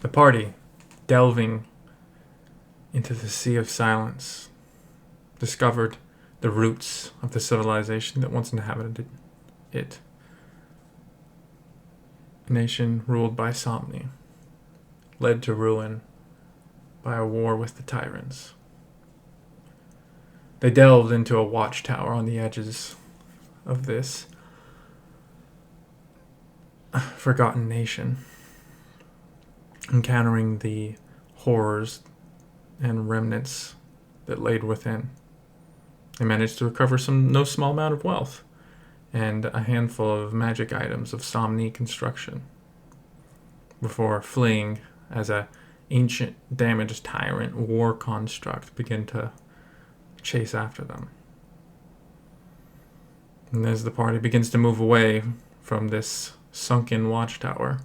The party, delving into the Sea of Silence, discovered the roots of the civilization that once inhabited it. A nation ruled by Somni, led to ruin by a war with the tyrants. They delved into a watchtower on the edges of this forgotten nation, encountering the horrors and remnants that laid within. They managed to recover no small amount of wealth and a handful of magic items of Somni construction before fleeing as a ancient, damaged tyrant war construct began to chase after them. And as the party begins to move away from this sunken watchtower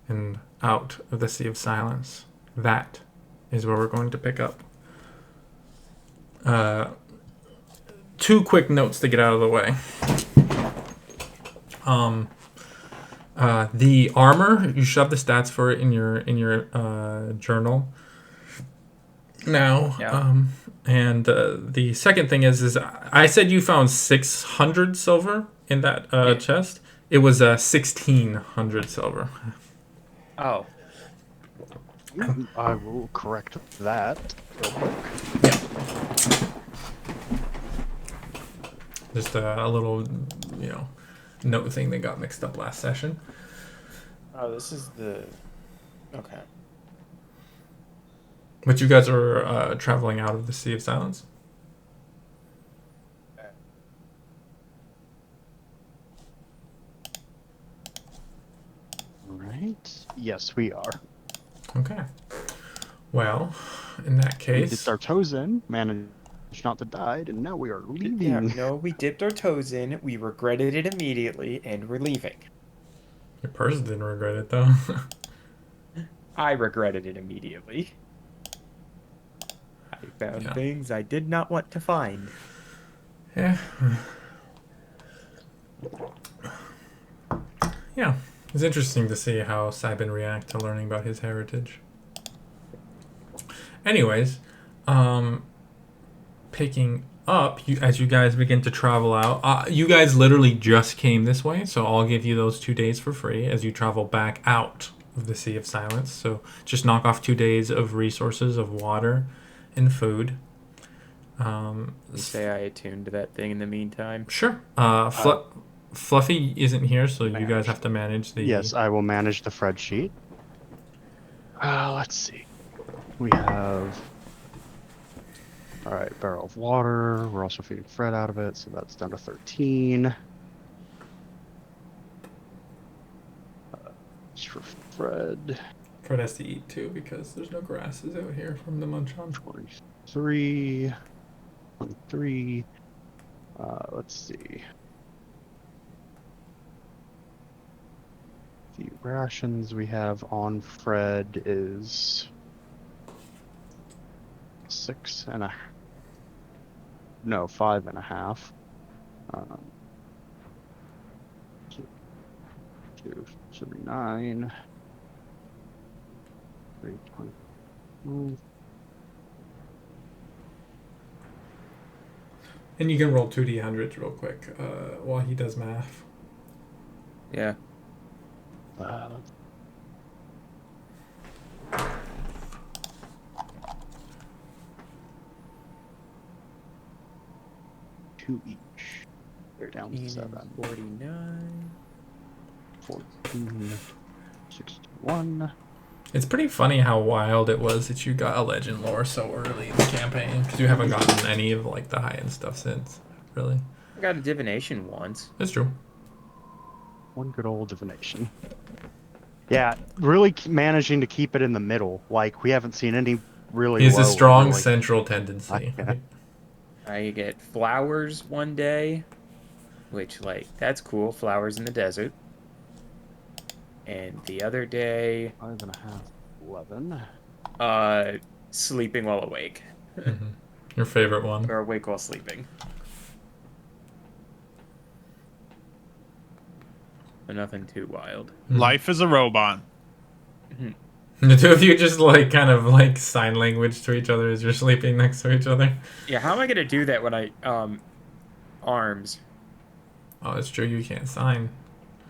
and out of the Sea of Silence, that is where we're going to pick up. Two quick notes to get out of the way. The armor, you should have the stats for it in your journal now. Yeah. And the second thing is I said you found 600 silver in that chest. It was 1,600 silver. Oh. I will correct that real quick. Yeah. Just a little, note thing that got mixed up last session. Oh, this is the... Okay. But you guys are traveling out of the Sea of Silence? Right. Yes, we are. Okay. Well, in that We case... dipped our toes in, managed not to die, and now we are leaving. Yeah, no, we dipped our toes in, we regretted it immediately, and we're leaving. Your person didn't regret it, though. I regretted it immediately. I found things I did not want to find. Yeah. Yeah. It's interesting to see how Sabin react to learning about his heritage. Anyways, picking up, as you guys begin to travel out, you guys literally just came this way, so I'll give you those 2 days for free as you travel back out of the Sea of Silence. So just knock off 2 days of resources of water and food. You say I attuned to that thing in the meantime? Sure. Fluffy isn't here, so you guys have to manage the... Yes, I will manage the Fred sheet. Let's see. We have... Alright, barrel of water. We're also feeding Fred out of it, so that's down to 13. Just for Fred. Fred has to eat too because there's no grasses out here from the Munchon. 23. 23. Let's see. The rations we have on Fred is 6.5. No, 5.5. 279. 320. And you can roll 2d100s real quick while he does math. Yeah. Two each. They're down to 7. 49. 14. 61. It's pretty funny how wild it was that you got a legend lore so early in the campaign, because you haven't gotten any of like the high-end stuff since, really. I got a divination once. That's true. One good old divination. Yeah, really managing to keep it in the middle. Like, we haven't seen any really He has a low strong or, like, central tendency. Okay. I get flowers one day, which, like, that's cool. Flowers in the desert. And the other day... 5.5, 11. Sleeping while awake. Mm-hmm. Your favorite one. Or awake while sleeping. But nothing too wild. Life is a robot. And the two of you just like kind of like sign language to each other as you're sleeping next to each other. Yeah, how am I gonna do that when I arms? Oh, it's true. You can't sign.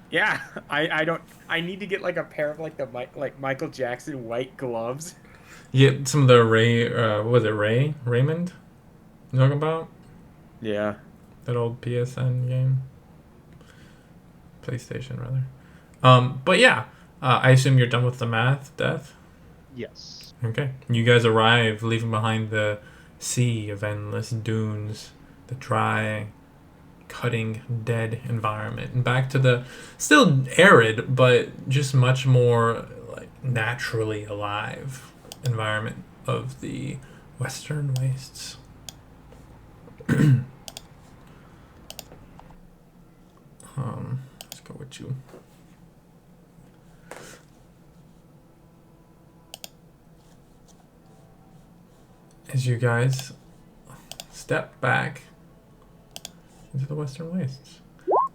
Yeah, I don't. I need to get like a pair of like the like Michael Jackson white gloves. You get some of the Ray. What was it? Raymond. You talking about Yeah. that old PSN game? PlayStation rather. But yeah, I assume you're done with the math, Death. Yes. Okay. You guys arrive, leaving behind the sea of endless dunes, the dry, cutting, dead environment, and back to the still arid, but just much more like naturally alive environment of the Western Wastes. Let's go with you. As you guys step back into the Western Wastes.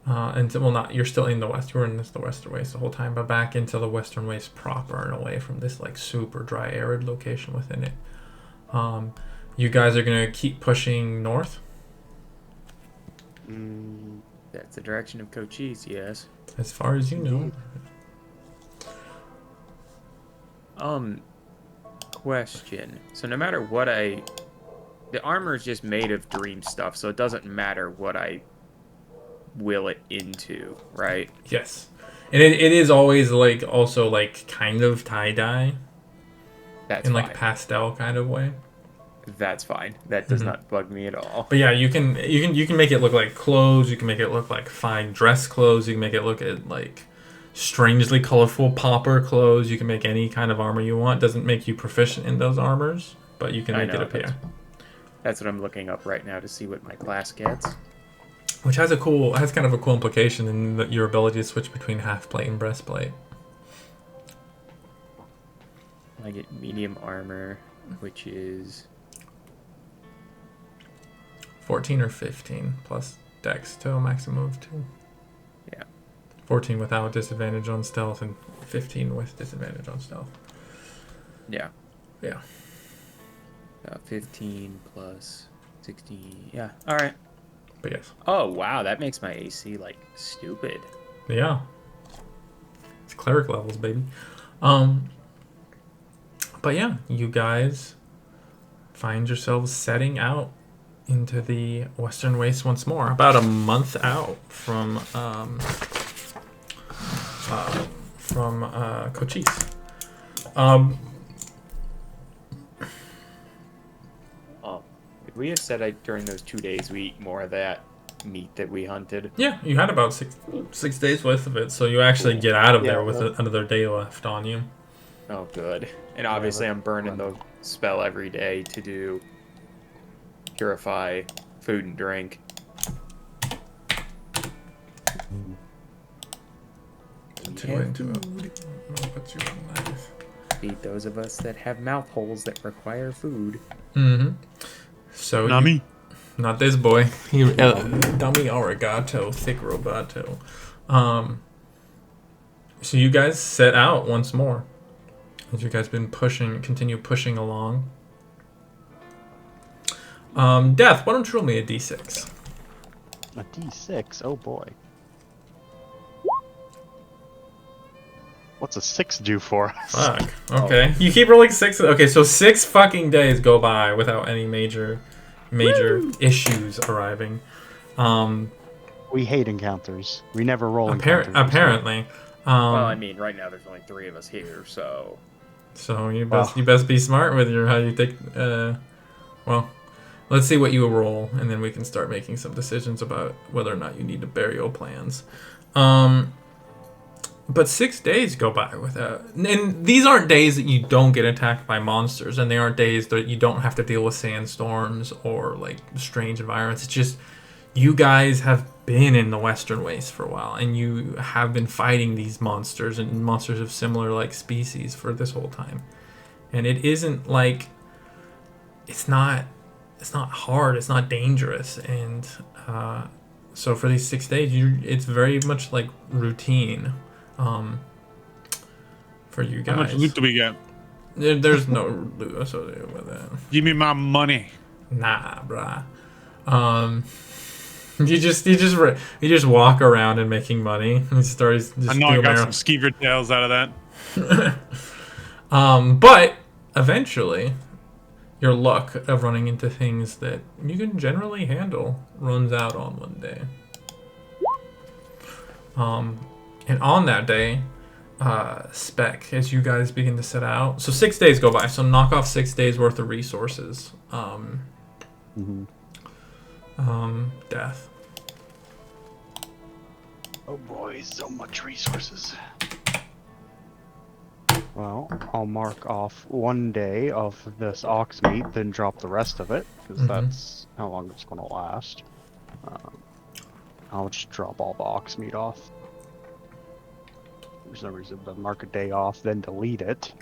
Well, not you're still in the West. You were in the Western Wastes the whole time, but back into the Western Wastes proper and away from this like super dry, arid location within it. You guys are gonna keep pushing north. That's the direction of Cochise, yes. As far as you know. Question. So no matter what the armor is just made of dream stuff, so it doesn't matter what I will it into, right? Yes. And it is always like also like kind of tie-dye. That's in fine. like pastel kind of way. That's fine. That does not bug me at all. But yeah, you can make it look like clothes. You can make it look like fine dress clothes. You can make it look at like strangely colorful popper clothes. You can make any kind of armor you want. Doesn't make you proficient in those armors, but you can make it appear. That's what I'm looking up right now to see what my class gets. Which has kind of a cool implication in your ability to switch between half plate and breastplate. I get medium armor, which is 14 or 15 plus dex to a maximum of 2. Yeah. 14 without disadvantage on stealth and 15 with disadvantage on stealth. Yeah. Yeah. 15 plus 16. Yeah. All right. But yes. Oh, wow. That makes my AC, like, stupid. Yeah. It's cleric levels, baby. But yeah, you guys find yourselves setting out into the Western Waste once more. About a month out from Cochise. Could we have said during those 2 days we eat more of that meat that we hunted? Yeah, you had about six days worth of it, so you actually get out of there with another day left on you. Oh, good. And obviously I'm burning the spell every day to do purify food and drink. Put you into it. I'll put you on life. Feed those of us that have mouth holes that require food. Mm-hmm. So Not me. Not this boy. He dummy arigato, thick roboto. So you guys set out once more. As you guys continue pushing along. Death, why don't you roll me a d6? A D6? Oh boy. What's a 6 do for us? Fuck. Okay. You keep rolling 6. Okay, so 6 fucking days go by without any major issues arriving. We hate encounters. We never roll encounters. Apparently. Well, I mean, right now there's only 3 of us here, so... So you best be smart with how you take... well, let's see what you roll, and then we can start making some decisions about whether or not you need to burial plans. But 6 days go by without... And these aren't days that you don't get attacked by monsters, and they aren't days that you don't have to deal with sandstorms or, like, strange environments. It's just you guys have been in the Western Waste for a while, and you have been fighting these monsters and monsters of similar, like, species for this whole time. And it isn't, like... It's not hard, it's not dangerous, and so for these 6 days, it's very much, like, routine. For you guys. How much loot do we get? There's no loot associated with it. Give me my money. Nah, bruh. You just walk around and making money. And stories just I know I do got some skeever tails out of that. But eventually, your luck of running into things that you can generally handle runs out on one day. And on that day, Spec, as you guys begin to set out, so 6 days go by. So knock off 6 days worth of resources. Death. Oh boy, so much resources. Well, I'll mark off 1 day of this ox meat, then drop the rest of it, because that's how long it's going to last. I'll just drop all the ox meat off. There's no reason to mark a day off, then delete it.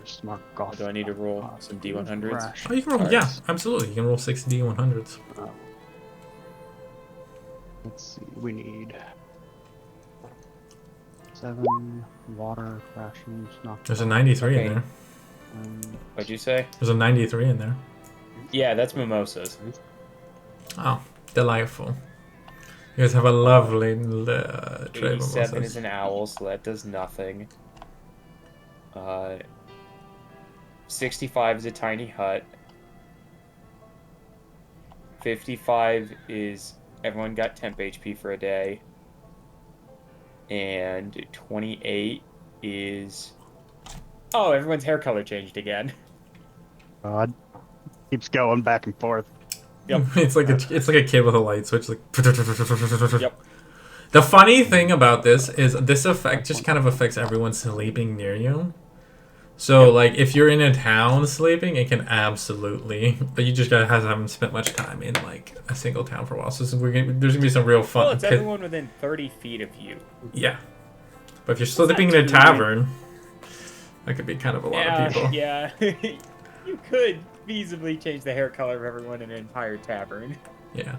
Just mark off. Do I need to roll some D100s? Oh, you can roll, yeah, absolutely. You can roll 6 D100s. Let's see, we need 7 water rations. There's a 93 in Okay. there. What'd you say? There's a 93 in there. Yeah, that's mimosas. Oh, delightful. You guys have a lovely tray of 87 mimosas. is an owl, so that does nothing. 65 is a tiny hut. 55 is everyone got temp HP for a day. And 28 is... Oh, everyone's hair color changed again. God, keeps going back and forth. Yep. It's like a kid with a light switch. Like. Yep. The funny thing about this is this effect just kind of affects everyone sleeping near you. So like if you're in a town sleeping, it can absolutely. But you just haven't spent much time in like a single town for a while. So there's gonna be some real fun. Well, it's everyone within 30 feet of you. Yeah. But if you're sleeping in a tavern, that could be kind of a lot of people. Yeah. You could feasibly change the hair color of everyone in an entire tavern. Yeah.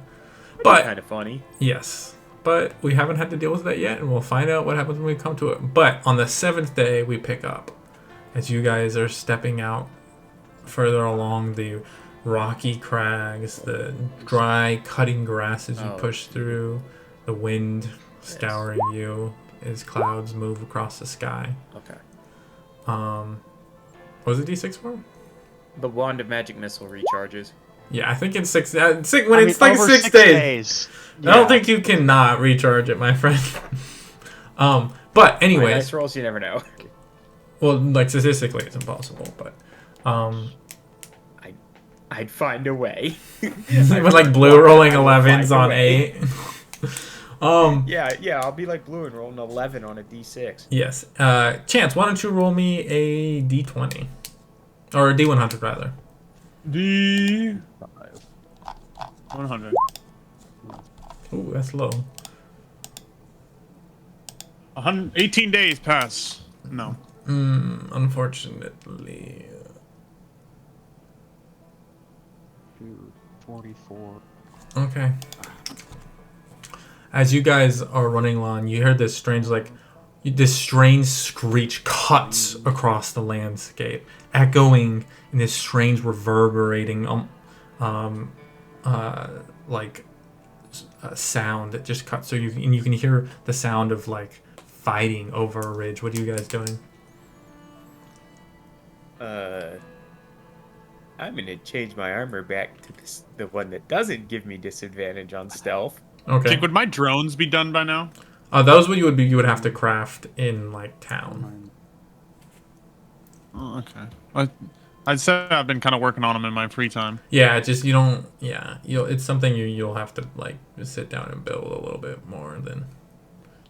But kind of funny. Yes. But we haven't had to deal with that yet, and we'll find out what happens when we come to it. But on the 7th day, we pick up. As you guys are stepping out further along the rocky crags, the dry, cutting grass as you push through, the wind scouring you as clouds move across the sky. Okay. What was it D6 for? The wand of magic missile recharges. Yeah, I think it's 6. When it's like over 6 6 days. Yeah. I don't think you cannot recharge it, my friend. But anyways, Dice rolls, you never know. well, like statistically, it's impossible. But I'd find a way. with like blue rolling 11s on 8. Yeah, I'll be like blue and roll an 11 on a d6. Yes. Chance, why don't you roll me a D20 or a D100 rather? D 100. Ooh, that's low. 18 days pass. No. Unfortunately. 44. Okay. As you guys are running along, you hear this strange screech cuts across the landscape, echoing in this strange reverberating sound that just cuts. So you can hear the sound of like fighting over a ridge. What are you guys doing? I'm gonna change my armor back to the one that doesn't give me disadvantage on stealth. Okay. Jake, would my drones be done by now? That was what you would have to craft in like town. Oh, okay. I'd say I've been kind of working on them in my free time. Yeah, just you don't. Yeah, it's something you'll have to like just sit down and build a little bit more than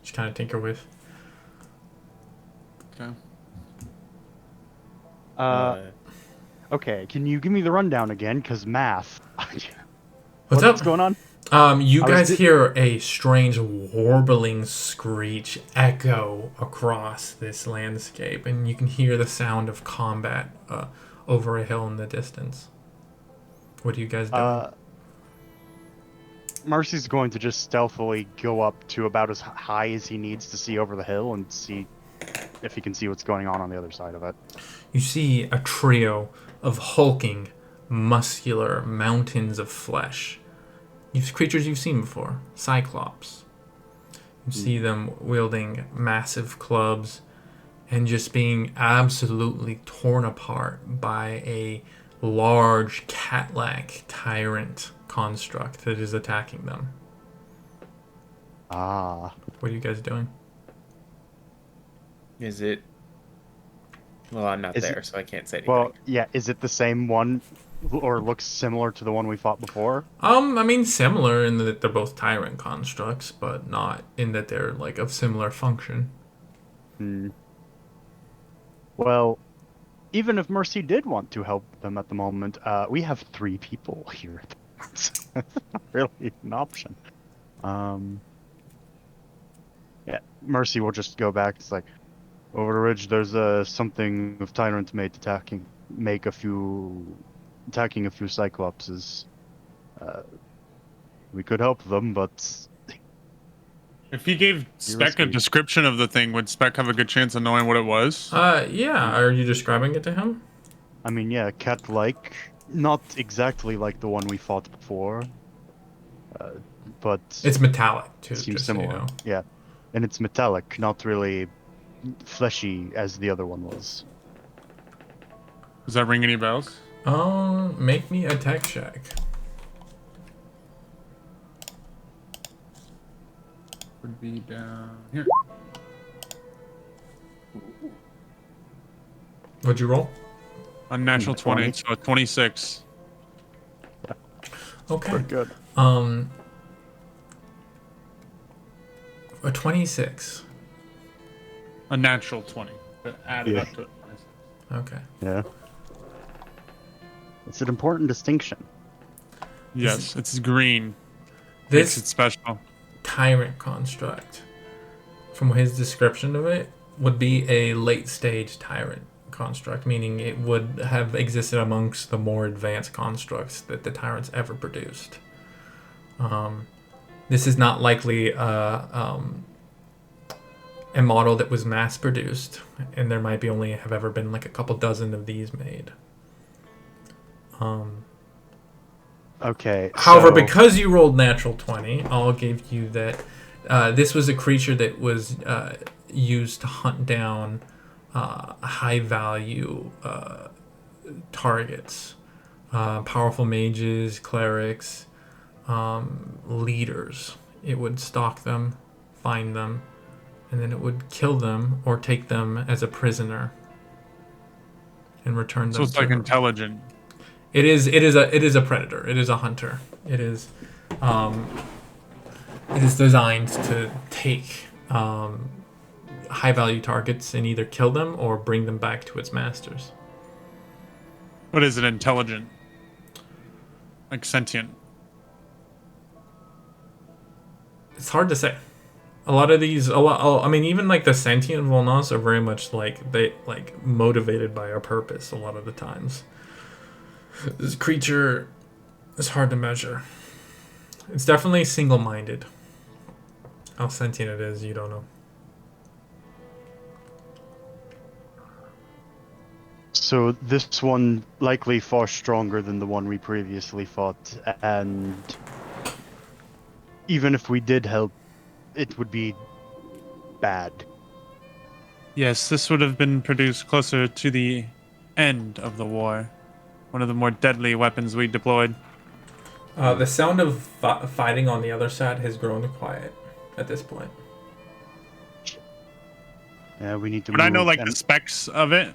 just kind of tinker with. Okay. Okay, can you give me the rundown again? Because math. What's up? What's going on? You guys hear a strange warbling screech echo across this landscape, and you can hear the sound of combat over a hill in the distance. What do you guys do? Marcy's going to just stealthily go up to about as high as he needs to see over the hill and see if he can see what's going on the other side of it. You see a trio of hulking, muscular mountains of flesh. Creatures you've seen before. Cyclops. You see them wielding massive clubs and just being absolutely torn apart by a large cat-like tyrant construct that is attacking them. Ah. What are you guys doing? Is it? Well, I'm not Is there, it- so I can't say anything. Well, yeah, is it the same one or looks similar to the one we fought before? I mean, similar in that they're both tyrant constructs, but not in that they're like of similar function. Hmm. Well, even if Mercy did want to help them at the moment, we have 3 people here. It's not really an option. Yeah, Mercy will just go back. It's like, over the ridge, there's something of tyrant mate attacking a few cyclopses. We could help them, but If he gave Spec a risky. description of the thing, would Spec have a good chance of knowing what it was? Yeah. Are you describing it to him? I mean, yeah, cat-like, not exactly like the one we fought before, but It's metallic too. seems Just so you similar. know. Yeah, and it's metallic, not really fleshy as the other one was. Does that ring any bells? Make me a tech check. Would be down here. What'd you roll? Unnatural 20, 20. so 26. Okay. Pretty good. A 26. A natural 20. But added Yeah. up to it. Okay. Yeah. It's an important distinction. Yes, it's green. Makes it This special. tyrant construct, from his description of it, would be a late stage tyrant construct, meaning it would have existed amongst the more advanced constructs that the tyrants ever produced. This is not likely a model that was mass produced, and there might be only have ever been like a couple dozen of these made. Okay. However, so- because you rolled natural 20, I'll give you that this was a creature that was used to hunt down high value targets, powerful mages, clerics, leaders. It would stalk them, find them, and then it would kill them or take them as a prisoner and return them. So it's to like the- intelligent. It is a predator. It is a hunter. It is designed to take high value targets and either kill them or bring them back to its masters. What is it? Intelligent? Like sentient? It's hard to say. A lot of these, I mean, even like the sentient Volnas are very much like motivated by a purpose. A lot of the times, this creature is hard to measure. It's definitely single-minded. How sentient it is, you don't know. So this one likely far stronger than the one we previously fought, and even if we did help, it would be bad. Yes, this would have been produced closer to the end of the war. One of the more deadly weapons we deployed. The sound of fighting on the other side has grown to quiet at this point. Yeah, we need to Would I know move like and- the specs of it?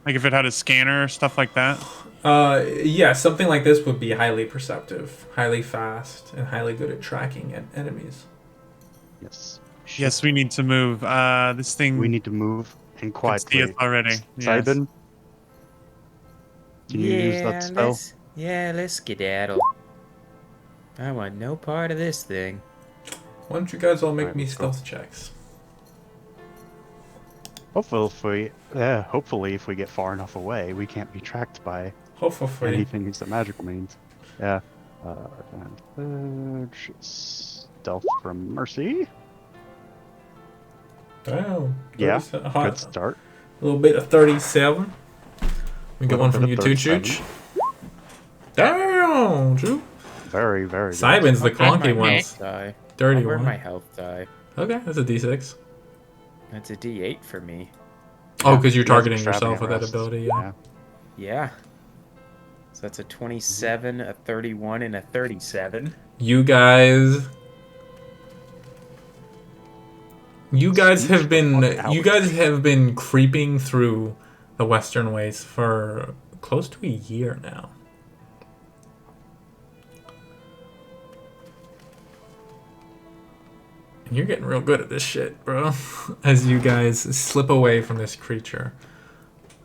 Like if it had a scanner, stuff like that? Yeah, something like this would be highly perceptive, highly fast, and highly good at tracking enemies. Yes. Yes, we need to move. This thing. We need to move and I can see quietly. it already. Yes. Sidon, can you use that spell? Let's skedaddle. I want no part of this thing. Why don't you guys all make Alright, me let's go. stealth checks? Hopefully, if we get far enough away, we can't be tracked by Hopefully. anything using magical means. Yeah. Advantage, stealth from Mercy. Damn. Yeah, 37 good start. A little bit of 37. We get Little one from bit you of too, 37. Chooch. Damn, Drew. Very, very good. Simon's the I'll burn clunky my ones. health die. Dirty I'll burn one. my health die. Okay, that's a D6. That's a D8 for me. Oh, because you're He has targeting yourself extravagant with that rests. ability, yeah. Yeah. So that's a 27, a 31, and a 37. You guys have been creeping through the Western Waste for close to a year now. And you're getting real good at this shit, bro. As you guys slip away from this creature,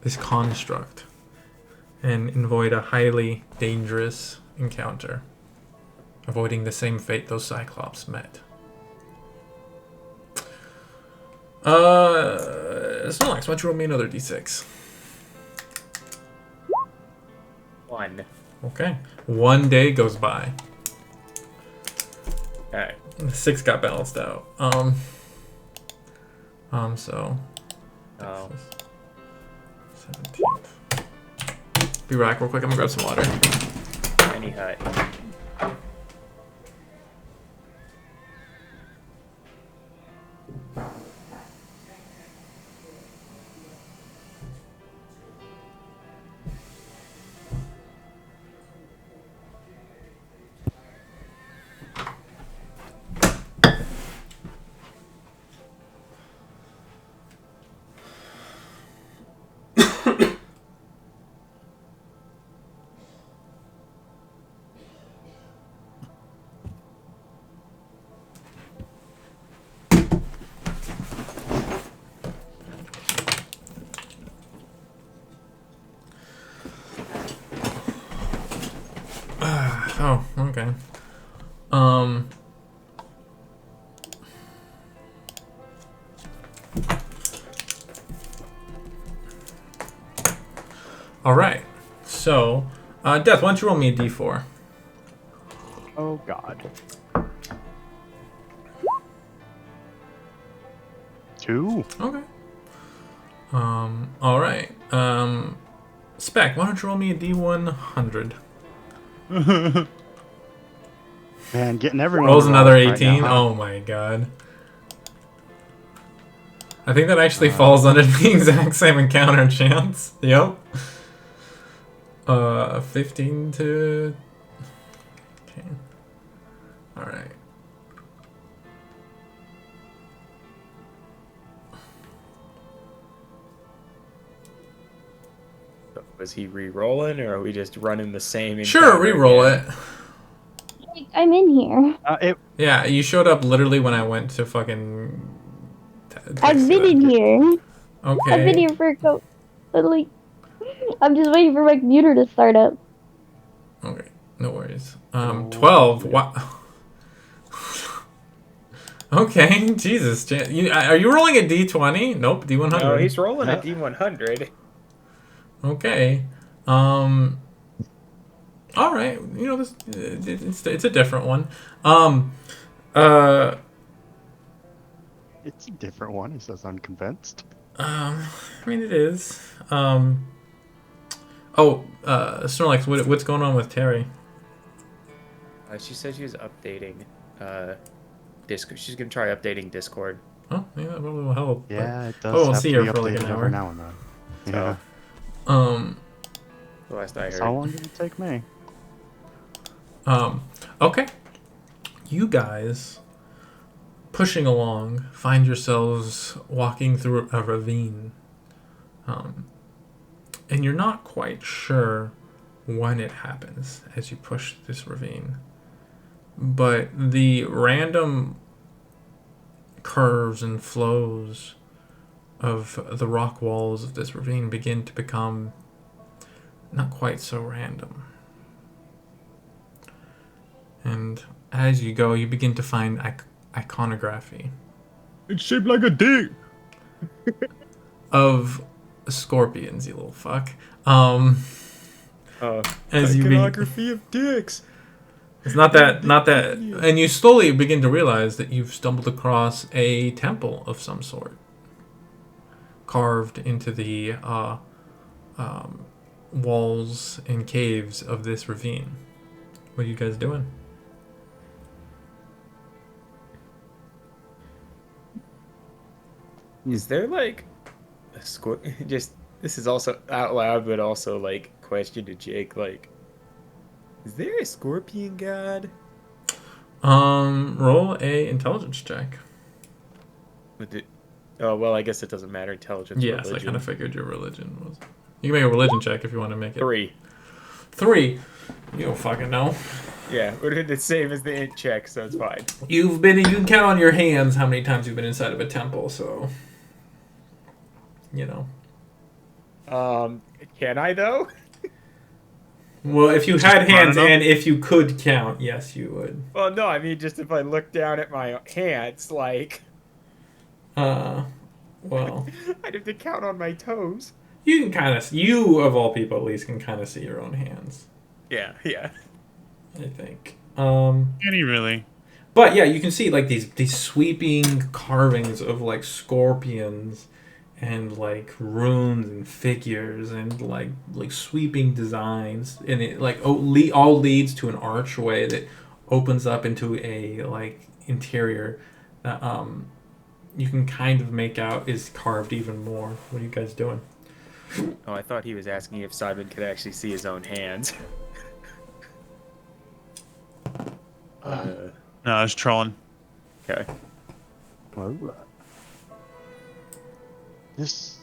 this construct, and avoid a highly dangerous encounter, avoiding the same fate those Cyclops met. Snorlax, why don't you roll me another d6? 1. Okay. 1 day goes by. Alright. The 6 got balanced out. So. Oh. 17th. Be back real quick. I'm gonna grab some water. Tiny hut. Oh, okay. All right. So, Death, why don't you roll me a d4? Oh God. 2. Okay. All right. Spec, why don't you roll me a d100? Man, getting everyone. Rolls to another roll right 18. now, huh? Oh my god. I think that actually falls under the exact same encounter chance. Yep. 15 to... Okay. Alright. Was he re-rolling, or are we just running the same Sure, encounter re-roll again? it. I'm in here. Yeah, you showed up literally when I went to fucking... I've been in here. Okay. I've been here for literally. I'm just waiting for my computer to start up. Okay, no worries. Oh, 12. yeah. Wow. Okay, Jesus. Are you rolling a d20? Nope, d100. No, he's rolling Yeah. a D100. Okay. All right. You know, this it's a different one. It's a different one. He says unconvinced. I mean, it is. Snorlax, what's going on with Terry? She said she was updating Discord. She's gonna try updating Discord. Oh, yeah, that probably will help. but- Yeah, it does. Oh, we'll have see to her be for like an updated hour. every now and then. Yeah. So, the last I That's heard. how long did it take me? Okay. You guys, pushing along, find yourselves walking through a ravine. And you're not quite sure when it happens as you push this ravine. But the random curves and flows of the rock walls of this ravine begin to become not quite so random. And as you go, you begin to find iconography It's shaped like a dick. of scorpions, you little fuck. As you Iconography of dicks. It's not that, and you slowly begin to realize that you've stumbled across a temple of some sort. carved into the walls and caves of this ravine. What are you guys doing? Is there like a just this is also out loud, but also like question to Jake, like, is there a scorpion god? Roll a intelligence check. With it Oh well, I guess it doesn't matter. Intelligence, Yes, I religion. kind of figured your religion was. You can make a religion check if you want to make it. 3. 3. You don't fucking know. Yeah, would have been the same as the int check, so it's fine. You can count on your hands how many times you've been inside of a temple, so you know. Can I though? Well, if you had run hands it up. and if you could count, yes, you would. Well, no, I mean just if I look down at my hands, like Well, I'd have to count on my toes. you can kind of, you of all people at least, can kind of see your own hands, Yeah. I think. Any really? But yeah, you can see like these sweeping carvings of like scorpions and like runes and figures and like sweeping designs, and it like all leads to an archway that opens up into a like interior that you can kind of make out is carved even more. What are you guys doing? Oh, I thought he was asking if Simon could actually see his own hands. No, I was trolling. Okay. Well, this,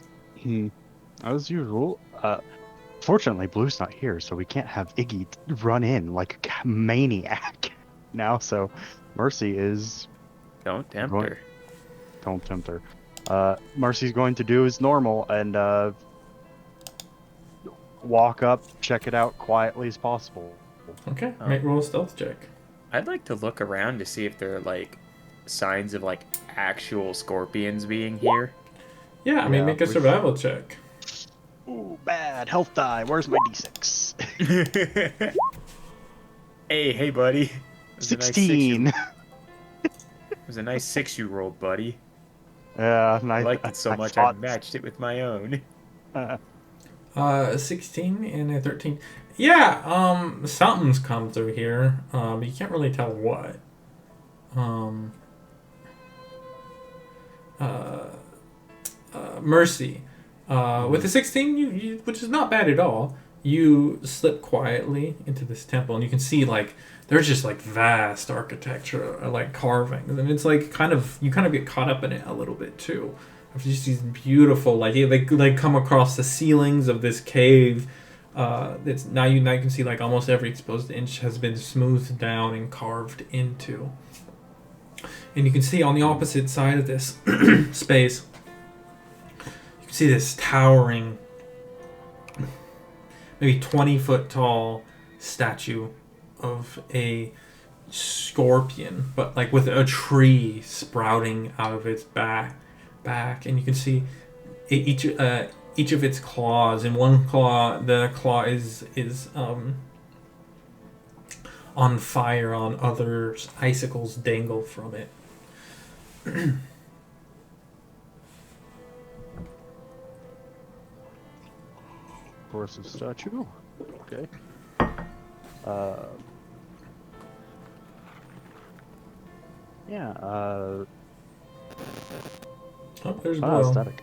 as usual. Fortunately, Blue's not here, so we can't have Iggy run in like a maniac now. So, Mercy is. Don't tempt Right. her. Don't tempt her. Mercy's going to do as normal and walk up, check it out quietly as possible. Okay, make roll a stealth check. I'd like to look around to see if there are like signs of like actual scorpions being here. Yeah, I mean, Yeah, make a we- survival check. Ooh, bad health die. Where's my d6? Hey, buddy. It was a nice 16. It was a nice 6 you rolled, buddy. Yeah, and I I liked it so much I matched it with my own. A 16 and a 13. Yeah, something's come through here. But you can't really tell what. Mercy. With the 16, you which is not bad at all, you slip quietly into this temple, and you can see like there's just like vast architecture, like carvings, and it's like you kind of get caught up in it a little bit too. Of just these beautiful, like they come across the ceilings of this cave. It's now you can see like almost every exposed inch has been smoothed down and carved into. And you can see on the opposite side of this space, you can see this towering, maybe 20-foot tall statue of a scorpion, but like with a tree sprouting out of its back, and you can see each of its claws. In one claw, the claw is on fire. On others, icicles dangle from it. Horse's statue. Okay. Yeah. Oh, there's Blue. Aesthetic.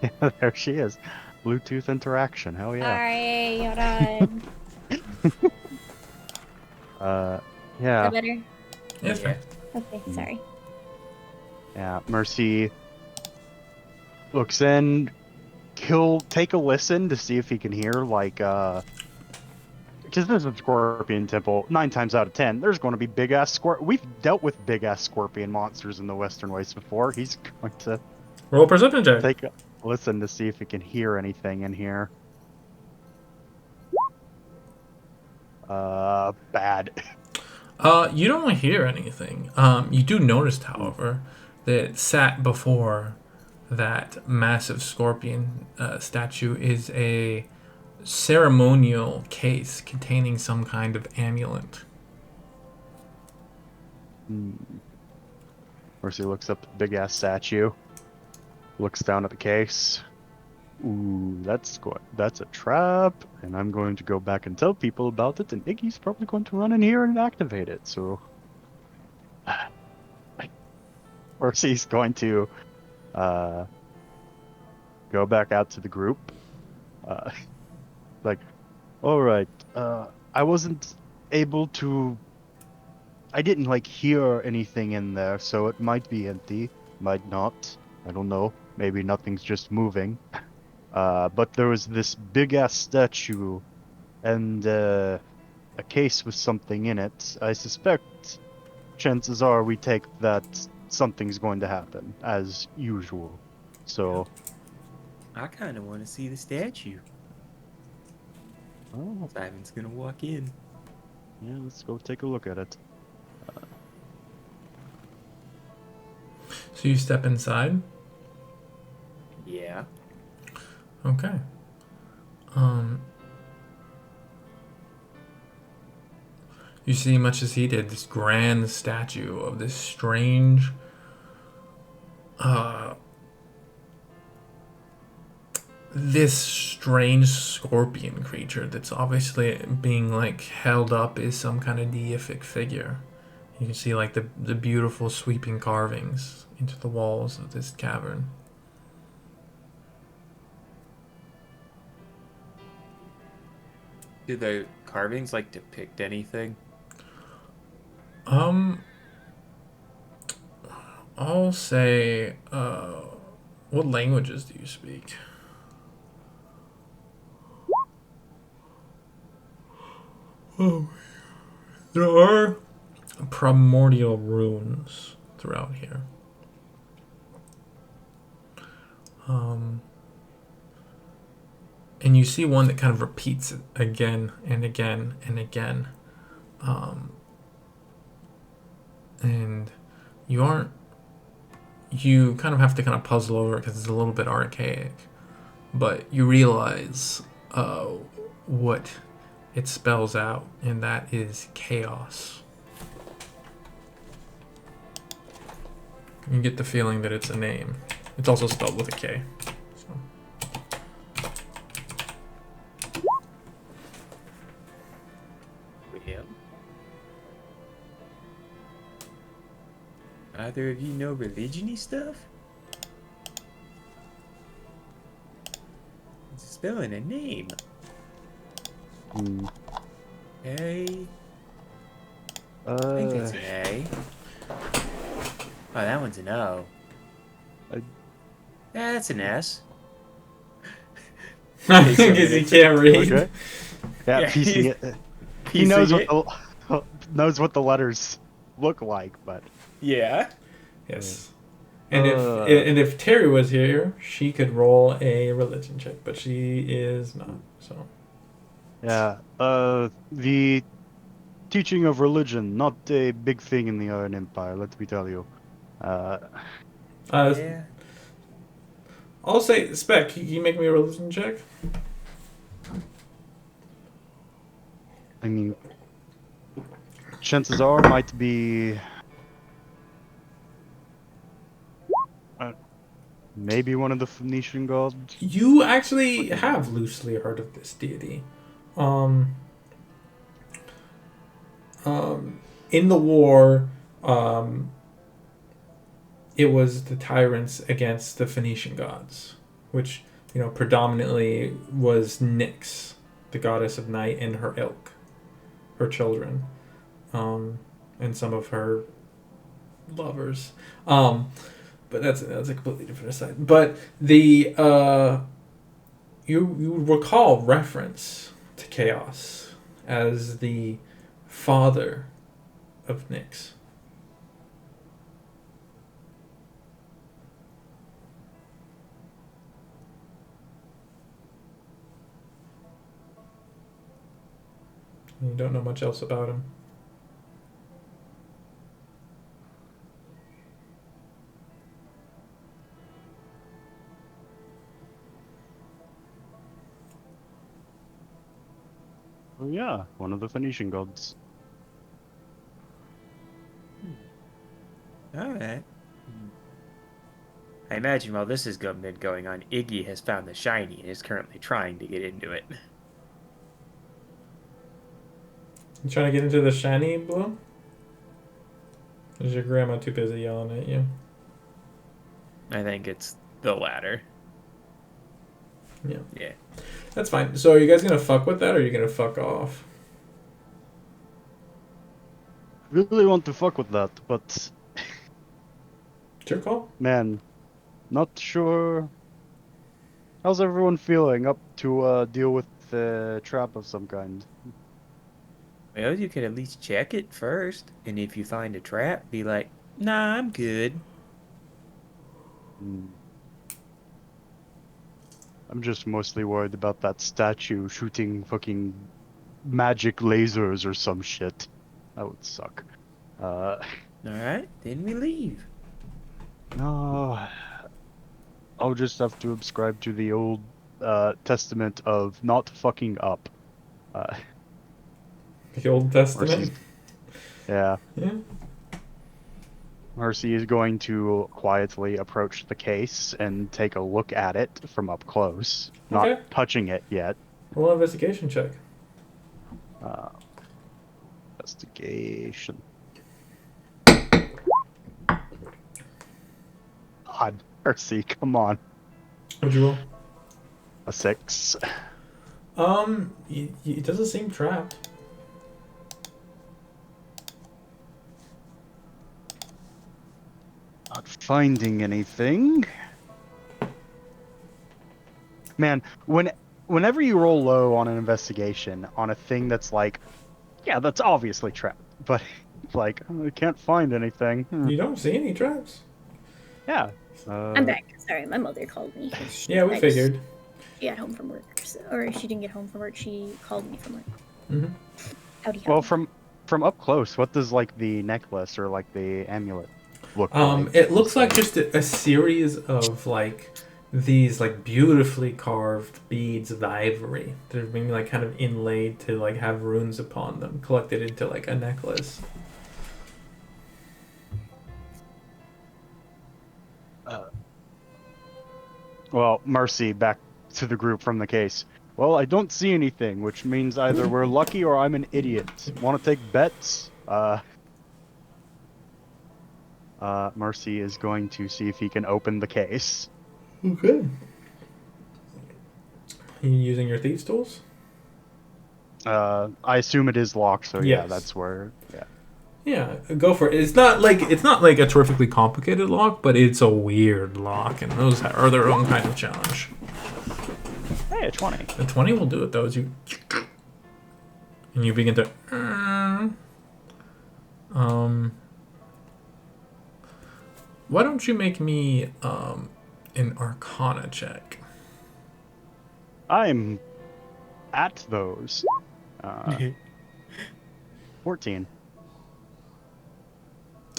Yeah, there she is. Bluetooth interaction. Hell yeah. Sorry, hold on. Yeah. Better? Yes, Yeah. Okay, sorry. Yeah. Mercy looks in. Take a listen to see if he can hear, like, because this is a scorpion temple. 9 times out of 10, there's going to be big ass We've dealt with big ass scorpion monsters in the Western Wastes before. He's going to Roll a perception check. take a listen to see if he can hear anything in here. Bad. You don't hear anything. You do notice, however, that sat before that massive scorpion statue is a ceremonial case containing some kind of amulet. Mercy looks up at the big ass statue. Looks down at the case. Ooh, that's a trap, and I'm going to go back and tell people about it, and Iggy's probably going to run in here and activate it. So, Percy's going to uh go back out to the group. Uh, like, all right, I wasn't able to. I didn't like hear anything in there, so it might be empty, might not. I don't know. Maybe nothing's just moving. But there was this big ass statue and a case with something in it. I suspect chances are we take that something's going to happen, as usual. So, I kind of want to see the statue. oh, Simon's gonna walk in. yeah, let's go take a look at it. So you step inside. Yeah. Okay. Um. You see, much as he did, this grand statue of this strange, this strange scorpion creature that's obviously being like held up as some kind of deific figure. You can see like the beautiful sweeping carvings into the walls of this cavern. Do the carvings like depict anything? Um, I'll say, what languages do you speak? Oh, there are primordial runes throughout here. And you see one that kind of repeats it again and again and again. And you aren't, you kind of have to kind of puzzle over it because it's a little bit archaic. But you realize what it spells out, and that is chaos. You get the feeling that it's a name. It's also spelled with a K. So. Well, either of you know religion-y stuff? It's spelling a name. Hmm. A. I think that's an A. Oh, that one's an O. I- That's an S. Because he can't read. Okay. Yeah, Yeah, piecing it. He knows what the knows what the letters look like, but Yes. And if Terry was here, she could roll a religion check, but she is not. So yeah. The teaching of religion, not a big thing in the Iron Empire, let me tell you. Yeah. I'll say, Spec, can you make me a religion check? I mean, chances are might be maybe one of the Phoenician gods. You actually have loosely heard of this deity. In the war, it was the tyrants against the Phoenician gods, which, predominantly was Nyx, the goddess of night, and her ilk, her children, and some of her lovers. But that's a completely different aside. But the you recall reference to Chaos as the father of Nyx. You don't know much else about him. Oh yeah, one of the Phoenician gods. All right. I imagine while this has been going on, Iggy has found the shiny and is currently trying to get into it. You trying to get into the shiny, Blue? Is your grandma too busy yelling at you? I think it's the latter. Yeah. Yeah. That's fine. So are you guys gonna fuck with that, or are you gonna fuck off? Really want to fuck with that, but It's your call. man, not sure. How's everyone feeling up to deal with the trap of some kind? Well, you could at least check it first. And if you find a trap, be like, nah, I'm good. Hmm. I'm just mostly worried about that statue shooting fucking magic lasers or some shit. That would suck. Alright, then we leave. No, I'll just have to subscribe to the old testament of not fucking up. Uh, The Old Mercy's, Testament. yeah. Yeah. Mercy is going to quietly approach the case and take a look at it from up close, not Okay. touching it yet. Roll an investigation check. Uh, Investigation. God, Mercy, come on. What'd you roll? A 6. It doesn't seem trapped. Not finding anything. Man, whenever you roll low on an investigation on a thing that's like, yeah, that's obviously trapped, but like, I can't find anything. You don't see any traps. Yeah. I'm back. Sorry, my mother called me. Yeah, we figured. She got home from work, or she didn't get home from work. She called me from work. Mm-hmm. Howdy. Well, from up close, what does like the necklace or like the amulet look like? It looks like just a series of like these like beautifully carved beads of ivory that are being like kind of inlaid to like have runes upon them, collected into like a necklace. Well, Mercy, back to the group from the case. Well, I don't see anything, which means either we're lucky or I'm an idiot. Want to take bets? Mercy is going to see if he can open the case. Okay. You using your thieves' tools? I assume it is locked, so yeah, Yes. that's where. Yeah. Yeah, go for it. It's not like a terrifically complicated lock, but it's a weird lock, and those are their own kind of challenge. Hey, a 20. The 20 will do it though, as you and you begin to why don't you make me an Arcana check? I'm at those. 14.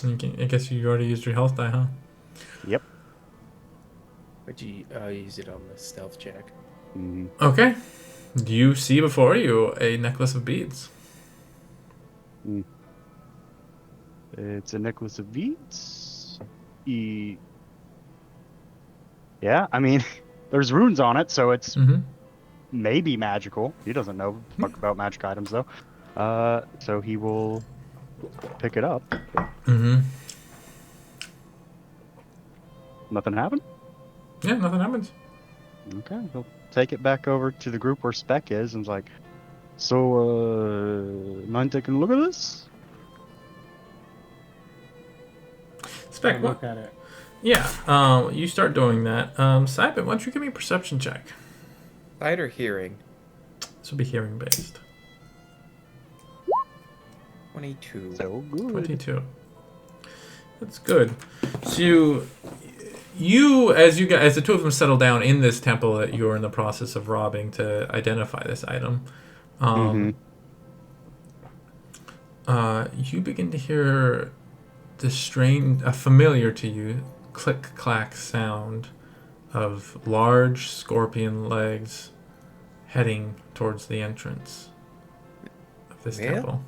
I guess you already used your health die, huh? Yep. But you use it on the stealth check. Mm. Okay. You see before you a necklace of beads. It's a necklace of beads. Yeah, I mean, there's runes on it, so it's Mm-hmm. maybe magical. He doesn't know fuck about magic items, though. So he will pick it up. Mm-hmm. Nothing happened? Yeah, nothing happens. Okay, he'll take it back over to the group where Spec is and's like, so, mind taking a look at this? Spec, what? Look at it. Yeah, you start doing that. Sybin, why don't you give me a perception check? Sight or hearing? This will be hearing based. 22. So good. 22. That's good. So as the two of them settle down in this temple that you're in the process of robbing to identify this item, you begin to hear a familiar to you click clack sound of large scorpion legs heading towards the entrance of this Well? temple.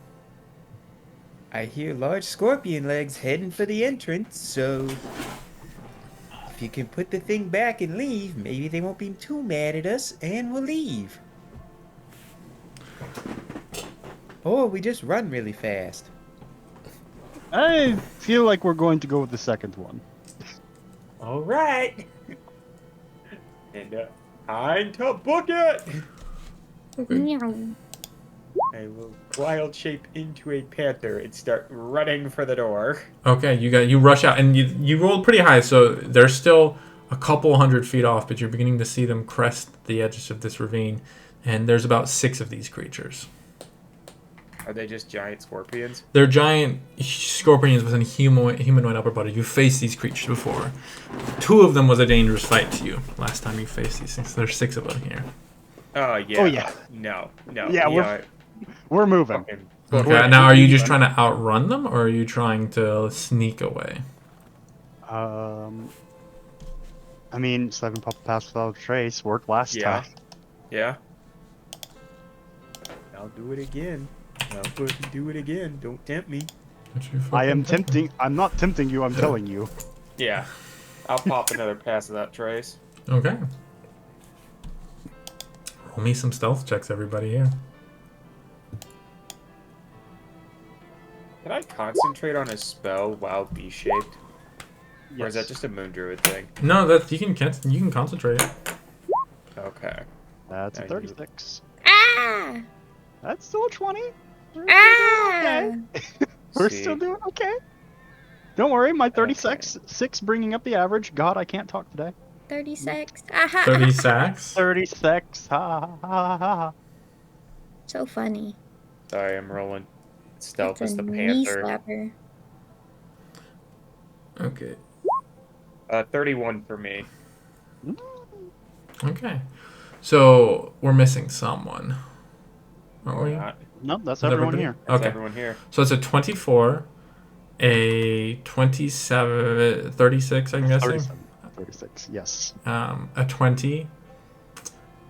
I hear large scorpion legs heading for the entrance, so If you can put the thing back and leave, maybe they won't be too mad at us, and we'll leave. Or we just run really fast. I feel like we're going to go with the second one. All right. And time to book it. Okay. Meow. I will wild shape into a panther and start running for the door. Okay, you rush out and you rolled pretty high, so they're still a couple 100 feet off, but you're beginning to see them crest the edges of this ravine, and there's about 6 of these creatures. Are they just giant scorpions? They're giant scorpions with a humanoid upper body. You've faced these creatures before. 2 of them was a dangerous fight to you last time you faced these things. There's 6 of them here. Oh yeah. Oh, yeah. No. Yeah, we're moving. fucking- Okay, now are you just trying to outrun them, or are you trying to sneak away? I mean, 7 pup pass without a trace worked last Yeah. time. Yeah. I'll do it again. I'll fucking do it again. Don't tempt me. I am tempting. I'm not tempting you. I'm telling you. Yeah. I'll pop another pass of that trace. Okay. Roll me some stealth checks, everybody here. Can I concentrate on a spell while B-shaped? Or is that Yes. just a moon druid thing? No, that you can concentrate. Okay. That's a Now you- 36. Ah! That's still a 20. We're Ah! We're See. still doing okay. Don't worry, my 36 bringing up the average. God, I can't talk today. 36. Aha! 30 sacks. 36. Ha ha ha ha. So funny. Sorry, I'm rolling stealth That's as a the knee panther. slapper. Okay. 31 for me. Okay. So we're missing someone. Aren't we? Not. No, that's Is everyone everybody? here. That's Okay. everyone here. So it's a 24, a 27, 36, I'm guessing. 37. 36. Yes. A 20,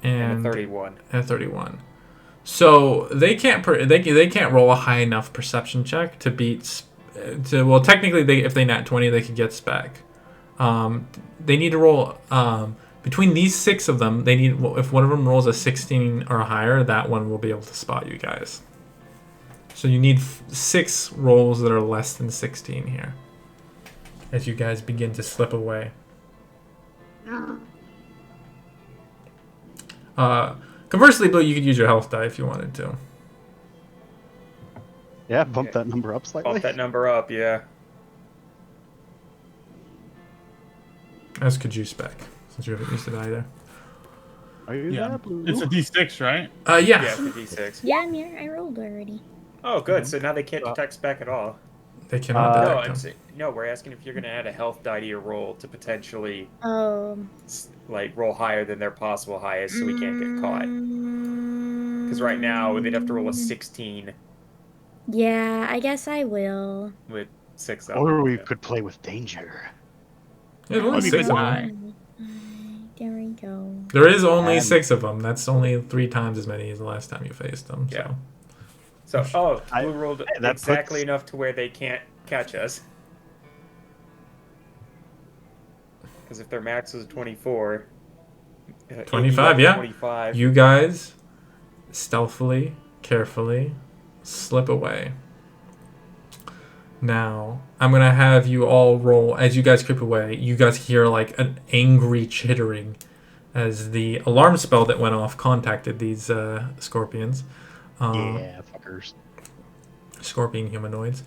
And and a 31. a 31. So they can't roll a high enough perception check to beat. Well, technically, if they nat 20, they could get spec. They need to roll between these 6 of them. They need if one of them rolls a 16 or higher, that one will be able to spot you guys. So you need 6 rolls that are less than 16 here, as you guys begin to slip away. Conversely, Blue, you could use your health die if you wanted to. Yeah, bump Okay. that number up slightly. Bump that number up, yeah. As could you, Spec, since you haven't used it either. Are you Yeah. there, Blue? It's a D6, right? Yeah. Yeah, for D6. Yeah, I'm here. I rolled already. Oh, good. So now they can't detect spec at all. They cannot Uh, No, detect I'm them. saying, no, we're asking if you're going to add a health die to your roll to potentially like roll higher than their possible highest so we can't get caught. Because right now they'd have to roll a 16 Yeah, I guess I will. with 6 up. Or we could play with danger. There's only That'd be 6 of fine. them. There we go. There is only And- 6 of them. That's only 3 times as many as the last time you faced them. Yeah. So. So, Blue rolled that exactly puts- enough to where they can't catch us. Because if their max is 24, 25, yeah. 25. You guys stealthily, carefully slip away. Now, I'm going to have you all roll. As you guys creep away, you guys hear like an angry chittering as the alarm spell that went off contacted these scorpions. Yeah, fuckers. Scorpion humanoids.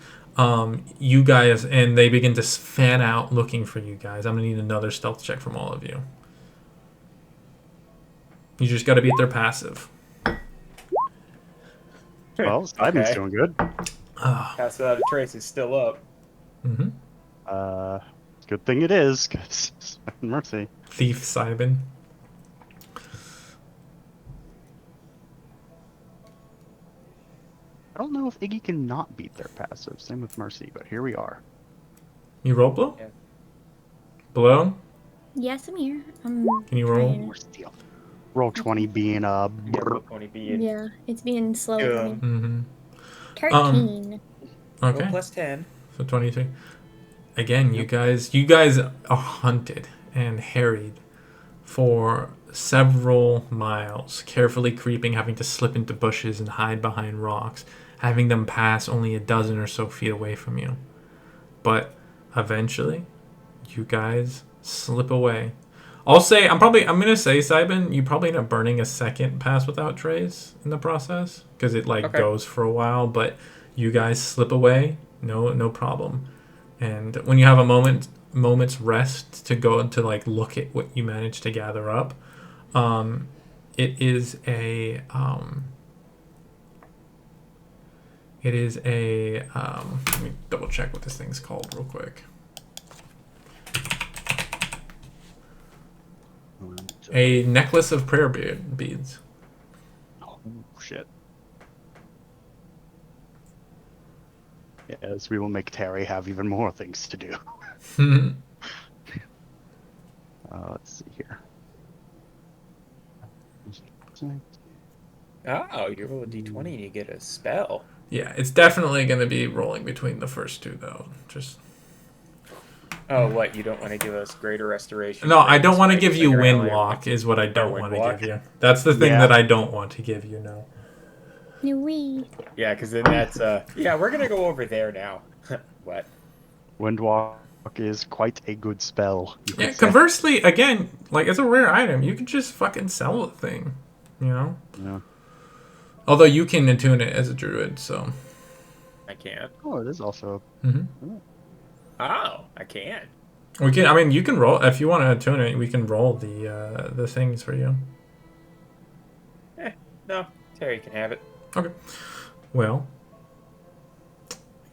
You guys, and they begin to fan out looking for you guys. I'm going to need another stealth check from all of you. You just got to beat their passive. Well, Simon's Okay. doing good. Pass without a trace is still up. Mm-hmm. Good thing it is, because mercy. Thief Simon. I don't know if Iggy can not beat their passive. Same with Mercy, but here we are. You roll Blow? Yeah. Blow? Yes, I'm here. I'm Can you roll? trying. We're still. Roll 20 being Yeah, roll 20 be in. Yeah, it's being slow. Yeah. for me. Mm-hmm. 13. Okay. Roll plus 10. So 23. Again, you guys are hunted. and harried for several miles, carefully creeping, having to slip into bushes and hide behind rocks, having them pass only a dozen or so feet away from you. But eventually, you guys slip away. I'm gonna say, Sybin, you probably end up burning a second pass without trace in the process because it goes for a while. But you guys slip away, no problem. And when you have a moment's rest to go and to look at what you managed to gather up, it is a let me double check what this thing's called real quick. A necklace of prayer beads. Oh, shit. Yes, we will make Terry have even more things to do. Let's see here. Oh, you roll a d20 and you get a spell. Yeah, it's definitely going to be rolling between the first two, though. Just. Oh, what? You don't want to give us greater restoration? No, I don't want to give you Windwalk, is what I don't want to give you. That's the thing that I don't want to give you, no. Yeah, because then that's, yeah, we're going to go over there now. What? Windwalk is quite a good spell. Yeah, conversely, again, it's a rare item. You could just fucking sell the thing, you know? Yeah. Although you can attune it as a druid, so. I can't. Oh, it is also. Mm-hmm. Oh, I can. You can roll if you want to attune it. We can roll the things for you. No, Terry can have it. Okay. Well,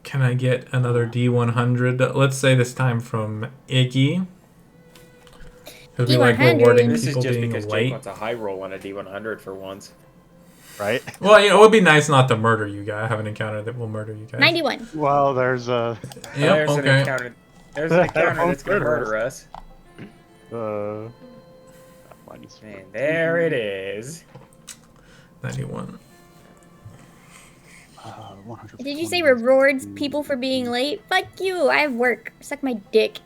can I get another D100? Let's say this time from Iggy. Because we like rewarding this people is just being because late. Jake wants a high roll on a D100 for once. Right? Well, it would be nice not to murder you guys. I have an encounter that will murder you guys. 91. Well, there's a. Yep, There's an encounter that's going to murder us. And there it is. 91. 100. Did you say rewards people for being late? Fuck you. I have work. Suck my dick.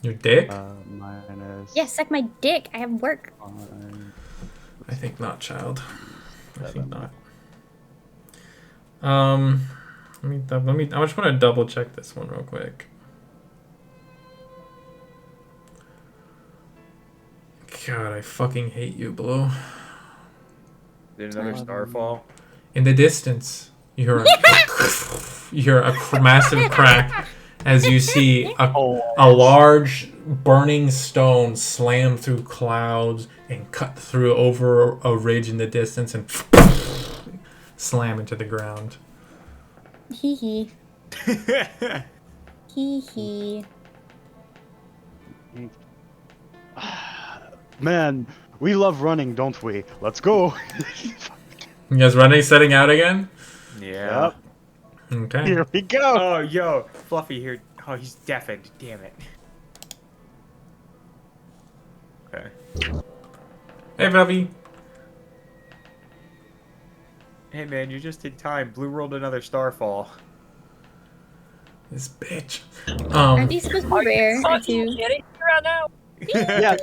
Your dick? Minus. Yeah, suck my dick. I have work. I think not, child. I think not. Let me. I just want to double check this one real quick. God, I fucking hate you, Blue. There's another starfall. In the distance, you hear a massive crack as you see a large burning stone slam through clouds and cut through over a ridge in the distance and slam into the ground. Hee hee. Hee hee. Man, we love running, don't we? Let's go. You guys running, setting out again? Yeah. Yep. Okay. Here we go. Oh, yo, Fluffy here. Oh, he's deafened. Damn it. Okay. Hey, Fluffy. Hey, man, you're just in time. Blue rolled another starfall. This bitch. Aren't these supposed to be rare? Too? Yeah,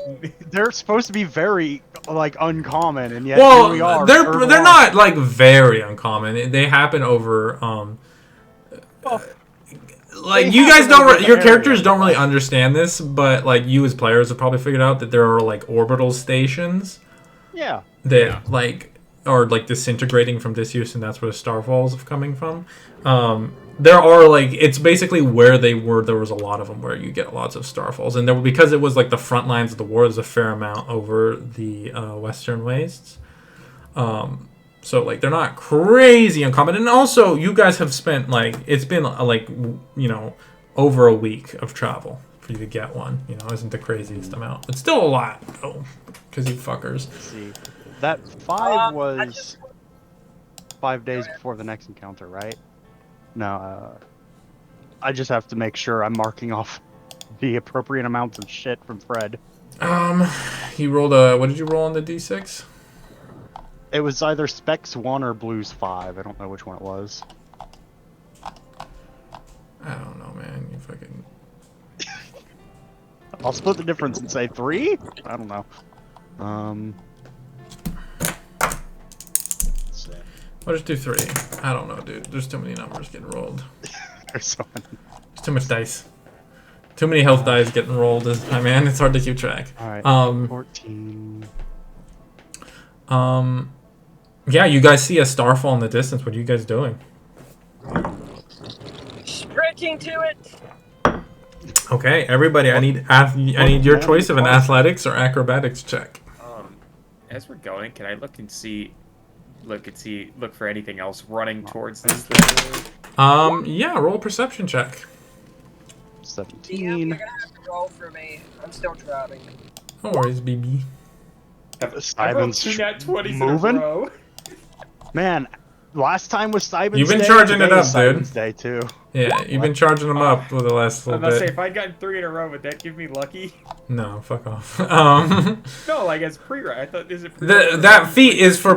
they're supposed to be very uncommon, and yet Well, here we are. they're not very uncommon. They happen over you guys your characters don't really understand this, but you as players have probably figured out that there are orbital stations. Yeah. That are disintegrating from disuse, and that's where the starfalls are coming from. There are it's basically where they were. There was a lot of them where you get lots of starfalls, and because it was the front lines of the war. There's a fair amount over the western wastes. So they're not crazy uncommon, and also you guys have spent it's been over a week of travel for you to get one. Isn't the craziest amount. It's still a lot though, because you fuckers. Let's see, that 5 was 5 days before the next encounter, right? No, I just have to make sure I'm marking off the appropriate amounts of shit from Fred. You rolled a. What did you roll on the d6? It was either Specs 1 or Blues 5. I don't know which one it was. I don't know, man. You fucking. I'll split the difference and say 3. I don't know. I'll just do 3. I don't know, dude. There's too many numbers getting rolled. There's so many. There's too much dice. Too many health dice getting rolled. Man, it's hard to keep track. All right. 14. Yeah, you guys see a starfall in the distance. What are you guys doing? Sprinting to it. Okay, everybody, I need your choice of an athletics or acrobatics check. As we're going, can I look for anything else running towards this thing? Yeah, roll a perception check. 17. You're gonna have to roll for me. I'm still driving. No worries, BB. Simon's moving. Man, last time was Simon's You've been Day, charging it today up, is Simon's dude. Day too. Yeah, you've been charging them up for the last I was little about to say, bit. if I'd gotten 3 in a row, would that give me lucky? No, fuck off. No, like as pre-ride. I thought, is it pre-ride? That feat is for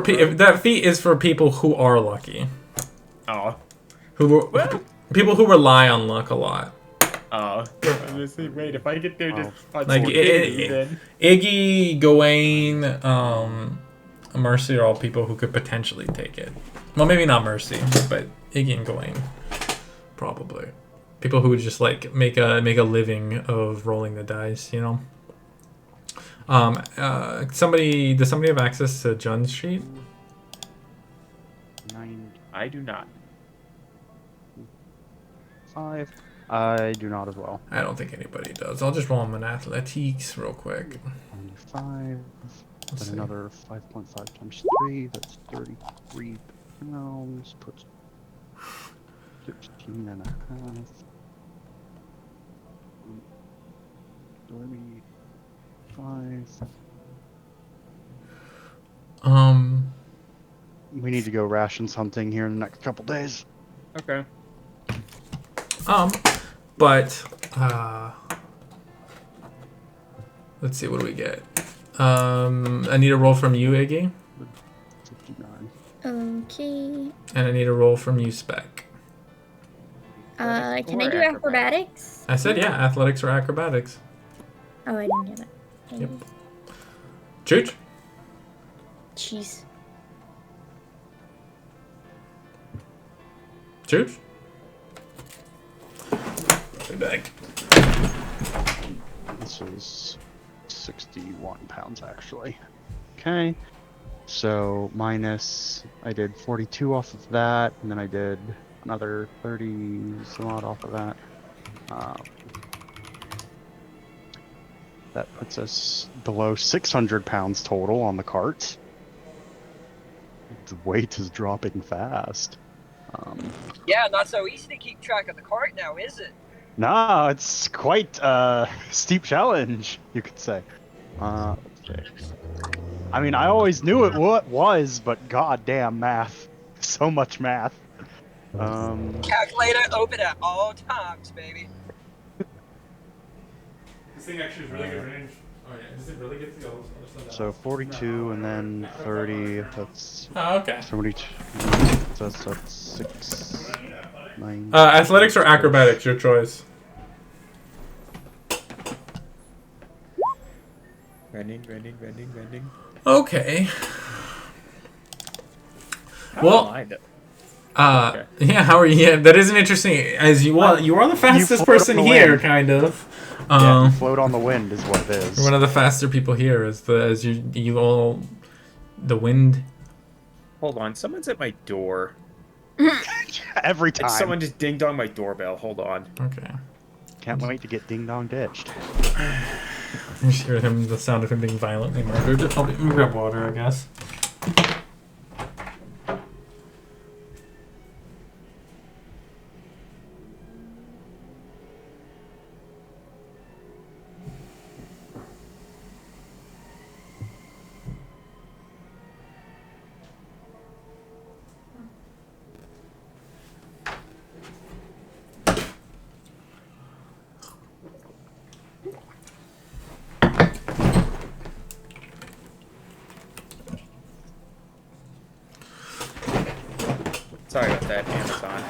people who are lucky. Oh. People who rely on luck a lot. Oh. Wait, if I get there just on Like then. Iggy, Gawain, Mercy are all people who could potentially take it. Well, maybe not Mercy, but Iggy and Gawain, probably. People who would just like make a living of rolling the dice, you know. Does somebody have access to John's sheet? 9. I do not. 5. I do not as well. I don't think anybody does. I'll just roll them in athletics real quick. 5. Let's Then see. another 5.5 times 3. That's 33 pounds. Puts 16 and a half. 35. We need to go ration something here in the next couple days. Okay. But let's see, what do we get? I need a roll from you, Iggy, 59. Okay. and I need a roll from you, Spec. Can I do acrobatics? acrobatics? I said yeah, athletics or acrobatics. Oh, I didn't hear that. Okay. Yep. Chooch? Jeez. Chooch? Be back. This is 61 pounds actually. Okay. So minus, I did 42 off of that, and then I did another 30 some odd off of that. That puts us below 600 pounds total on the cart. The weight is dropping fast. Yeah, not so easy to keep track of the cart now, is it? No, it's quite a steep challenge, you could say. Let's see. I mean, I always knew it was, but goddamn math. So much math. Calculator open at all times, baby. This thing actually is really good range. Oh yeah, does it really get to go? So 42 and then 30, that's Oh, okay. 72, that's 6, 9. Athletics or acrobatics, your choice. Vending. Okay. How Well, am I though? Okay. Yeah, how are you? Yeah, that is an interesting. As you are the fastest float person on the here, wind. kind of. Yeah, you float on the wind is what it is. You're one of the faster people here. As you all, the wind. Hold on, someone's at my door. Every time. Someone just ding dong my doorbell. Hold on. Okay. Can't wait to get ding dong ditched. You just hear the sound of him being violently murdered. I'll grab water, I guess. Sorry about that, Amazon.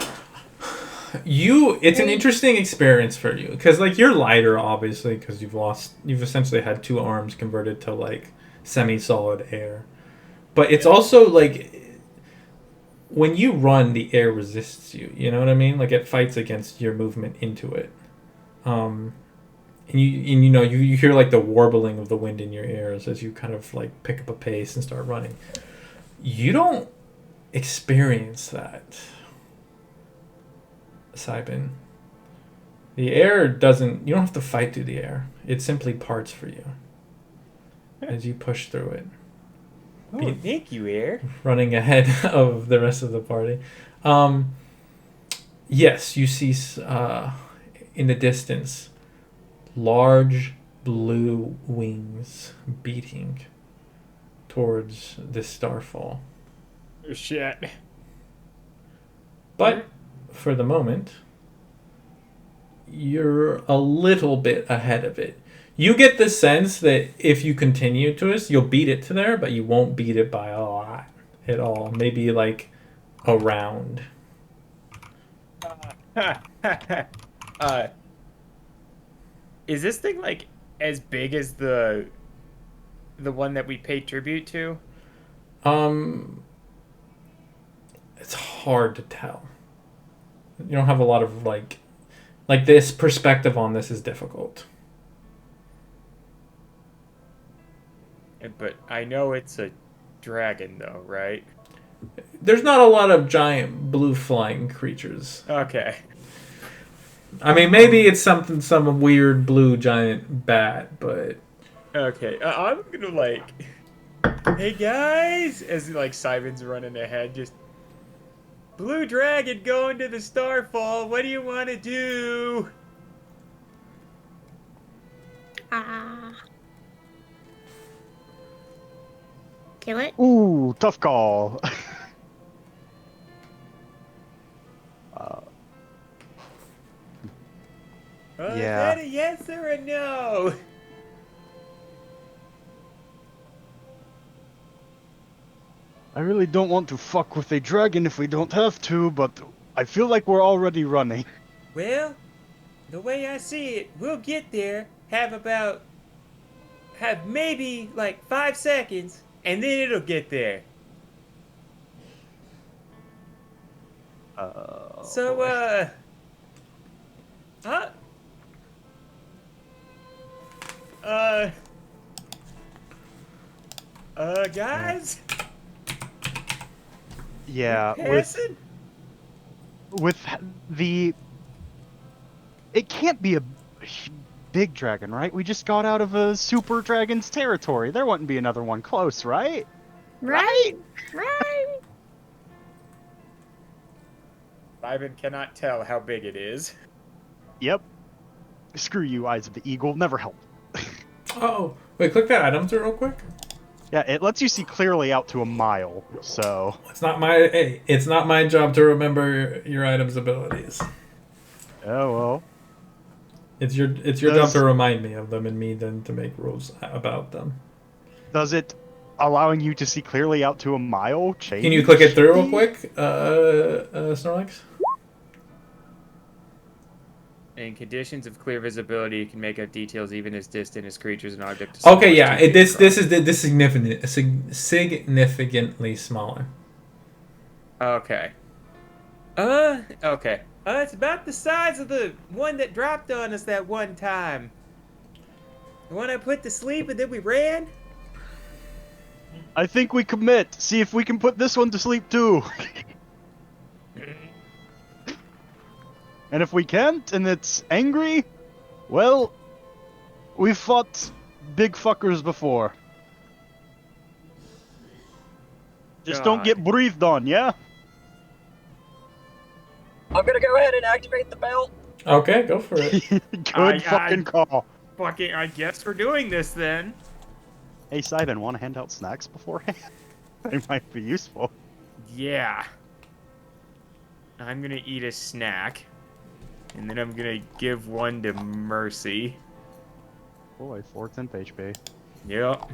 It's an interesting experience for you because like you're lighter obviously because you've essentially had 2 arms converted to like semi-solid air, but it's also like when you run the air resists you, you know what I mean, like it fights against your movement into it. And you hear like the warbling of the wind in your ears as you kind of like pick up a pace and start running. You don't experience that, Sybin. The air doesn't. You don't have to fight through the air. It simply parts for you as you push through it. Oh, thank you, air. Running ahead of the rest of the party. Yes, you see in the distance large blue wings beating towards this starfall. Oh, shit. But for the moment, you're a little bit ahead of it. You get the sense that if you continue to this, you'll beat it to there, but you won't beat it by a lot at all. Maybe like a round. Is this thing like as big as the one that we paid tribute to? It's hard to tell. You don't have a lot of like this perspective on this is difficult. But I know it's a dragon, though, right? There's not a lot of giant blue flying creatures. Okay. I mean, maybe it's some weird blue giant bat, but Okay. I'm gonna like, hey guys, as like Simon's running ahead, just blue dragon going to the starfall. What do you want to do? Kill it? Ooh, tough call. Is Yeah. that a yes or a no? I really don't want to fuck with a dragon if we don't have to, but I feel like we're already running. Well, the way I see it, we'll get there, have maybe like 5 seconds, and then it'll get there. So, guys? Yeah, Passing? with the... It can't be a big dragon, right? We just got out of a super dragon's territory. There wouldn't be another one close, right? Right. Ivan cannot tell how big it is. Yep. Screw you, Eyes of the Eagle. Never help. oh wait, click that item through real quick. Yeah, it lets you see clearly out to a mile, so... It's not my job to remember your item's abilities. Oh, well. It's your job to remind me of them and me then to make rules about them. Does it allowing you to see clearly out to a mile change? Can you click it through real quick, Snorlax? In conditions of clear visibility, you can make out details even as distant as creatures and objects. Okay, yeah. This is significantly smaller. Okay. Okay. It's about the size of the one that dropped on us that one time. The one I put to sleep and then we ran? I think we commit. See if we can put this one to sleep too. And if we can't, and it's angry, well, we've fought big fuckers before. Just don't get breathed on, yeah? I'm gonna go ahead and activate the belt. Okay, go for it. Good fucking call. Fucking, I guess we're doing this then. Hey, Simon, want to hand out snacks beforehand? They might be useful. Yeah. I'm gonna eat a snack. And then I'm gonna give one to Mercy. Boy, 4 10 HP. Yep.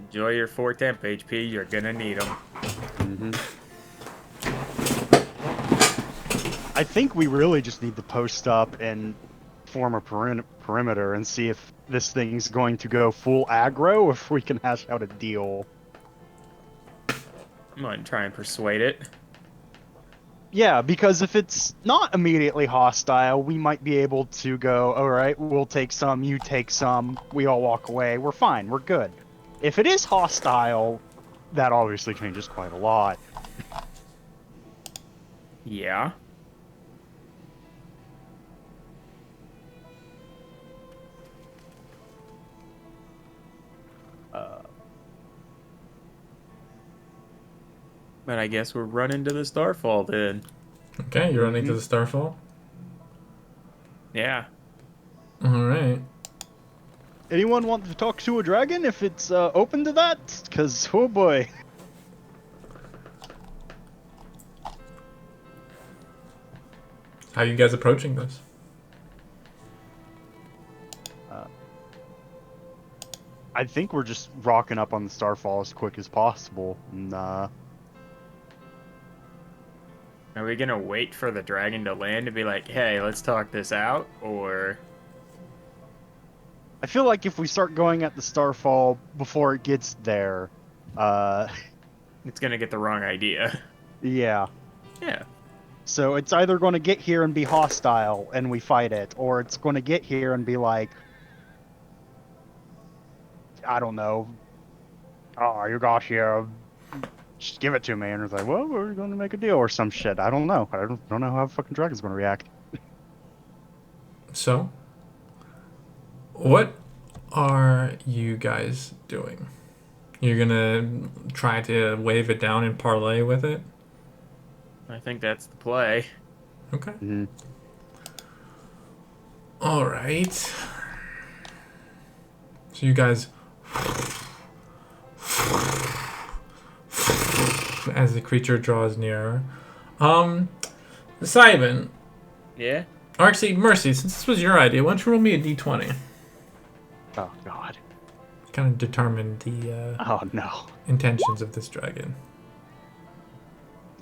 Enjoy your 4 temp HP. You're gonna need them. Mm-hmm. I think we really just need to post up and form a perimeter and see if this thing's going to go full aggro, or if we can hash out a deal. I'm gonna try and persuade it. Yeah, because if it's not immediately hostile, we might be able to go, alright, we'll take some, you take some, we all walk away, we're fine, we're good. If it is hostile, that obviously changes quite a lot. Yeah. But I guess we're running to the Starfall then. Okay, you're running to the Starfall? Yeah. Alright. Anyone want to talk to a dragon if it's open to that? Because, oh boy. How are you guys approaching this? I think we're just rocking up on the Starfall as quick as possible. And, Are we gonna wait for the dragon to land to be like, hey, let's talk this out? Or... I feel like if we start going at the Starfall before it gets there, it's gonna get the wrong idea. yeah. Yeah. So it's either going to get here and be hostile and we fight it, or it's going to get here and be like, I don't know, oh, you got here, just give it to me. And it's like, well, we're going to make a deal or some shit. I don't know. I don't know how a fucking dragon's going to react. So, what are you guys doing? You're gonna try to wave it down and parlay with it? I think that's the play. Okay. Mm-hmm. Alright. So you guys... as the creature draws nearer. Simon. Yeah? Or actually, Mercy, since this was your idea, why don't you roll me a d20? Oh, God. Kind of determine the Oh, no. intentions of this dragon.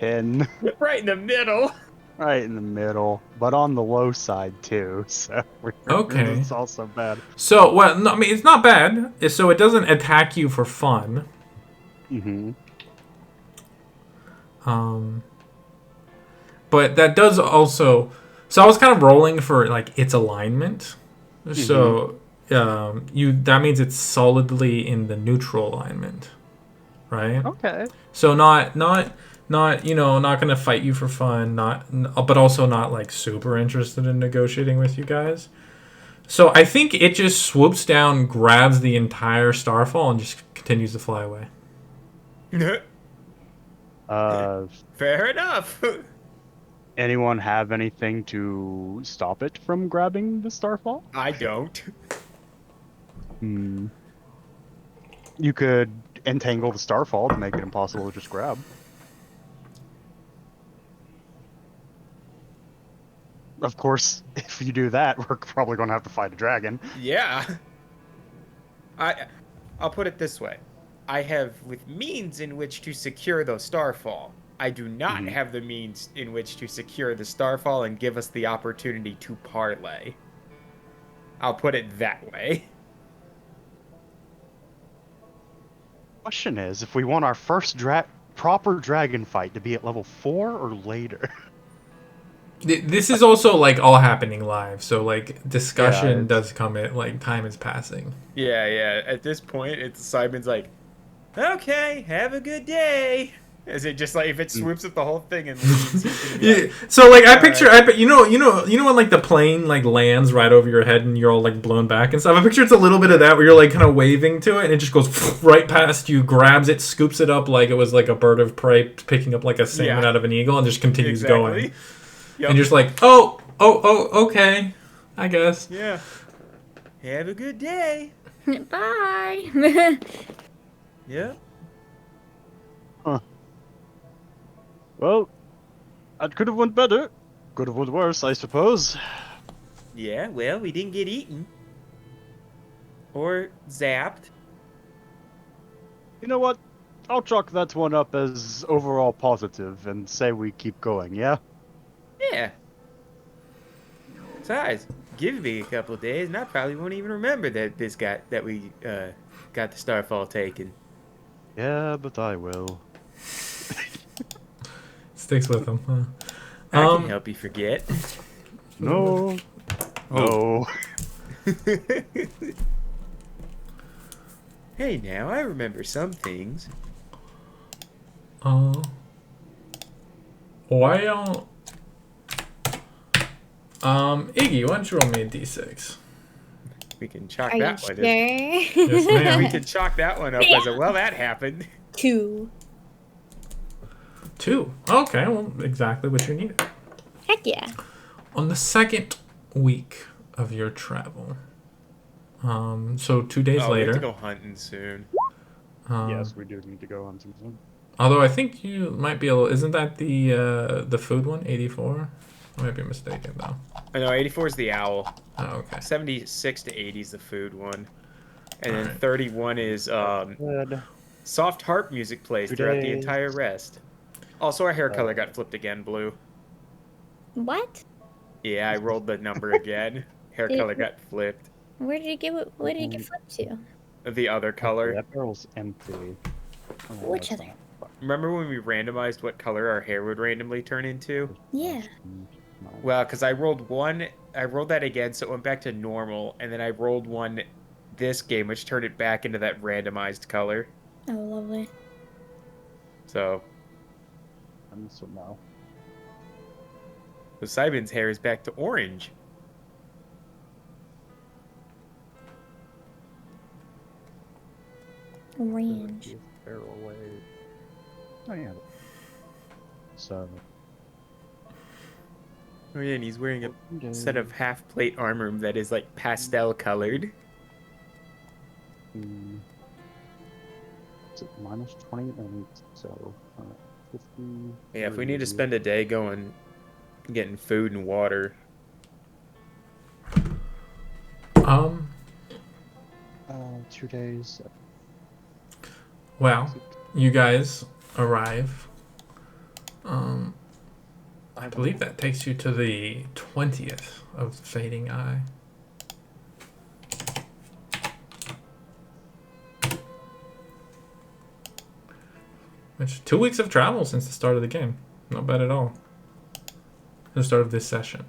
10. Right in the middle! Right in the middle, but on the low side, too. So Okay. it's also bad. So, well, no, I mean, it's not bad. So it doesn't attack you for fun. Mm-hmm. But that does also... So I was kind of rolling for, like, its alignment. So, that means it's solidly in the neutral alignment. Right? Okay. So not you know, not gonna fight you for fun, but also not like super interested in negotiating with you guys. So I think it just swoops down, grabs the entire Starfall, and just continues to fly away. Fair enough. Anyone have anything to stop it from grabbing the Starfall? I don't. Hmm. You could entangle the Starfall to make it impossible to just grab. Of course, if you do that, we're probably going to have to fight a dragon. Yeah. I'll put it this way. I have with means in which to secure the Starfall. I do not have the means in which to secure the Starfall and give us the opportunity to parlay. I'll put it that way. Question is, if we want our first proper dragon fight to be at level 4 or later? This is also like all happening live, so like discussion Yeah, does come at like time is passing. Yeah. At this point, it's Simon's like, okay, have a good day. Is it just like if it swoops at the whole thing and leaves? Yeah. So like I picture, you know when like the plane like lands right over your head and you're all like blown back and stuff. I picture it's a little bit of that where you're like kind of waving to it and it just goes right past you, grabs it, scoops it up like it was like a bird of prey picking up like a salmon out of an eagle and just continues going. Yep. And just like, oh, okay, I guess. Yeah. Have a good day. Bye. Yeah. Huh. Well, that could have went better. Could have went worse, I suppose. Yeah, well, we didn't get eaten. Or zapped. You know what? I'll chalk that one up as overall positive and say we keep going, yeah? Yeah. Besides, give me a couple of days, and I probably won't even remember that we got the Starfall taken. Yeah, but I will. Sticks with him, huh? I can help you forget. No. No. Hey, now I remember some things. Why don't... Iggy, why don't you roll me a d6? We can chalk Are you that sure? one. Yes, ma'am. We can chalk that one up as a well. That happened. 2. 2. Okay, well, exactly what you needed. Heck yeah. On the second week of your travel, so 2 days We later. have to go hunting soon. Yes, we do need to go on something. Although I think you might be a little. Isn't that the food one? 84. I might be mistaken though. I know 84 is the owl. Oh, okay. 76 to 80 is the food one, and then Alright. 31 is Good. soft harp music plays 2 throughout the days. entire rest. Also, our hair color got flipped again, blue. What? Yeah, I rolled the number again. Hair color got flipped. Where did it get flipped to? The other color. That barrel's empty. Oh, Which that's other? not- Remember when we randomized what color our hair would randomly turn into? Yeah. No. Well, because I rolled that again, so it went back to normal, and then I rolled one this game, which turned it back into that randomized color. Oh, lovely. So, So no. Simon's hair is back to orange. Orange. Barrel away. Oh yeah. So. Oh yeah, and he's wearing a set of half-plate armor that is like pastel colored. It's minus 28, so 50. Yeah, if we need to spend a day getting food and water. 2 days. Well, you guys arrive. I believe that takes you to the 20th of Fading Eye. Which 2 weeks of travel since the start of the game. Not bad at all. The start of this session.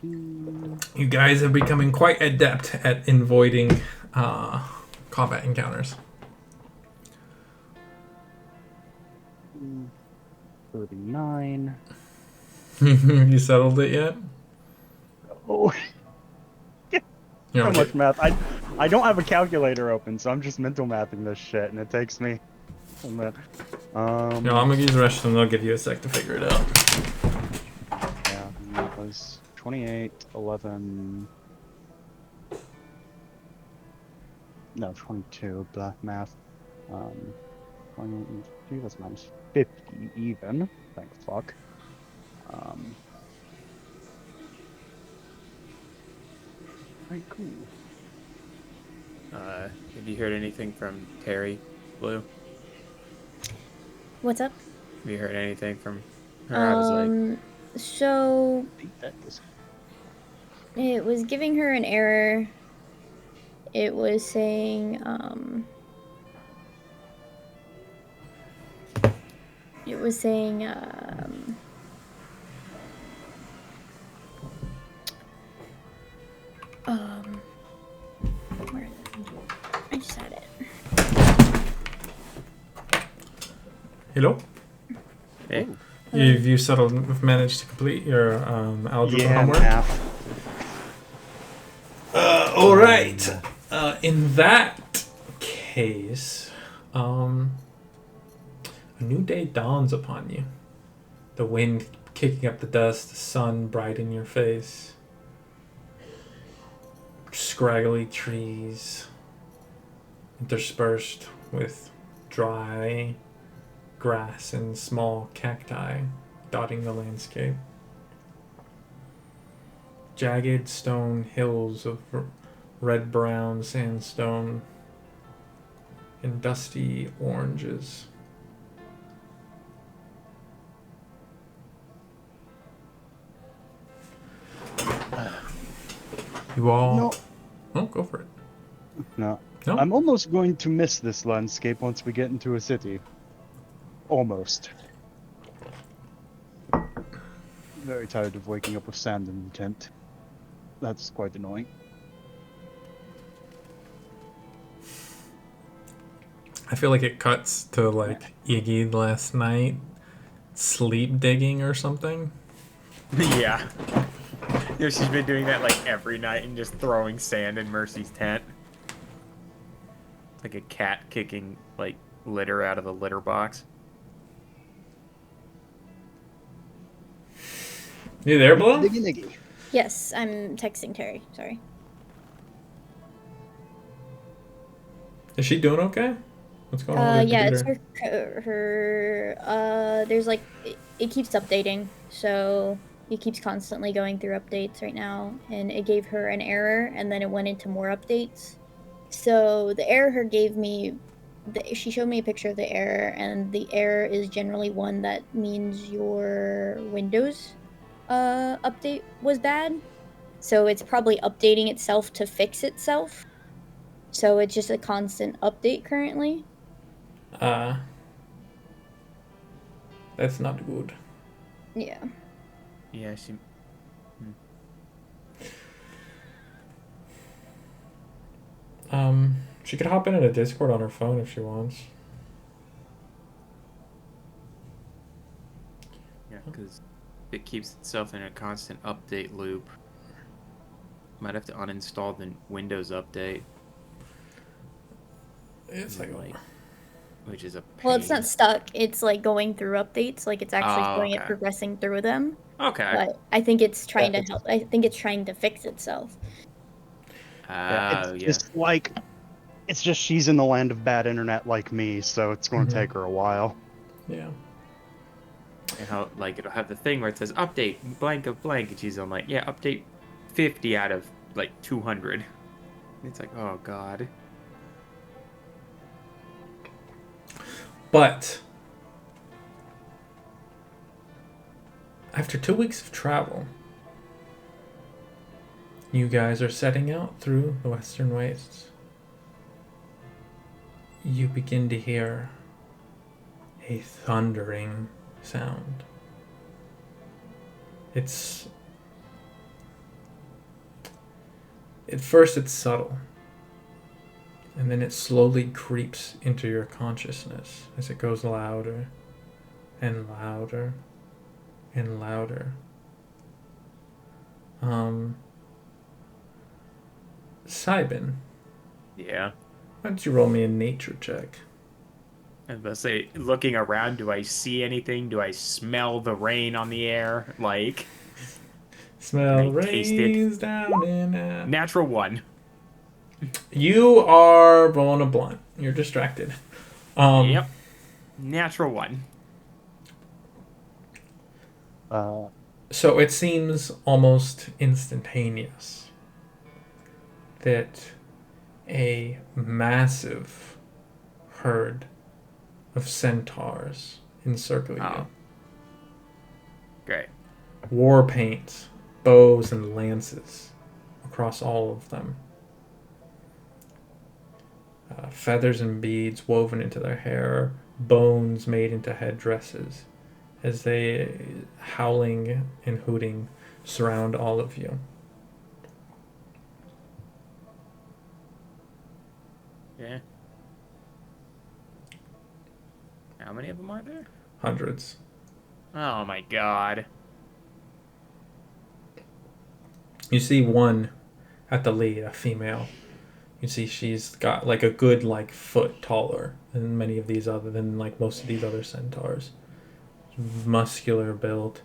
You guys are becoming quite adept at avoiding combat encounters. 39. You settled it yet? Oh, You so know, much math. I don't have a calculator open, so I'm just mental mathing this shit, and it takes me a minute. I'm gonna use the rest of them. They'll give you a sec to figure it out. Yeah, that was 28, 11. No, 22, black math. 22, that's minus 50 even. Thank fuck. Alright, cool. Have you heard anything from Terry, Blue? What's up? Have you heard anything from her? I was like, So Beat that this. it was giving her an error. It was saying, where is it? I just had it. Hello? hey, You managed to complete your algebra homework? Math. All right. In that case, a new day dawns upon you. The wind kicking up the dust, the sun bright in your face. Scraggly trees interspersed with dry grass and small cacti dotting the landscape. Jagged stone hills of red-brown sandstone and dusty oranges. You all... No. Oh, go for it. No. No? I'm almost going to miss this landscape once we get into a city. Almost. Very tired of waking up with sand in the tent. That's quite annoying. I feel like it cuts to like Iggy last night sleep digging or something. Yeah. You know, she's been doing that like every night and just throwing sand in Mercy's tent. It's like a cat kicking like litter out of the litter box. You there, Bloom? Diggy niggy. Yes, I'm texting Terry. Sorry. Is she doing okay? What's going on with the Yeah, it's computer? there's like, it keeps updating, so it keeps constantly going through updates right now, and it gave her an error, and then it went into more updates. So the error gave me, she showed me a picture of the error, and the error is generally one that means your Windows update was bad. So it's probably updating itself to fix itself. So it's just a constant update currently. That's not good. Yeah. Yeah, she... She could hop in a Discord on her phone if she wants. Yeah, because it keeps itself in a constant update loop. Might have to uninstall the Windows update. It's like which is a pain. Well, it's not stuck. It's like going through updates. Like it's actually showing it okay. progressing through them. Okay. But I think it's trying to help. I think it's trying to fix itself. It's just like, it's just she's in the land of bad internet like me, so it's going to take her a while. Yeah. And how like it'll have the thing where it says update blank of blank, and she's on like, yeah, update 50 out of like 200. It's like, oh god. But after 2 weeks of travel, you guys are setting out through the Western Wastes. You begin to hear a thundering sound. It's... At first it's subtle, and then it slowly creeps into your consciousness as it goes louder and louder and louder. Cybin, Yeah. why don't you roll me a nature check? I was about to say, looking around, do I see anything? Do I smell the rain on the air? Like, Smell Can I taste it? rains down in... natural 1. You are rolling a blunt. You're distracted. Yep. Natural 1. So it seems almost instantaneous that a massive herd of centaurs encircle you. Oh. Great. War paint, bows and lances across all of them. Feathers and beads woven into their hair, bones made into headdresses, as they, howling and hooting, surround all of you. Yeah. How many of them are there? Hundreds. Oh my god. You see one at the lead, a female. You see she's got like a good like foot taller than many of these other than like most of these other centaurs. Muscular build,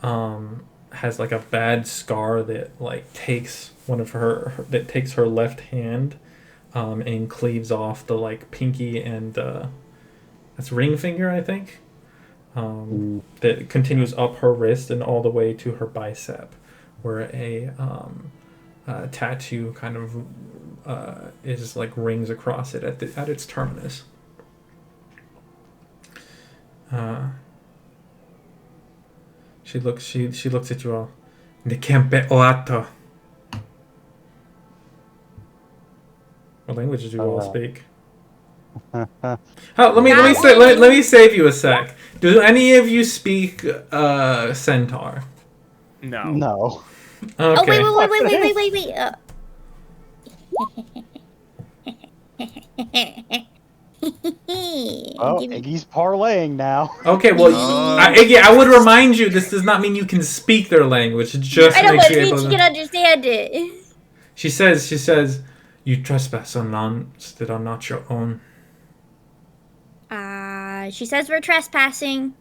has like a bad scar that like takes that takes her left hand, and cleaves off the like pinky and that's ring finger, I think. That continues up her wrist and all the way to her bicep, where a tattoo kind of is like rings across it at its terminus. She looks at you all. Ne kempe oato. What languages do you all speak? Let me save you a sec. Do any of you speak Centaur? No. No. Okay. Oh wait. Oh, Iggy's parlaying now. Okay, well, Iggy, I would remind you, this does not mean you can speak their language. It just I know, makes but you it able means to... you can understand it. She says, you trespass on lands that are not your own. She says we're trespassing.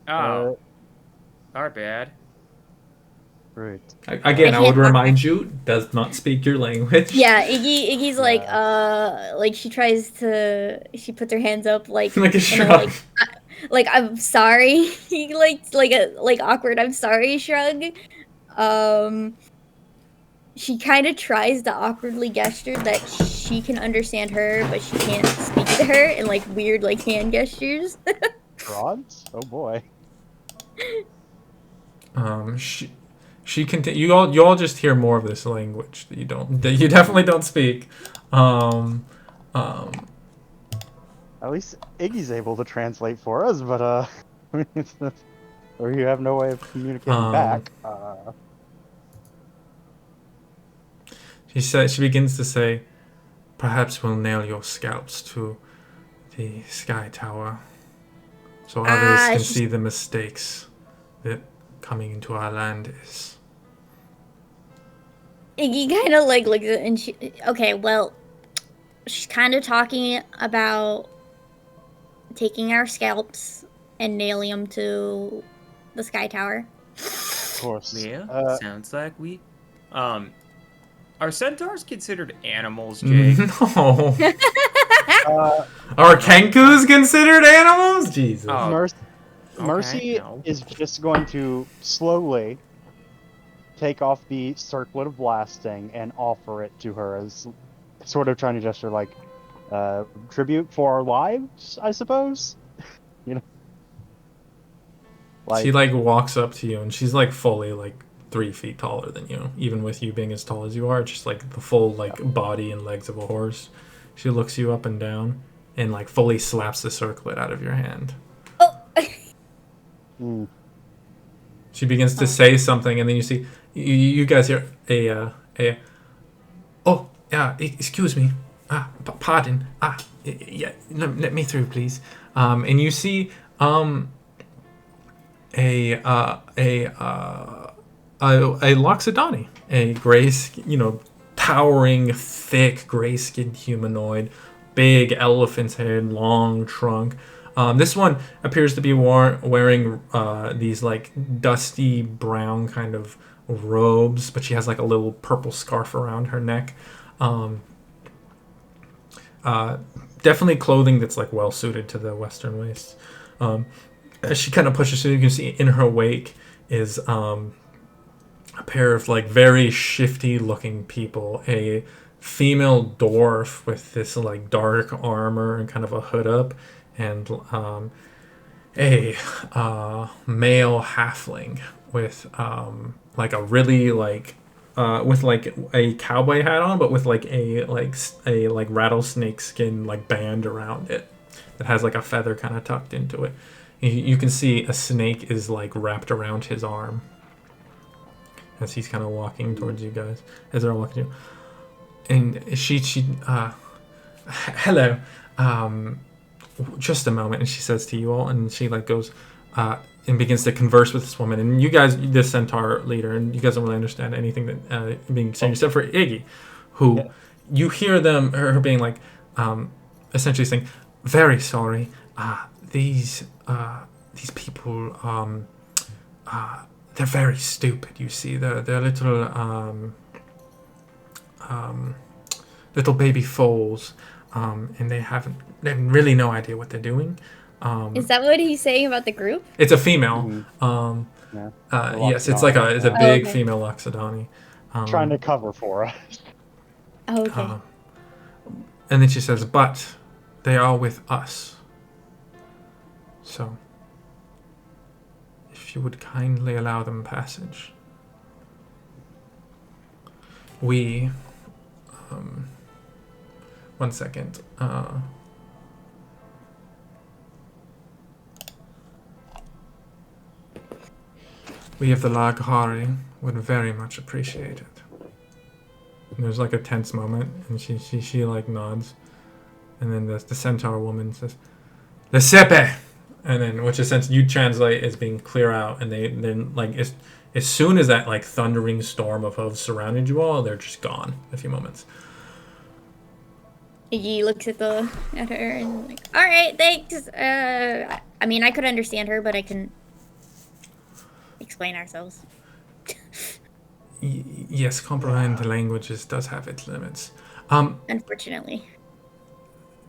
Oh. Our bad. Right. Again, I would remind you, does not speak your language. Yeah, Iggy's like she tries to, she puts her hands up like Like a shrug. Like I'm sorry. He like a awkward I'm sorry shrug. She kind of tries to awkwardly gesture that she can understand her, but she can't speak to her in like weird like hand gestures. Rods? Oh boy. She you all just hear more of this language that you definitely don't speak. At least Iggy's able to translate for us, but or you have no way of communicating back. She begins to say, perhaps we'll nail your scalps to the sky tower, so others can see the mistakes that coming into our land is. Iggy kind of like looks at and she, okay, well, she's kind of talking about taking our scalps and nailing them to the sky tower. Of course. Yeah, sounds like we... Are centaurs considered animals, Jake? No. Are kenkus considered animals? Jesus. Mercy is just going to slowly take off the circlet of blasting and offer it to her as sort of trying to gesture like tribute for our lives, I suppose. You know. She like walks up to you and she's like fully like 3 feet taller than you, even with you being as tall as you are, just like the full like body and legs of a horse. She looks you up and down and like fully slaps the circlet out of your hand. Oh. She begins to say something, and then you see you guys hear excuse me, pardon, yeah, let me through, please. And you see a Loxodon, a gray, towering, thick, gray-skinned humanoid, big elephant's head, long trunk. This one appears to be wearing these like dusty brown kind of robes, but she has like a little purple scarf around her neck. Definitely clothing that's like well suited to the Western wastes. As she kind of pushes through, you can see in her wake is a pair of like very shifty looking people, a female dwarf with this like dark armor and kind of a hood up, and a male halfling with like a really like with like a cowboy hat on, but with like a rattlesnake skin like band around it that has like a feather kind of tucked into it. You can see a snake is like wrapped around his arm as he's kind of walking towards you guys, as they're walking to you. And she hello, just a moment. And she says to you all, and she like goes and begins to converse with this woman. And you guys, this centaur leader, and you guys don't really understand anything that being said except for Iggy, who you hear her being like, essentially saying, very sorry, these people, they're very stupid. You see, they're little little baby foals, and they have really no idea what they're doing. Is that what he's saying about the group? It's a female. Yes, it's a big female Loxodon. Trying to cover for us. Oh, okay. And then she says, but they are with us. So, if you would kindly allow them passage. We, 1 second. We of the Laghari would very much appreciate it. And there's like a tense moment, and she like nods, and then the centaur woman says, "Lesepe," and then which essentially you translate as being clear out, and they then like as soon as that like thundering storm of hooves surrounded you all, they're just gone in a few moments. Iggy looks at her and like, all right, thanks. I mean, I could understand her, but I couldn't explain ourselves. Yes, comprehend languages does have its limits. Unfortunately.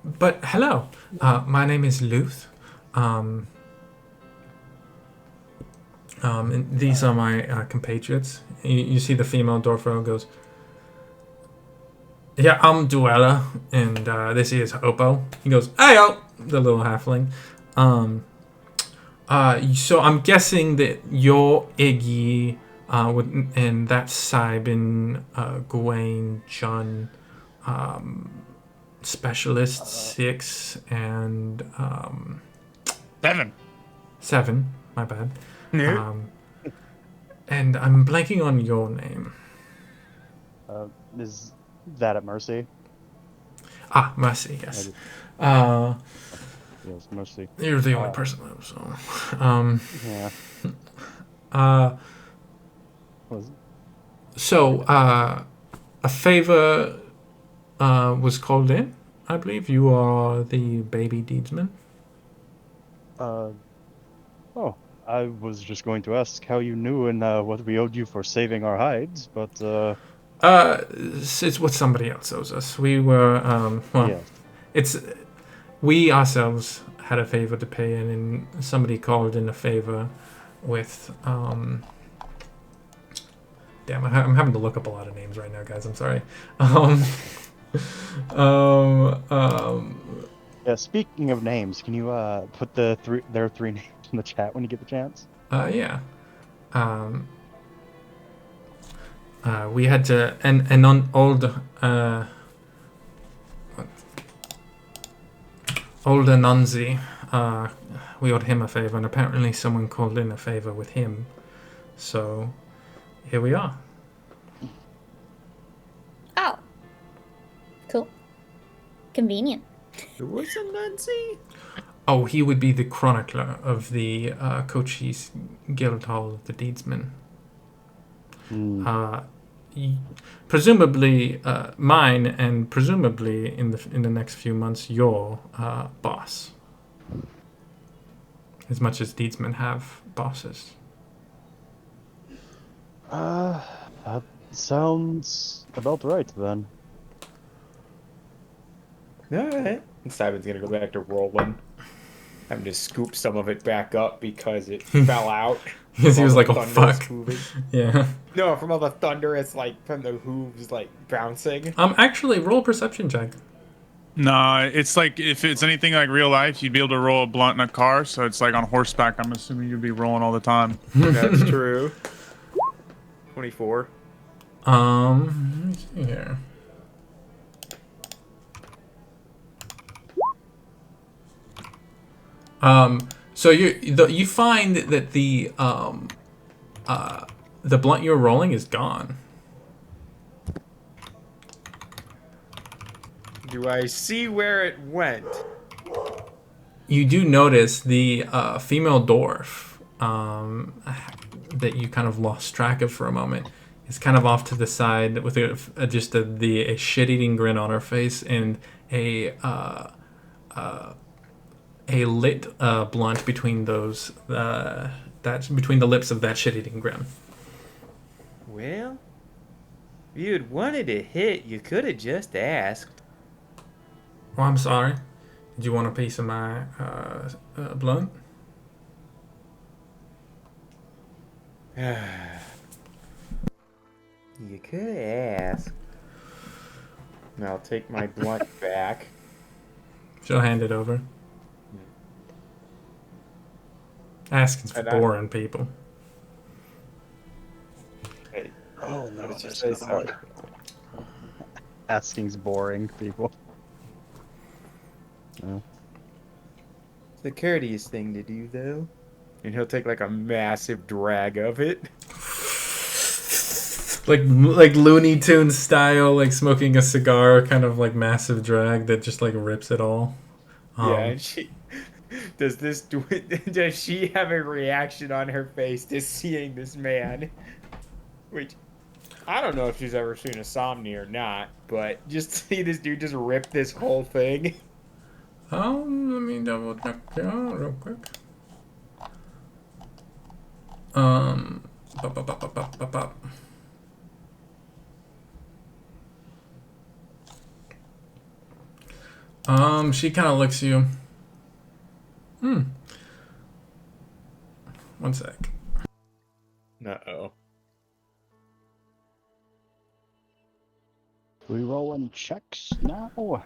But hello, my name is Luth. And these are my compatriots. You see the female Dorfo goes, yeah, I'm Duella, and this is Oppo. He goes, ayo, the little halfling. So I'm guessing that you're Iggy, and that's Sybin, Gawain, Jun, Specialist 6, and 7. My bad. And I'm blanking on your name. Is that at Mercy? Ah, Mercy, yes. Yes, Mercy. You're the only person though, so. Yeah. So, a favor was called in. I believe you are the baby deedsman. Oh, I was just going to ask how you knew and what we owed you for saving our hides, but It's what somebody else owes us. We were, yes. We ourselves had a favor to pay in, and somebody called in a favor with, damn, I'm having to look up a lot of names right now, guys. I'm sorry. Yeah, speaking of names, can you put their 3 names in the chat when you get the chance? Yeah. We had to, and on old Ananzi, we owed him a favor, and apparently someone called in a favor with him. So, here we are. Oh. Cool. Convenient. Who was Anansi? Oh, he would be the chronicler of the Cochise Guildhall of the Deedsmen. Presumably mine, and presumably in the next few months your boss. As much as Deedsmen have bosses. That sounds about right then. Alright. Simon's gonna go back to rolling. I'm just scoop some of it back up because it fell out. Because he was like, oh fuck. Moving. Yeah. No, from all the thunder, it's like from the hooves like bouncing. Actually roll a perception check. Nah, it's like if it's anything like real life, you'd be able to roll a blunt in a car. So it's like on horseback. I'm assuming you'd be rolling all the time. That's true. 24. Let me see here. So you find that the blunt you're rolling is gone. Do I see where it went? You do notice the female dwarf that you kind of lost track of for a moment is kind of off to the side with a shit-eating grin on her face and a lit blunt between those between the lips of that shit-eating grin. Well, if you had wanted to hit, you could have just asked. Oh, I'm sorry. Did you want a piece of my blunt? You could have asked. And I'll take my blunt back. She'll hand it over. Asking for And boring people. Hey, Oh no, what did you that's say, not son? Asking's boring, people. It's the courteous thing to do, though. And he'll take like a massive drag of it. Like Looney Tunes style, like smoking a cigar, kind of like massive drag that just like rips it all. Yeah, and she does she have a reaction on her face to seeing this man? Which I don't know if she's ever seen a Somni or not, but just to see this dude just rip this whole thing. Let me double check it out real quick. Bop, bop, bop, bop, bop, bop, bop. She kind of looks you. One sec. Uh-oh. We rolling checks now?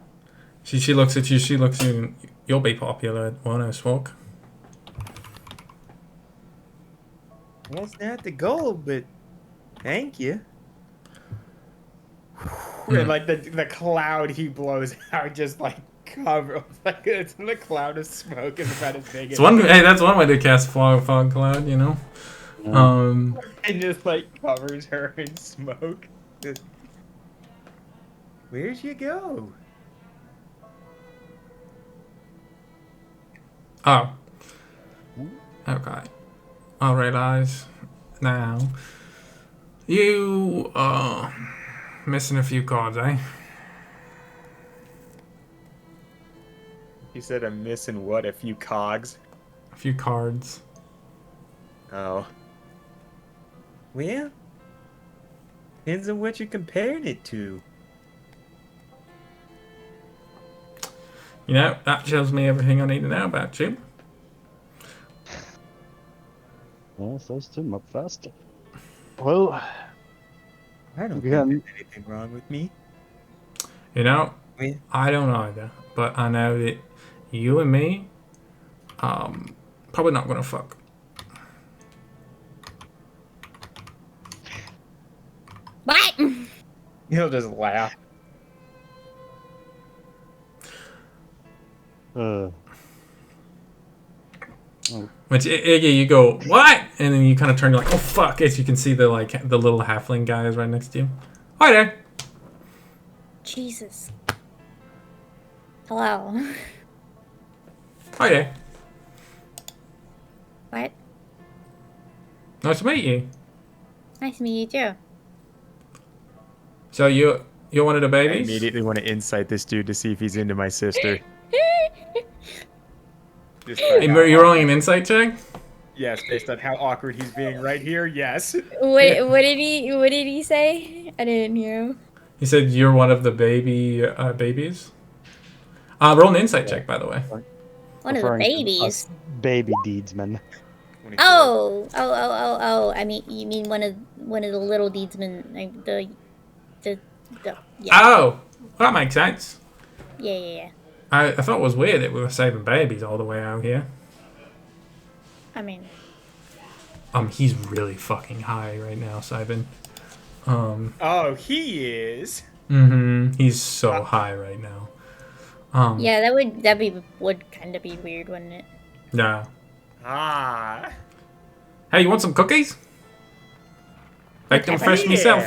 She looks at you. She looks at you. You'll be popular at one, I smoke. That's not the goal, but thank you. And like the cloud he blows out just like cover like it's in the cloud of smoke is about as big as Hey, that's one way to cast fog cloud, you know. Yeah. and just like covers her in smoke. Where'd you go? Oh. Okay. I realize now. You missing a few cards, eh? You said I'm missing what? A few cogs? A few cards. Oh. Well, depends on what you're comparing it to. You know, that tells me everything I need to know about you. Yeah, says Tim up fast. Well, I don't Yeah. think there's anything wrong with me. You know, Yeah. I don't either, but I know that you and me, probably not gonna fuck. What? He'll just laugh. Which Iggy, you go what, and then you kind of turn, you're like, oh fuck! As you can see, the little halfling guy is right next to you. Hi there. Jesus. Hello. Hi there. What? Nice to meet you. Nice to meet you too. So you're one of the I babies? immediately want to insight this dude to see if he's into my sister. Just by Hey, how you're rolling an awkward- insight check? Yes, based on how awkward he's being right here, yes. What did he say? I didn't hear him. He said you're one of the babies. Roll an insight check, by the way. One of the referring to babies. us baby deedsmen. 24. Oh. I mean, you mean one of the little deedsmen, like the yeah. Oh, that makes sense. Yeah. I thought it was weird that we were saving babies all the way out here. I mean, He's really fucking high right now, Simon. Oh, he is. He's so high right now. yeah, that would kind of be weird, wouldn't it? Yeah. Ah. Hey, you want some cookies? Baked them fresh myself.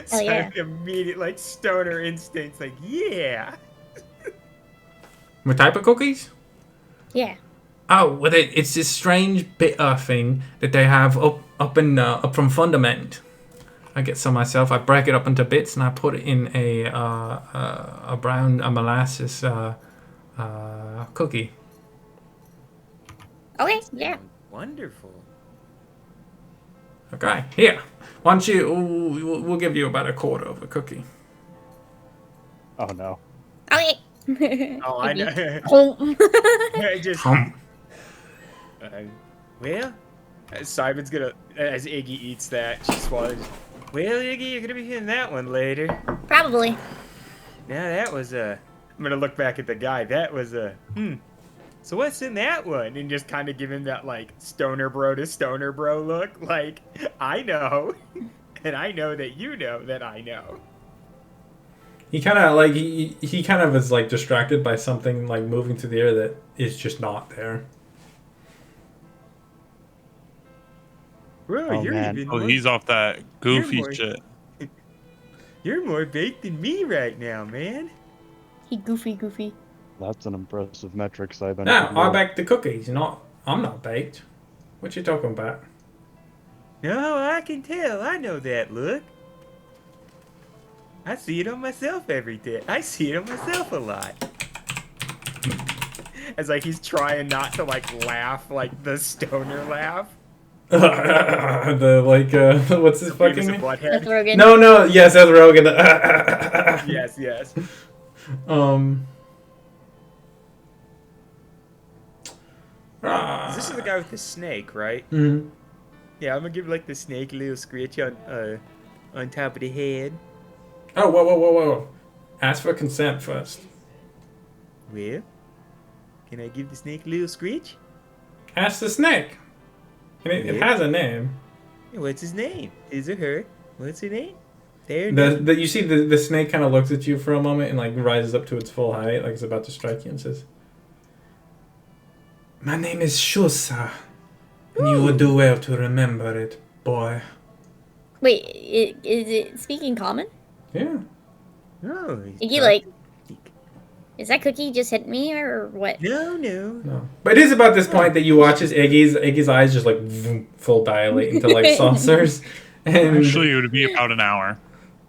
So yeah. immediate like stoner instincts, like yeah. What type of cookies? Yeah. Oh, well, it's this strange bitter thing that they have up from Fundament. I get some myself. I break it up into bits and I put it in a molasses cookie. Okay. Yeah. Wonderful. Okay, here. Why don't you? We'll give you about a quarter of a cookie. Oh no. Okay. Oh, I know. Oh. I just well, Simon's gonna as Iggy eats that, she swallows. Well, Iggy, you're gonna be hitting that one later. Probably. Now that was a. I'm gonna look back at the guy. That was a. So what's in that one? And just kind of give him that like stoner bro to stoner bro look. Like I know, and I know that you know that I know. He kind of like he kind of is like distracted by something like moving through the air that is just not there. Bro, Oh, you're man. even Oh, more, he's off that goofy more- shit. you're more baked than me right now, man. He goofy. That's an impressive metric, Simon. Now, Good I lord. baked the cookies. I'm not baked. What you talking about? No, I can tell. I know that look. I see it on myself every day. I see it on myself a lot. As like he's trying not to like laugh like the stoner laugh. The like what's his Beavis fucking and name? Seth Butthead. Rogen. No, yes, Seth Rogen. Yes. This is the guy with the snake, right? Mhm. Yeah, I'm gonna give like the snake a little scratch on top of the head. Oh, whoa. Ask for consent first. Well, can I give the snake a little scratch? Ask the snake. And it Yeah. has a name. What's his name? His or her? What's her name? Their The, name. you see the snake kind of looks at you for a moment and like rises up to its full height, like it's about to strike you, and says, "My name is Shusa, and you would do well to remember it, boy." Wait, is it speaking common? Yeah. Oh, he's Iggy, like, is that cookie just hit me or what? No. No. But it is about this point that you watch as Iggy's eyes just like full dilate into like saucers, and Actually, it would be about an hour.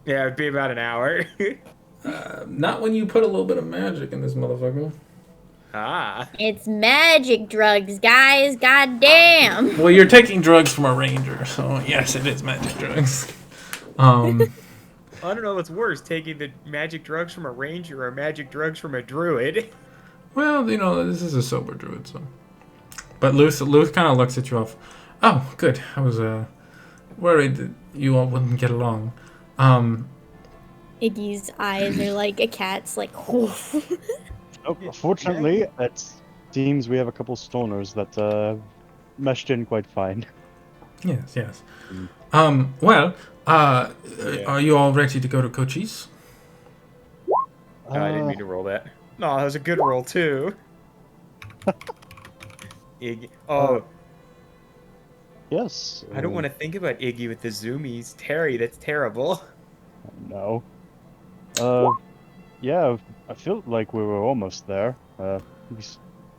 Yeah, it'd be about an hour. not when you put a little bit of magic in this motherfucker. Ah. It's magic drugs, guys. God damn. Well, you're taking drugs from a ranger, so yes, it is magic drugs. I don't know what's worse, taking the magic drugs from a ranger or magic drugs from a druid. Well, you know, this is a sober druid, so. But Luth kind of looks at you off. Oh, good. I was worried that you all wouldn't get along. Iggy's eyes are like a cat's, like, whoof. Oh, fortunately, it seems we have a couple stoners that meshed in quite fine. Yes. Well, are you all ready to go to Cochise? I didn't mean to roll that. No, that was a good roll too. Iggy. Oh, Yes. I don't want to think about Iggy with the zoomies. Terry, that's terrible. No. Yeah, I feel like we were almost there. We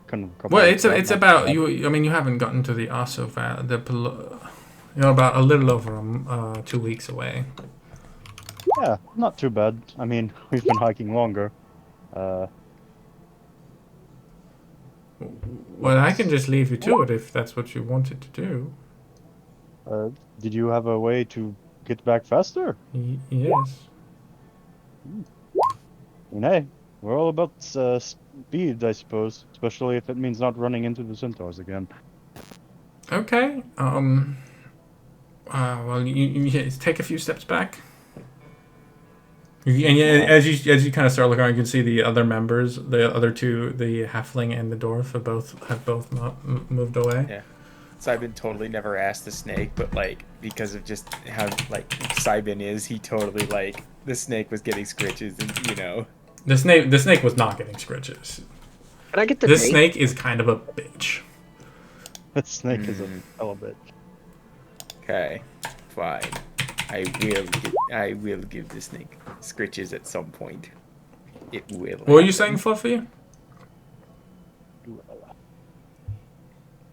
kind of Well, it's about you. I mean, you haven't gotten to the Aso Valley. You're about a little over 2 weeks away. Yeah, not too bad. I mean, we've been hiking longer. Well, I can just leave you to it if that's what you wanted to do. Did you have a way to get back faster? Yes. I mean, hey, we're all about speed, I suppose. Especially if it means not running into the centaurs again. Okay. Well, you take a few steps back. As you kind of start looking around, you can see the other members, the other two, the halfling and the dwarf, have both moved away. Yeah. Cybin totally never asked the snake, but like because of just how like Cybin is, he totally like the snake was getting scritches, and you know. The snake was not getting scritches. Can I get the This tree? snake is kind of a bitch. That snake is a hell of a bitch. Okay, fine. I will give the snake scritches at some point. It will. What were you saying, Fluffy?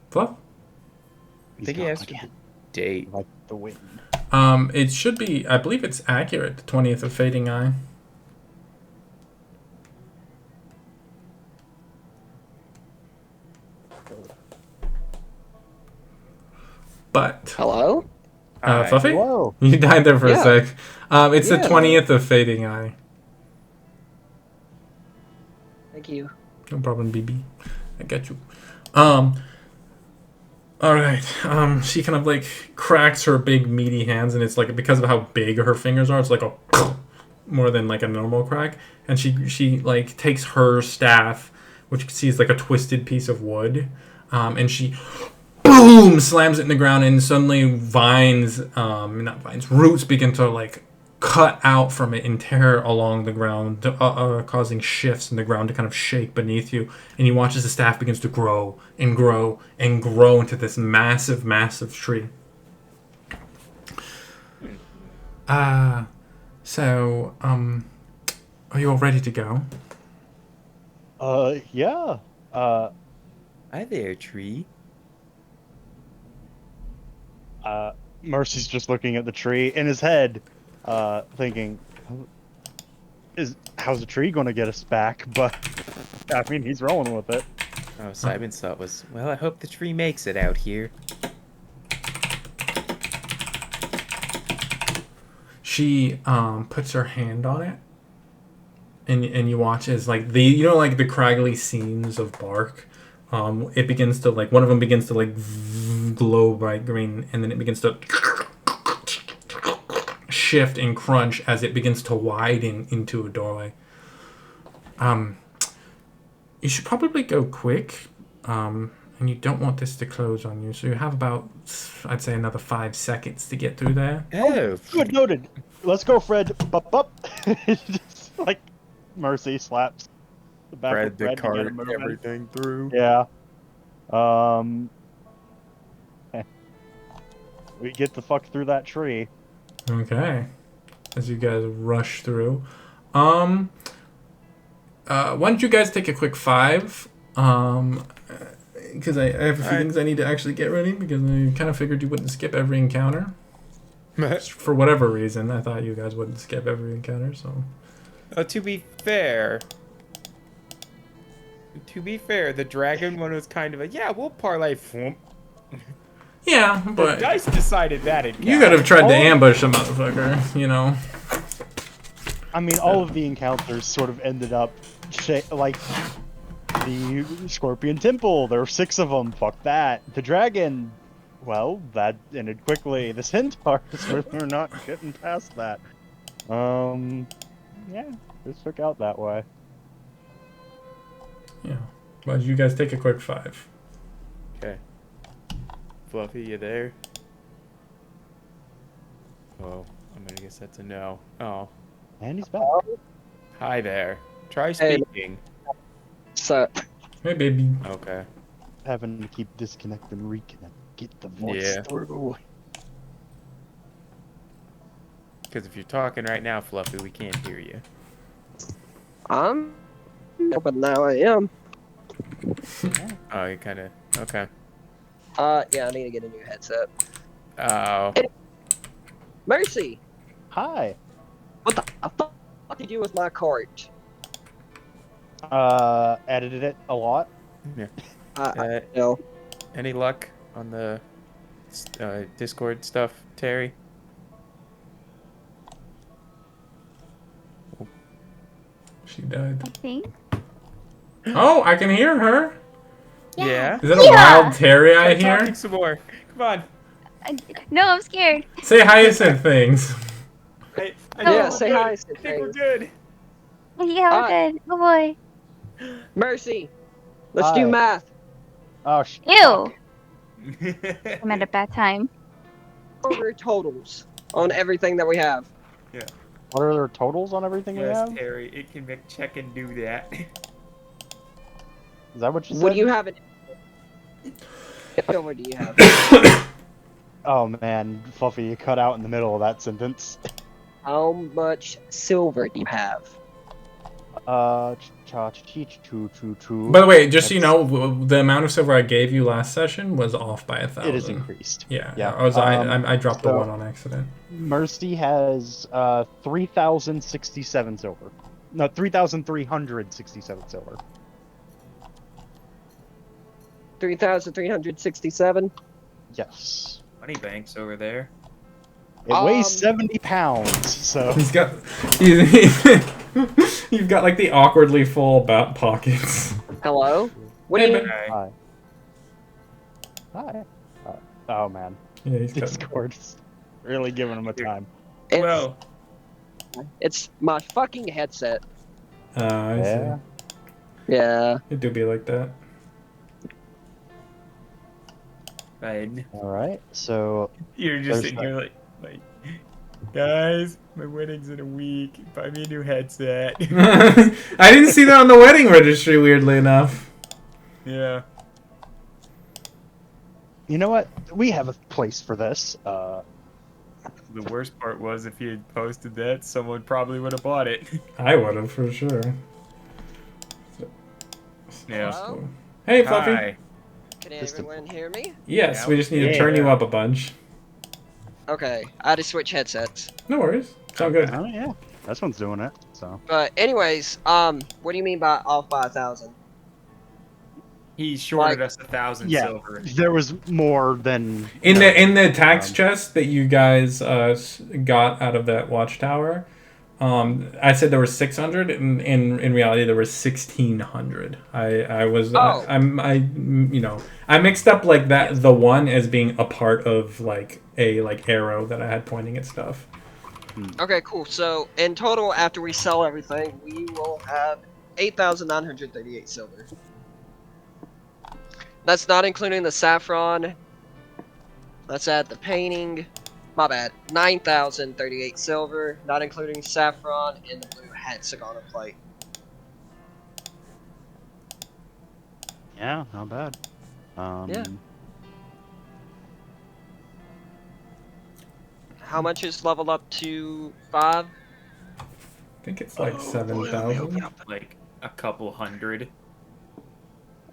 Fluff? I think he asked for the date. Like the wind. It should be. I believe it's accurate. The 20th of Fading Eye. But Hello? Fluffy, Whoa. you died there for Yeah. a sec. It's the Yeah. 20th of Fading Eye. Thank you. No problem, BB. I got you. All right. She kind of like cracks her big meaty hands, and it's like because of how big her fingers are, it's like a more than like a normal crag, and she like takes her staff, which you can see is like a twisted piece of wood, and she boom slams it in the ground, and suddenly not vines, roots begin to like cut out from it and tear along the ground, causing shifts in the ground to kind of shake beneath you. And you watch as the staff begins to grow and grow and grow into this massive, massive tree. So, are you all ready to go? Yeah. Hi there, tree. Mercy's just looking at the tree in his head, thinking, how's the tree gonna get us back? But, I mean, he's rolling with it. Oh, Simon's thought was, well, I hope the tree makes it out here. She puts her hand on it, and you watch as like the craggly seams of bark. It begins to like one of them begins to like glow bright green, and then it begins to shift and crunch as it begins to widen into a doorway. You should probably go quick, and you don't want this to close on you. So you have about, I'd say, another 5 seconds to get through there. Oh, Good, noted. Let's go, Fred. Bup. Just like Mercy slaps the back Fred of the Fred to get cart, him moving. everything through. Yeah. We get the fuck through that tree. Okay. As you guys rush through. Why don't you guys take a quick 5? Because I have a few things I need to actually get ready, because I kind of figured you wouldn't skip every encounter. For whatever reason, I thought you guys wouldn't skip every encounter, so... To be fair, the dragon one was kind of a, yeah, we'll parlay. Yeah, The but dice decided that encounter. you could have tried to ambush a motherfucker, you know? I mean, all of the encounters sort of ended up like the Scorpion Temple. There were 6 of them. Fuck that. The dragon. Well, that ended quickly. The centaurs, we're not getting past that. Yeah, this took out that way. Yeah. Why don't you guys take a quick 5? Okay. Fluffy, you there? Oh, I'm gonna guess that's a no. Oh. And he's back. Hi there. Try speaking. So, Hey, baby. Okay. Having to keep disconnect and reconnect. Get the voice Yeah. through. Because if you're talking right now, Fluffy, we can't hear you. but now I am. Oh, you kind of... Okay. Yeah, I need to get a new headset. Oh. Mercy, Hi. what the fuck did you do with my cart? Edited it a lot. No. Any luck on the Discord stuff, Terry? She died. I think. Oh, I can hear her. Yeah. Is that a wild Terry I Try hear? talking some more. Come on. No, I'm scared. Say hyacinth things. Yeah, say hi. I think we're good. Yeah, we're good. Oh boy. Mercy, let's do Hi. math. Oh, Ew. I'm at a bad time. Over totals on everything that we have. what are their totals on everything we Yes, have? Terry, it can make check and do that. Is that what you said? What do you have in silver do you have? Oh man, Fluffy, you cut out in the middle of that sentence. How much silver do you have? By the way, just so you know, the amount of silver I gave you last session was off by 1,000. It is increased. Yeah, Yeah. I dropped the so- 1 on accident. Mercy has 3,067 silver. No, 3,367 silver. 3,367. Yes. Money banks over there. It weighs 70 pounds, so... He's got, you've got like the awkwardly full back pockets. Hello? What do you mean? Hi. Hi. Oh man. Yeah, he's got. Discord's really giving him a time. It's- Well, It's my fucking headset. I see. Yeah. It do be like that. Right. All right. So You're just sitting here like, guys, my wedding's in a week. Buy me a new headset. I didn't see that on the wedding registry, weirdly enough. Yeah. you know what? We have a place for this. The worst part was if you had posted that, someone probably would have bought it. I would have, for sure. Yeah. Hello? Hey, Fluffy. Hi. Can everyone hear me? Yes, Yeah, we just need to yeah. turn you up a bunch. Okay, I had to switch headsets. No worries. Sound good. Oh yeah, this one's doing it. So But anyways, what do you mean by off by 1,000? He shorted us 1,000 yeah, silver. there was more than In the tax Um, chest that you guys got out of that watchtower, I said there was 600. In reality, there was 1,600. I was Oh. I mixed up like that the one as being a part of like a arrow that I had pointing at stuff. Okay, cool. So in total, after we sell everything, we will have 8,938 silver. That's not including the saffron. Let's add the painting. My bad. 9,038 silver, not including saffron and the blue hexagonal plate. yeah, not bad. Yeah. How much is leveled up to 5? I think it's like 7,000. Like a couple hundred.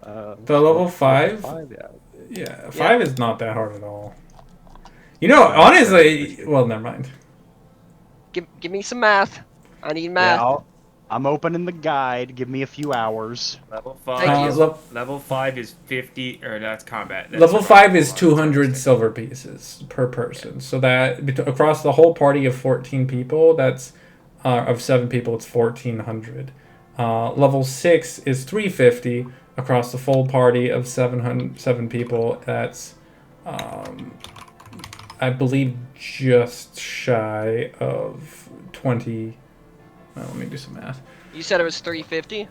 The level 5? yeah. Yeah, 5 is not that hard at all. You know, honestly, well, never mind. Give me some math. I need math. Yeah, I'm opening the guide. Give me a few hours. Level Thank 5 you. is level 5 is 50 or that's combat. That's Level what 5 is I was 200 saying. silver pieces per person. So that across the whole party of 14 people, that's of 7 people, it's 1,400. Level 6 is 350 across the full party of 7 people. That's I believe just shy of 20. Let me do some math. You said it was 350?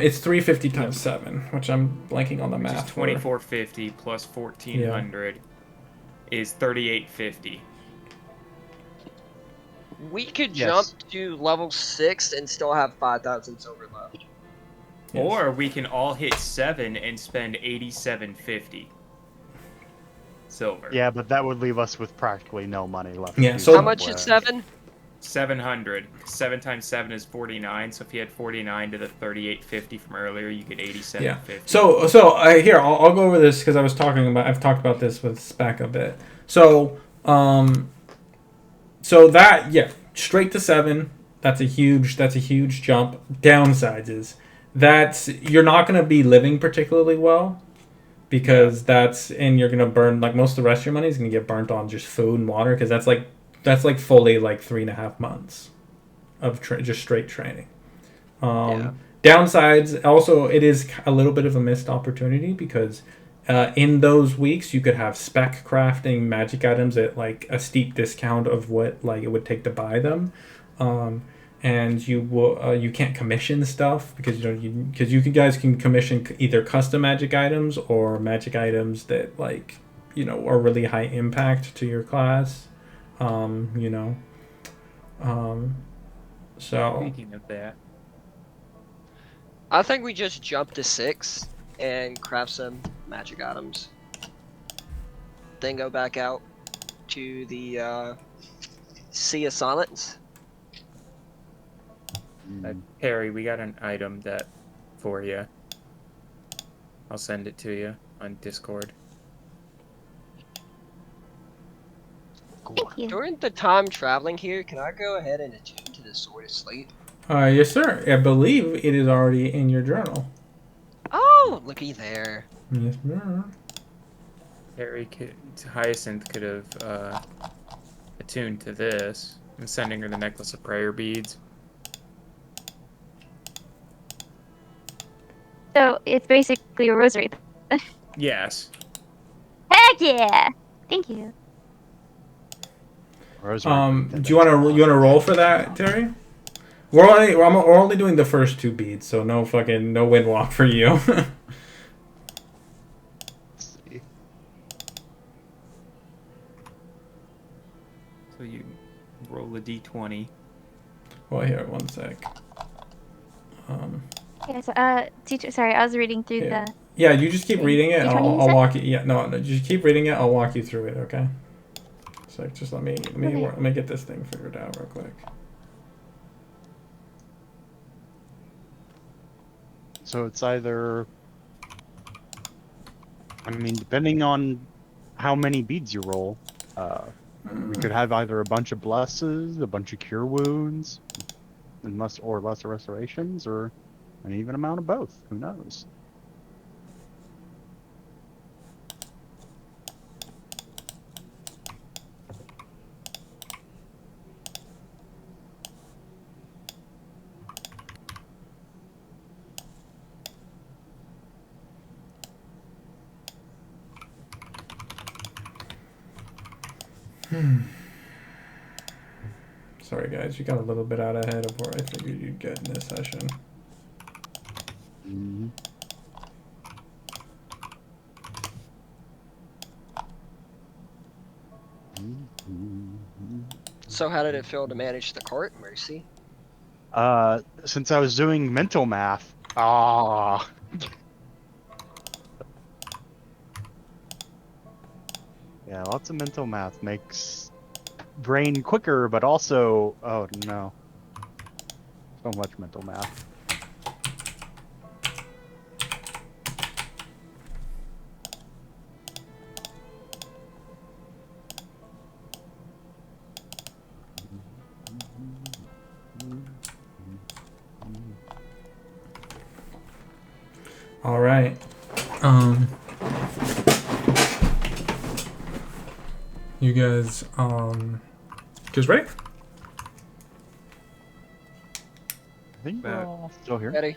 It's 350 times 7, which I'm blanking on the Which is math. 2450 plus 1,400 is 3,850. We could Yes. jump to level 6 and still have 5,000 silver left. Yes. Or we can all hit 7 and spend 8750 silver. Yeah, but that would leave us with practically no money left. Yeah, to so- do How much something is with. 7? 700. 7 times 7 is 49. So if you had 49 to the 3850 from earlier, you get 8750. So here I'll go over this because I've talked about this with Spec a bit. So that straight to 7. That's a huge jump. Downsides is that you're not going to be living particularly well because you're going to burn like most of the rest of your money is going to get burnt on just food and water because that's like fully like 3.5 months of just straight training. Downsides also it is a little bit of a missed opportunity because in those weeks you could have spec crafting magic items at like a steep discount of what like it would take to buy them, and you can't commission stuff because you guys can commission either custom magic items or magic items that like are really high impact to your class. So Speaking of that, I think we just jump to 6 and craft some magic items. Then go back out to the Sea of Silence. Harry, we got an item for you. I'll send it to you on Discord. Thank you. During the time traveling here, can I go ahead and attune to the Sword of Sleep? yes, sir. I believe it is already in your journal. Oh, looky there. Yes, sir. Hyacinth could have attuned to this. I'm sending her the necklace of prayer beads. So it's basically a rosary. Yes. Heck yeah! Thank you. Do you wanna roll for that, Terry? We're only doing the first 2 beats, so no windwalk for you. Let's see. So you roll a d20. Well, here, one sec. Yes, teacher, sorry, I was reading through the... Yeah, you just keep reading it, and Which one you I'll said? walk you. Yeah, no, just keep reading it. I'll walk you through it. Okay. So just let me get this thing figured out real quick. So it's either, I mean, depending on how many beads you roll, we could have either a bunch of blesses, a bunch of cure wounds, and lesser restorations, or an even amount of both. Who knows? Sorry, guys, you got a little bit out ahead of where I figured you'd get in this session. Mm-hmm. So how did it feel to manage the cart, Mercy? Since I was doing mental math, yeah, lots of mental math makes brain quicker, but also, oh no, so much mental math. All right. You guys ready? I think we're all still here. Ready?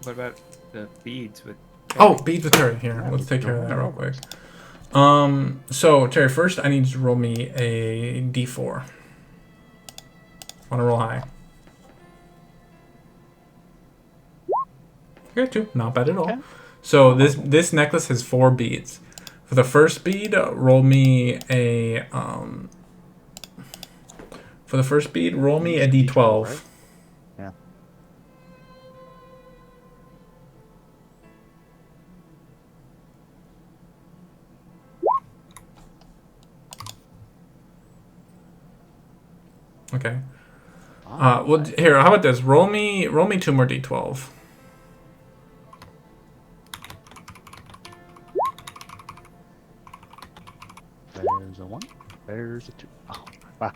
What about the beads with? Oh, beads with Terry. Here, Yeah, let's take care of that real quick. quick. So Terry, first I need you to roll me a d4. Wanna roll high? Okay, 2. Not bad at all. Okay. So this necklace has 4 beads. For the first bead, roll me a For the first bead, roll me a d12. Right? Yeah. Okay. Well, here, how about this? Roll me 2 more d12. There's a 1. There's a 2. Oh, wow.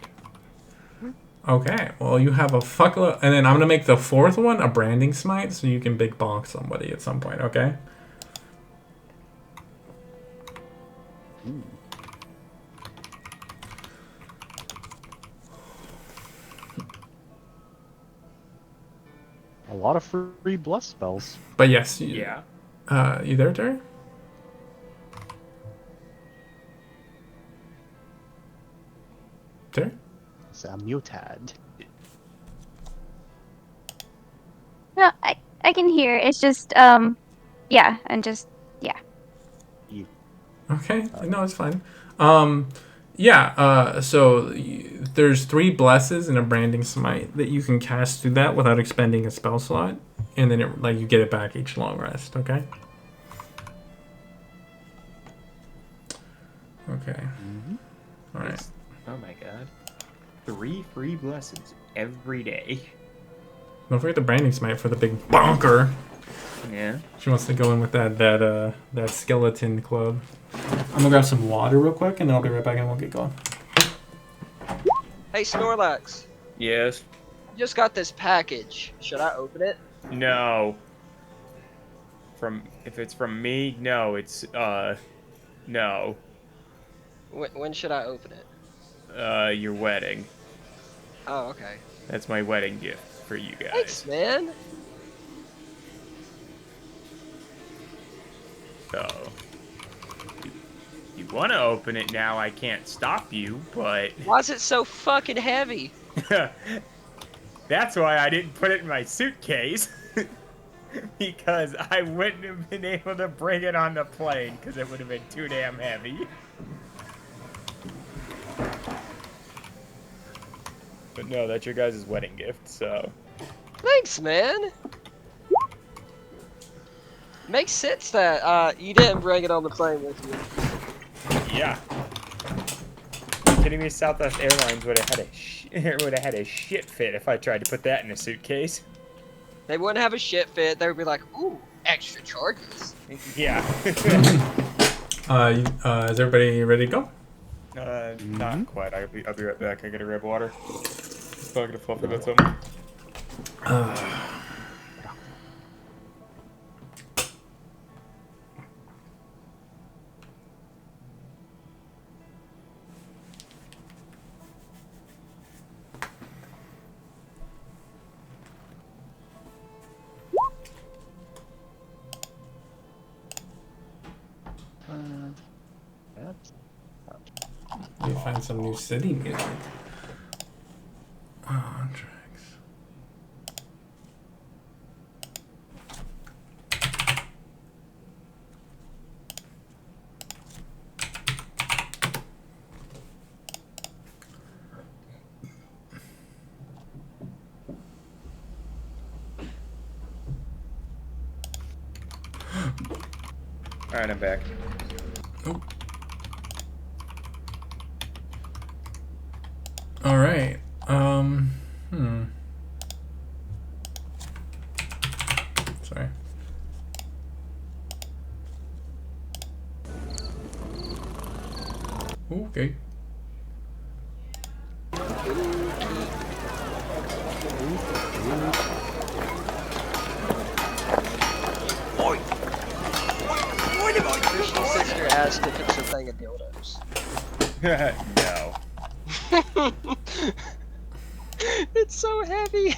Okay, well, you have a fuckload, and then I'm gonna make the 4th one a branding smite, so you can big bonk somebody at some point. Okay. A lot of free bless spells. But yes. Yeah. You there, Terry? Terry? I'm muted. No, I can hear. It's just, yeah, and just, yeah. Okay, no, it's fine. So there's 3 blesses and a branding smite that you can cast through that without expending a spell slot, and then you get it back each long rest. Okay. Okay. All right. Oh my god. 3 free blessings every day. Don't forget the branding smite for the big bonker. Yeah. She wants to go in with that skeleton club. I'm gonna grab some water real quick, and then I'll be right back, and we'll get going. Hey, Snorlax. Yes. Just got this package. Should I open it? No. If it's from me, no. It's no. When should I open it? Your wedding. Oh, okay. That's my wedding gift for you guys. Thanks, man. So, you want to open it now, I can't stop you, but... Why is it so fucking heavy? That's why I didn't put it in my suitcase. Because I wouldn't have been able to bring it on the plane, because it would have been too damn heavy. But no, that's your guys' wedding gift, so... Thanks, man. Makes sense that you didn't bring it on the plane with you. Yeah. Are you kidding me? Southwest Airlines would have had a shit fit if I tried to put that in a suitcase. They wouldn't have a shit fit. They would be like, ooh, extra charges. Yeah. Is everybody ready to go? Not quite. I'll be right back. I gotta grab water. Just talking to Fluffy about something. You find some new city music. Oh, tracks. Alright, I'm back. Oh. All right. Sorry. Okay. Christian's sister asked if it's a thing of dildos. No. It's so heavy.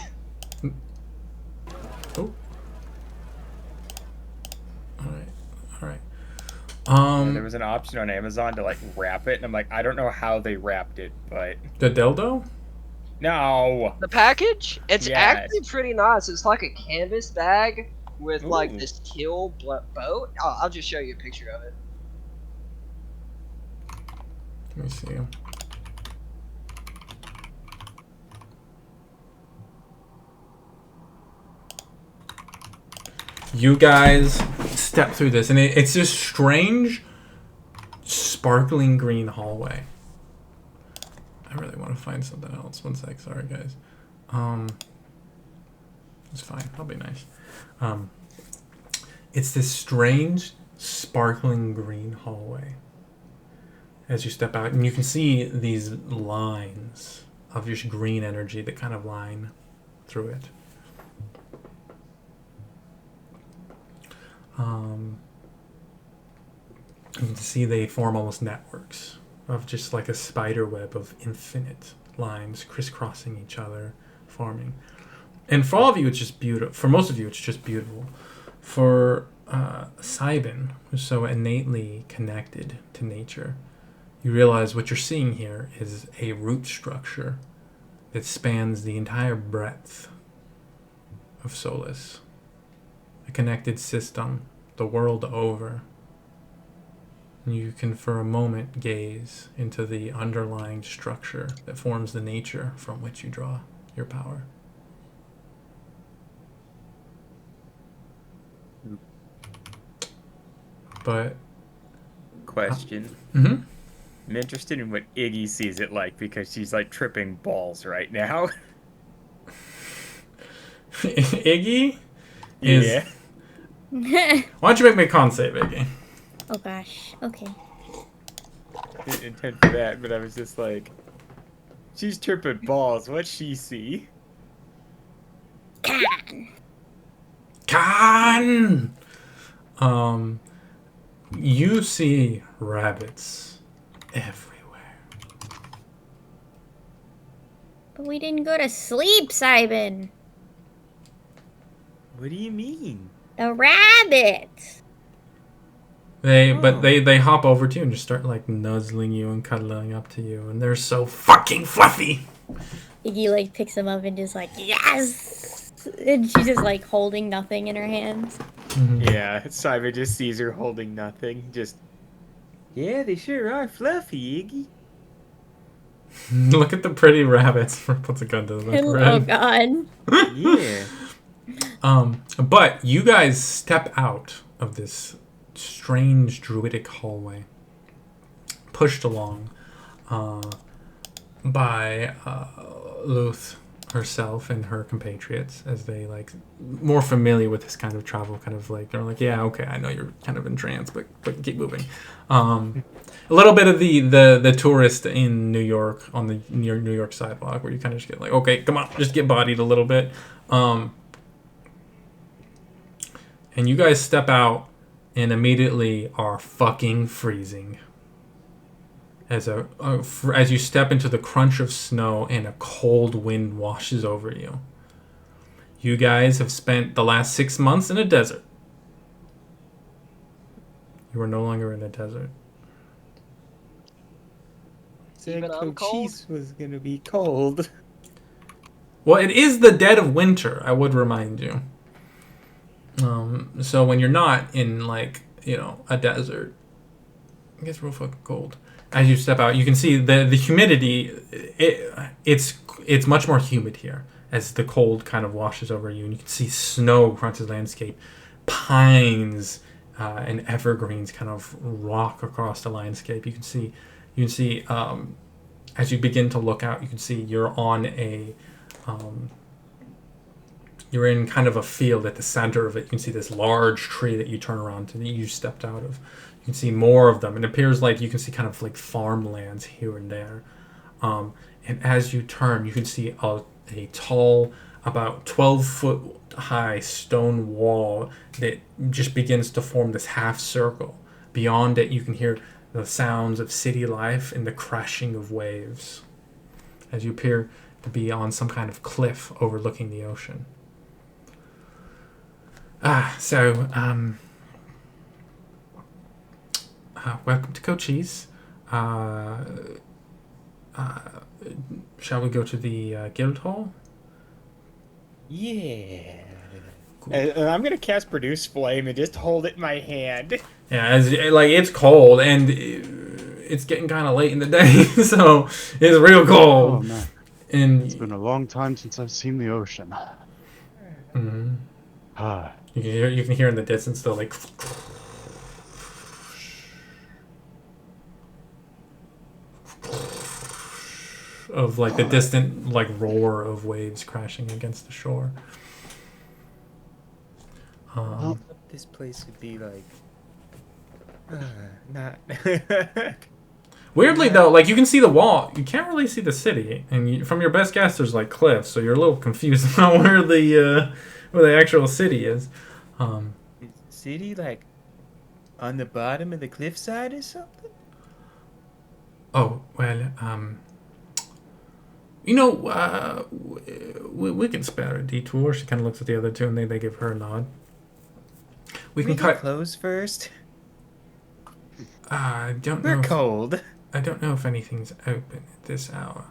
Oh. All right. There was an option on Amazon to like wrap it, and I'm like, I don't know how they wrapped it, but The dildo? no. The package? It's Yes. actually pretty nice. It's like a canvas bag with like Ooh. this teal boat. Oh, I'll just show you a picture of it. Let me see. You guys step through this, and it's this strange, sparkling green hallway. I really want to find something else. One sec, sorry guys. It's fine. I'll be nice. It's this strange, sparkling green hallway. As you step out, and you can see these lines of just green energy that kind of line through it. You can see they form almost networks of just like a spider web of infinite lines crisscrossing each other, forming. And for all of you, it's just beautiful. For most of you, it's just beautiful. For Cybin, who's so innately connected to nature, you realize what you're seeing here is a root structure that spans the entire breadth of Solus. A connected system, the world over. And you can for a moment gaze into the underlying structure that forms the nature from which you draw your power. But Question. I'm interested in what Iggy sees it like, because she's like tripping balls right now. Iggy is. Yeah. Why don't you make me a con save, Iggy? Oh gosh. Okay. Didn't intend for that, but I was just like, she's tripping balls. What's she see? Con. You see rabbits everywhere. But we didn't go to sleep, Simon. What do you mean? The rabbits. They hop over to you and just start like nuzzling you and cuddling up to you, and they're so fucking fluffy. Iggy like picks him up and just like yes, and she's just like holding nothing in her hands. Mm-hmm. Yeah, Simon just sees her holding nothing. Just yeah, they sure are fluffy, Iggy. Look at the pretty rabbits. Puts a gun to the Oh god. Yeah. But you guys step out of this strange druidic hallway, pushed along by Luth herself and her compatriots, as they like more familiar with this kind of travel, kind of like they're like, yeah, okay, I know you're kind of in trance, but keep moving. A little bit of the tourist in New York on the near New York sidewalk, where you kind of just get like, okay, come on, just get bodied a little bit. And you guys step out and immediately are fucking freezing. As you step into the crunch of snow and a cold wind washes over you. You guys have spent the last 6 months in a desert. You are no longer in a desert. Said Cochise was gonna be cold. Well, it is the dead of winter, I would remind you. So when you're not in, like, you know, a desert, it gets real fucking cold. As you step out, you can see the humidity. It's much more humid here as the cold kind of washes over you, and you can see snow across the landscape, pines and evergreens kind of rock across the landscape. You can see as you begin to look out, you can see you're on a you're in kind of a field. At the center of it, you can see this large tree that you turn around to that you stepped out of. You can see more of them. It appears like you can see kind of like farmlands here and there. And as you turn, you can see a tall, about 12-foot high stone wall that just begins to form this half circle. Beyond it, you can hear the sounds of city life and the crashing of waves as you appear to be on some kind of cliff overlooking the ocean. Welcome to Cochise. Shall we go to the guild hall? Yeah. Cool. And I'm gonna cast Produce Flame and just hold it in my hand. Yeah, as like it's cold and it's getting kind of late in the day, so it's real cold. Oh man! And it's been a long time since I've seen the ocean. Mm-hmm. You can hear in the distance though, like. Of like the distant like roar of waves crashing against the shore. This place would be like not. Weirdly though, like you can see the wall, you can't really see the city, and from your best guess, there's like cliffs, so you're a little confused about where the actual city is. City like on the bottom of the cliffside or something? Oh well, you know, we can spare a detour. She kind of looks at the other two, and they give her a nod. We can cut clothes first. I don't know. We're cold. I don't know if anything's open at this hour.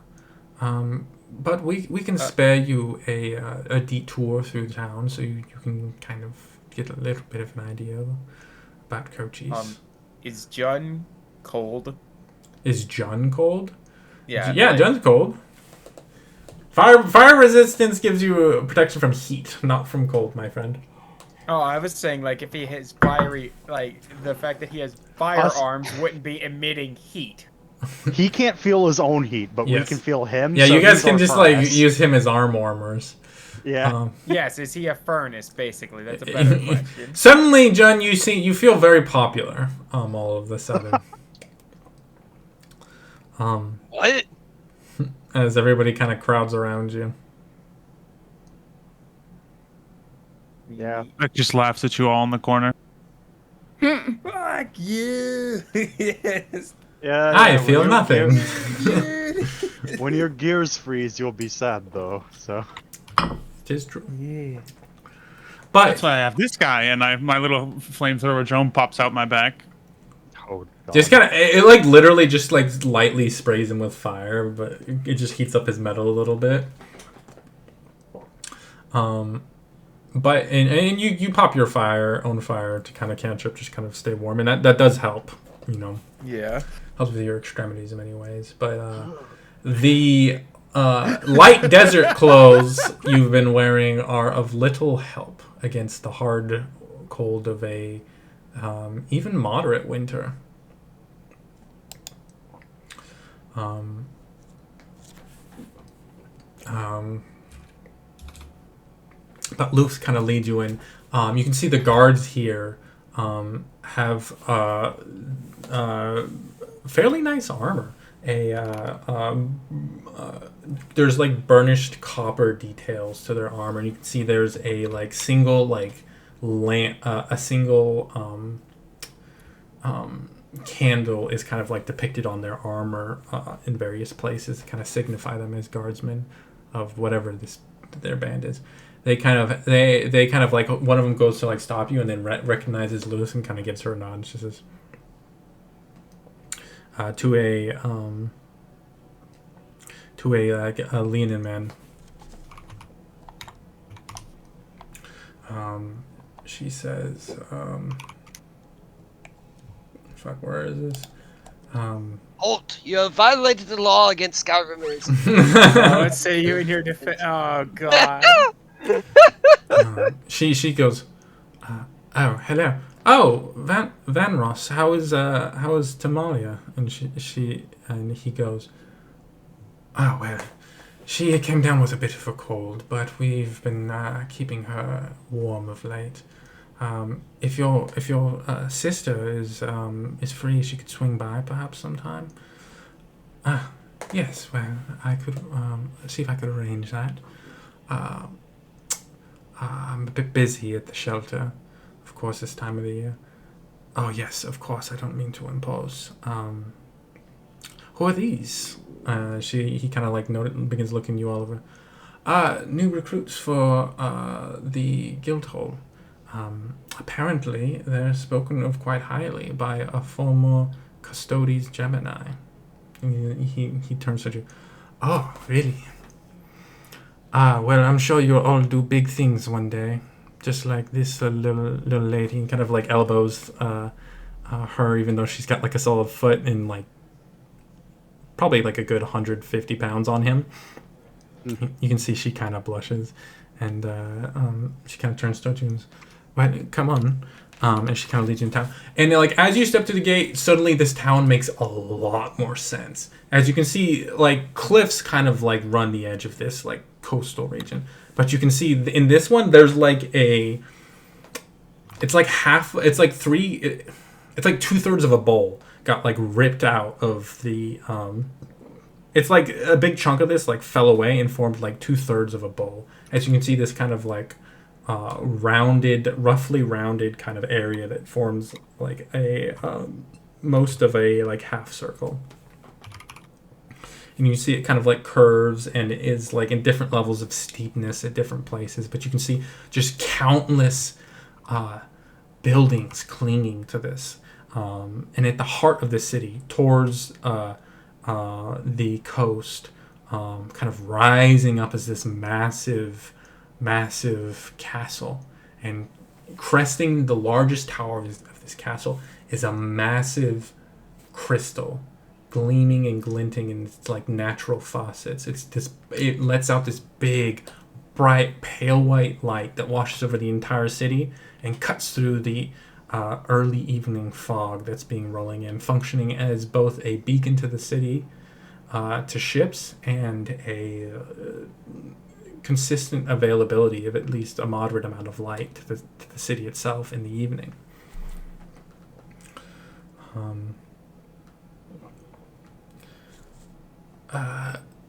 But we can spare you a detour through town, so you can kind of get a little bit of an idea about Cochise. Is John cold? Is John cold? Yeah. Yeah, John's cold. Fire resistance gives you protection from heat, not from cold, my friend. Oh, I was saying, like, if he has fiery, like, the fact that he has firearms wouldn't be emitting heat. He can't feel his own heat, but we can feel him. Yeah, so you guys can he's just, our like, furnace. use him as arm warmers. Yeah. Yes, is he a furnace, basically? That's a better question. Suddenly, John, you feel very popular, all of a sudden. What? As everybody kind of crowds around you. Yeah. Rick just laughs at you all in the corner. Fuck you! Yes. Yeah. I feel nothing. When your gears freeze, you'll be sad though. So. It is true. Yeah. But That's why I have this guy, and my little flamethrower drone pops out my back. Oh, God. Just kind of, it like literally just like lightly sprays him with fire, but it just heats up his metal a little bit. But and you pop your own fire to kind of catch up, just kind of stay warm, and that does help, you know. Yeah. Helps with your extremities in many ways. But the light desert clothes you've been wearing are of little help against the hard cold of a even moderate winter. But Luke kind of leads you in. You can see the guards here have fairly nice armor. There's like burnished copper details to their armor. And you can see there's a like single like lamp, a single candle is kind of like depicted on their armor in various places to kind of signify them as guardsmen of whatever their band is. They kind of like one of them goes to like stop you and then recognizes Lewis and kind of gives her a nod. And she says to a Leonin man. She says, "Fuck, where is this?" Halt! You have violated the law against scoundrels. Let's say you and your defense. Oh God. She goes, oh, hello. Oh, Van Ross, how is Tamalia? And he goes, oh, well, she came down with a bit of a cold, but we've been keeping her warm of late. If your sister is free, she could swing by perhaps sometime. Yes, well, I could see if I could arrange that. I'm a bit busy at the shelter, of course, this time of the year. Oh, yes, of course, I don't mean to impose. Who are these? He kind of like begins looking you all over. New recruits for the Guildhall. Apparently, they're spoken of quite highly by a former Custodes Gemini. He turns to you. Oh, really? Well, I'm sure you'll all do big things one day, just like this little lady. And kind of like elbows her, even though she's got like a solid foot and like probably like a good 150 pounds on him. Mm-hmm. You can see she kind of blushes, and she kind of turns towards you and says, well, come on. And she kind of leads you in town. And like as you step to the gate, suddenly this town makes a lot more sense. As you can see, like cliffs kind of like run the edge of this like coastal region. But you can see in this one, there's like it's like 2/3 of a bowl got like ripped out of the it's like a big chunk of this like fell away and formed like 2/3 of a bowl. As you can see, this kind of like roughly rounded kind of area that forms like a most of a like half circle. And you see it kind of like curves and is like in different levels of steepness at different places, but you can see just countless buildings clinging to this. And at the heart of the city, towards the coast, kind of rising up as this massive castle, and cresting the largest tower of this castle is a massive crystal, gleaming and glinting in its like natural faucets. It lets out this big, bright, pale white light that washes over the entire city and cuts through the early evening fog that's being rolling in, functioning as both a beacon to the city, to ships, and a consistent availability of at least a moderate amount of light to the city itself in the evening.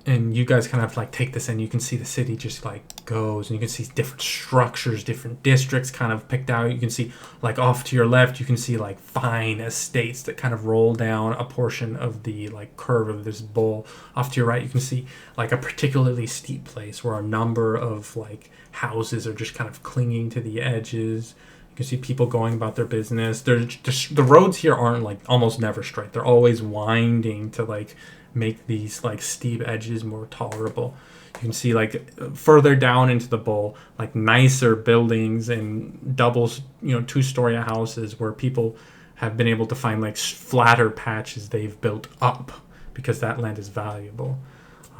And you guys kind of like take this in. You can see the city just like goes, and you can see different structures, different districts kind of picked out. You can see like off to your left, you can see like fine estates that kind of roll down a portion of the like curve of this bowl. Off to your right, you can see like a particularly steep place where a number of like houses are just kind of clinging to the edges. You You see people going about their business. The roads here aren't like almost never straight. They're always winding to like make these like steep edges more tolerable. You can see like further down into the bowl, like nicer buildings and doubles, 2-story houses where people have been able to find like flatter patches they've built up because that land is valuable.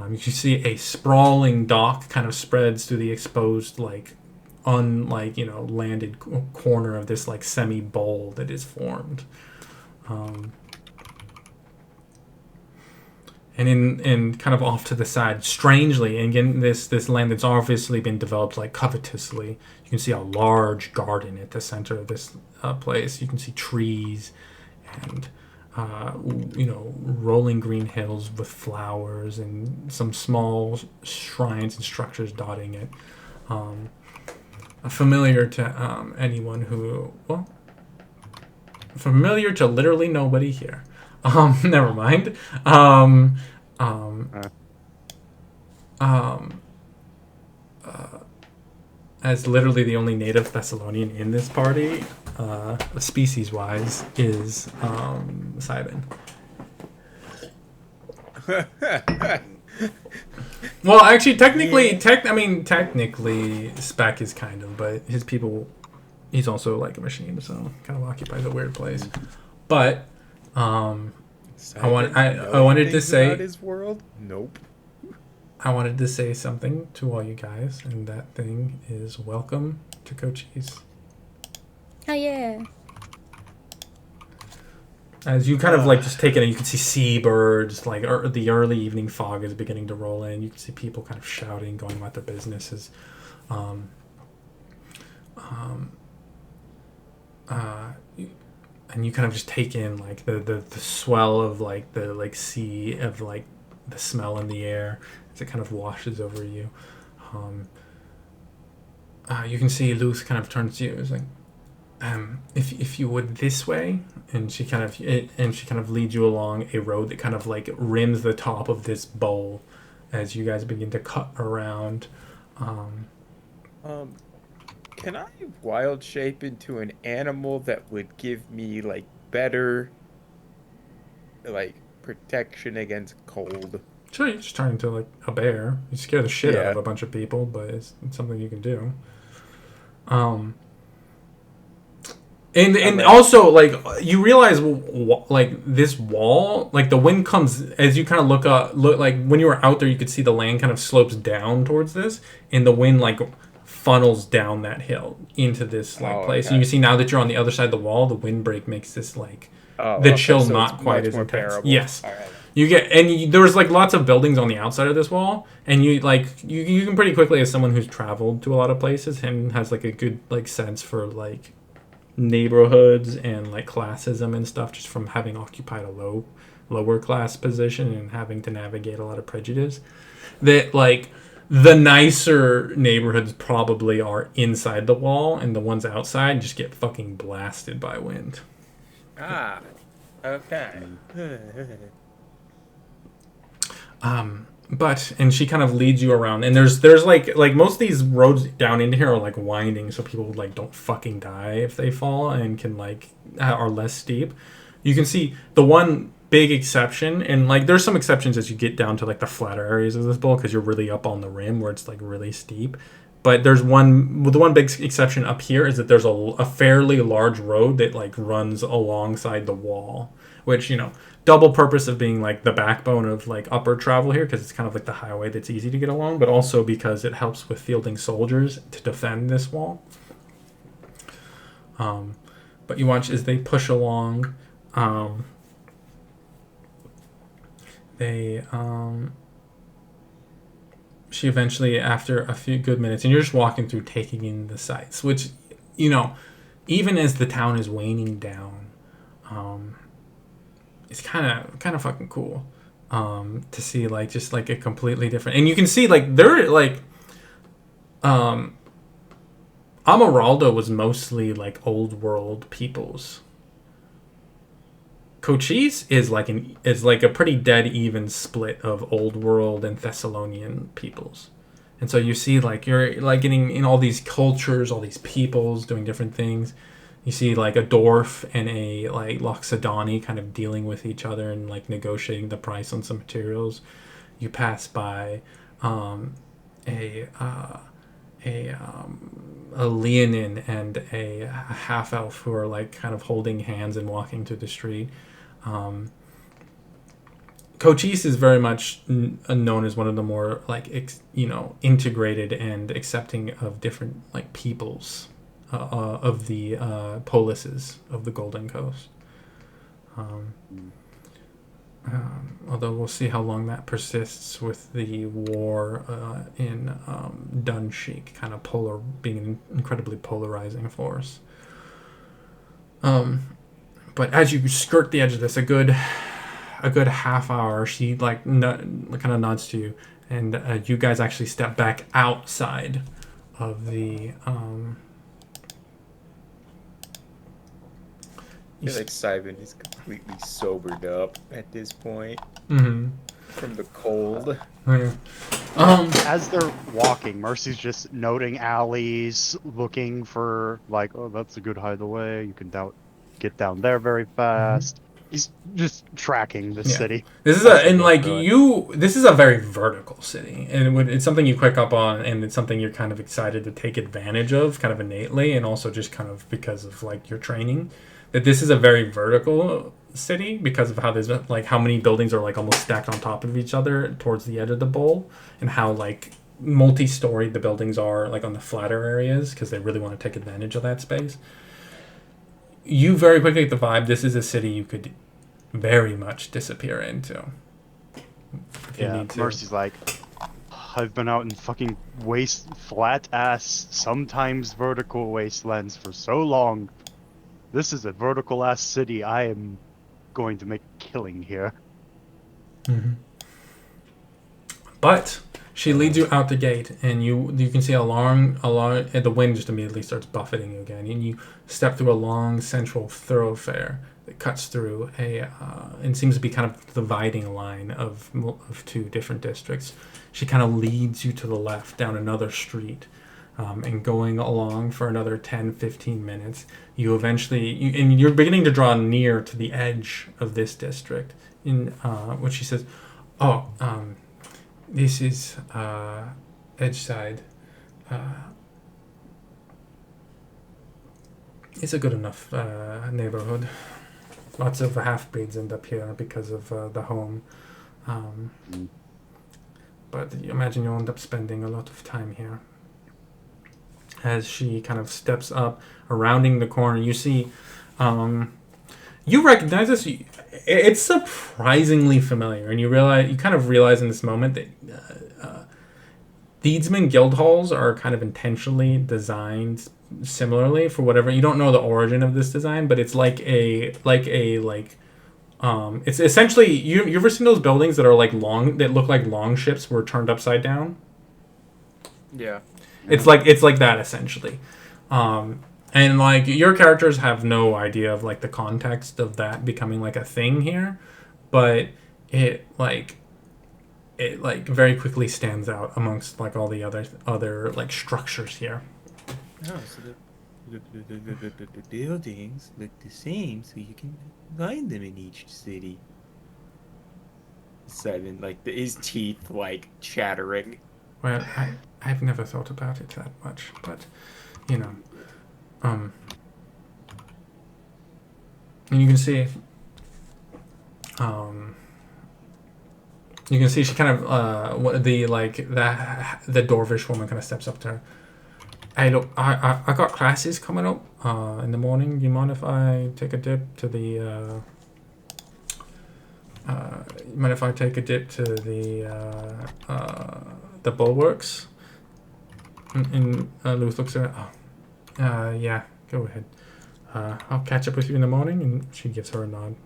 You can see a sprawling dock kind of spreads through the exposed like landed corner of this like semi bowl that is formed. And in kind of off to the side, strangely, and again, this land that's obviously been developed like covetously, you can see a large garden at the center of this place. You can see trees and rolling green hills with flowers and some small shrines and structures dotting it. Familiar to anyone who, familiar to literally nobody here. Never mind. As literally the only native Thessalonian in this party, species-wise, is Simon. Well, actually, technically, Spec is kind of, but his people, he's also like a machine, so kind of occupies a weird place. But I wanted to say his world. Nope. I wanted to say something to all you guys, and that thing is welcome to Cochise. Hell yeah. As you kind of like just take it, and you can see seabirds, like the early evening fog is beginning to roll in. You can see people kind of shouting, going about their businesses. And you kind of just take in like the swell of like the like sea of like the smell in the air as it kind of washes over you. You can see Luth kind of turns to you. It's like, if you would this way, and she kind of leads you along a road that kind of like rims the top of this bowl as you guys begin to cut around. Can I wild shape into an animal that would give me like better like protection against cold? Sure, you just turn into like a bear. You scare the shit out of a bunch of people, but it's something you can do. And also, like, you realize, like, this wall, like, the wind comes, as you kind of look like, when you were out there, you could see the land kind of slopes down towards this, and the wind, like, funnels down that hill into this, like, place. Okay. And you can see now that you're on the other side of the wall, the windbreak makes this, like, chill so not quite as intense. Bearable. Yes. All right. You get, and there was, like, lots of buildings on the outside of this wall, and you, like, you can pretty quickly, as someone who's traveled to a lot of places and has, like, a good, like, sense for, like, neighborhoods and like classism and stuff, just from having occupied a lower class position and having to navigate a lot of prejudice, that like the nicer neighborhoods probably are inside the wall, and the ones outside just get fucking blasted by wind. Okay. But and she kind of leads you around, and there's like most of these roads down into here are like winding, so people like don't fucking die if they fall, and can like are less steep. You can see the one big exception, and like there's some exceptions as you get down to like the flatter areas of this bowl, because you're really up on the rim where it's like really steep. But there's the one big exception up here is that there's a fairly large road that like runs alongside the wall, which, you know, double purpose of being like the backbone of like upper travel here, because it's kind of like the highway that's easy to get along, but also because it helps with fielding soldiers to defend this wall. But you watch as they push along. She eventually, after a few good minutes, and you're just walking through, taking in the sights, which, you know, even as the town is waning down, it's kind of fucking cool to see like just like a completely different, and you can see like they're like Amaraldo was mostly like old world peoples. Cochise is like a pretty dead even split of old world and Thessalonian peoples, And so you see like you're like getting in all these cultures, all these peoples doing different things. You see like a dwarf and a like Loxodani kind of dealing with each other and like negotiating the price on some materials. You pass by a a Leonin and a half elf who are like kind of holding hands and walking through the street. Cochise is very much known as one of the more like integrated and accepting of different like peoples of the polises of the Golden Coast. Although we'll see how long that persists with the war in Dunsheik kind of being an incredibly polarizing force. But as you skirt the edge of this, a good half hour, she like kind of nods to you, and you guys actually step back outside of the. I feel like Simon is completely sobered up at this point from the cold. Yeah. As they're walking, Mercy's just noting alleys, looking for like, oh, that's a good hideaway. You can get down there very fast. He's just tracking the city. This is this is a very vertical city, and it's something you pick up on, and it's something you're kind of excited to take advantage of, kind of innately, and also just kind of because of like your training. That this is a very vertical city because of how there's like how many buildings are like almost stacked on top of each other towards the edge of the bowl, and how like multi-storied the buildings are like on the flatter areas because they really want to take advantage of that space. You very quickly get the vibe this is a city you could very much disappear into. If you need to. Mercy's like, I've been out in fucking flat ass, sometimes vertical wastelands for so long. This is a vertical ass city. I am going to make a killing here. But she leads you out the gate, and you can see along, and the wind just immediately starts buffeting you again, and you step through a long central thoroughfare that cuts through and seems to be kind of the dividing line of two different districts. She kind of leads you to the left down another street. And going along for another 10-15 minutes, you eventually and you're beginning to draw near to the edge of this district. In which she says, this is Edgeside. It's a good enough neighborhood. Lots of half-breeds end up here because of the home. But you imagine you'll end up spending a lot of time here. As she kind of steps up, rounding the corner, you see, you recognize this. It's surprisingly familiar, and you kind of realize in this moment that Deedsman guild halls are kind of intentionally designed similarly for whatever. You don't know the origin of this design, but it's it's essentially you ever seen those buildings that are like that look like long ships were turned upside down? Yeah. It's like that essentially, and like your characters have no idea of like the context of that becoming like a thing here, but it very quickly stands out amongst like all the other like structures here. Oh, so the buildings look the same, so you can find them in each city. Simon, like his teeth like chattering. Well, I've never thought about it that much, but you know, and you can see, she kind of the dwarvish woman kind of steps up to her. Hey, look, I got classes coming up in the morning. Do you mind if I take a dip to the the bulwarks? And Luth looks at her. Yeah, go ahead. I'll catch up with you in the morning. And she gives her a nod.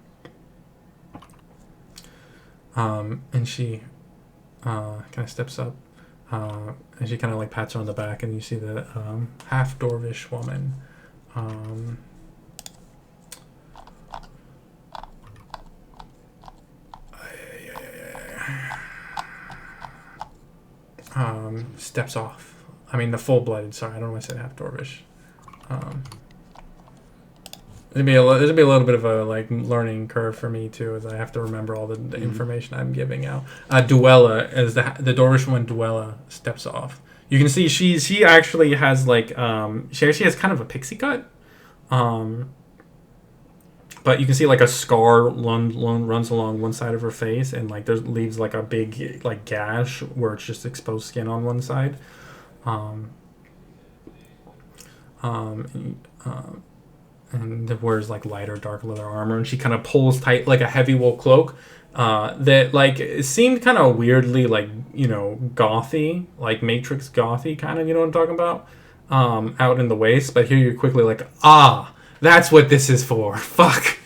And she kind of steps up. And she kind of like pats her on the back. And you see the half dwarvish woman. steps off. I mean, the full-blooded. Sorry, I don't know why I said half dwarvish. There'd be a little bit of a like learning curve for me too, as I have to remember all the information I'm giving out. Duella, as the dwarvish one, Duella steps off. You can see she actually has like she actually has kind of a pixie cut, but you can see like a scar runs along one side of her face, and like there leaves like a big like gash where it's just exposed skin on one side. And wears like lighter dark leather armor, and she kind of pulls tight like a heavy wool cloak that like seemed kind of weirdly like, you know, gothy, like Matrix gothy kind of, you know what I'm talking about, out in the waist. But here you're quickly like, that's what this is for. Fuck.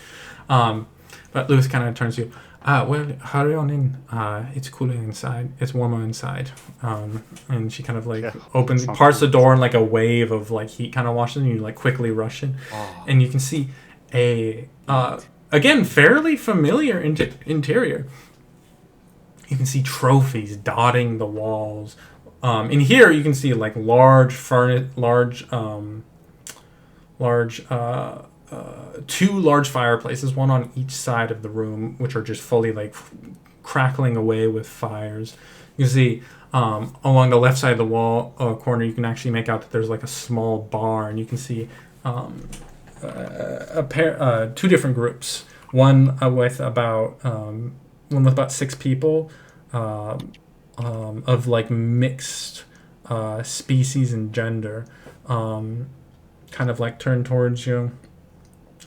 But Lewis kind of turns to you. Well, hurry on in. It's cooler inside. It's warmer inside. And she kind of like parts the door, and like a wave of like heat kind of washes, and you like quickly rush in, and you can see a again fairly familiar interior. You can see trophies dotting the walls. In here you can see like two large fireplaces, one on each side of the room, which are just fully like crackling away with fires. You can see along the left side of the wall corner, you can actually make out that there's like a small bar, and you can see two different groups. One with about 6 people of like mixed species and gender, kind of like turn towards you.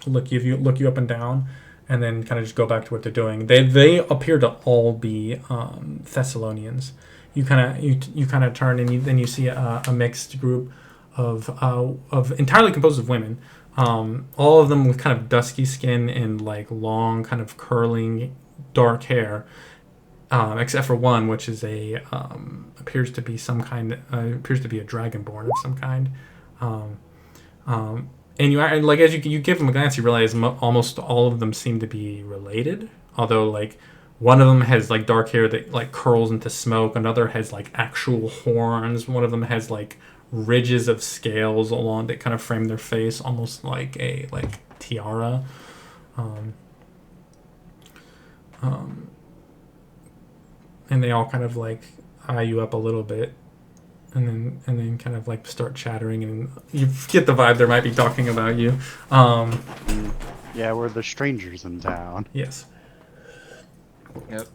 Look you up and down, and then kind of just go back to what they're doing. They appear to all be Thessalonians. You kind of turn, and then you see a mixed group of entirely composed of women. All of them with kind of dusky skin and like long kind of curling dark hair, except for one, which is appears to be a dragonborn of some kind. And like as you give them a glance, you realize almost all of them seem to be related. Although like one of them has like dark hair that like curls into smoke. Another has like actual horns. One of them has like ridges of scales along that kind of frame their face, almost like a tiara. And they all kind of like eye you up a little bit. And then kind of like start chattering, and you get the vibe they might be talking about you. Yeah, we're the strangers in town. Yes. Yep.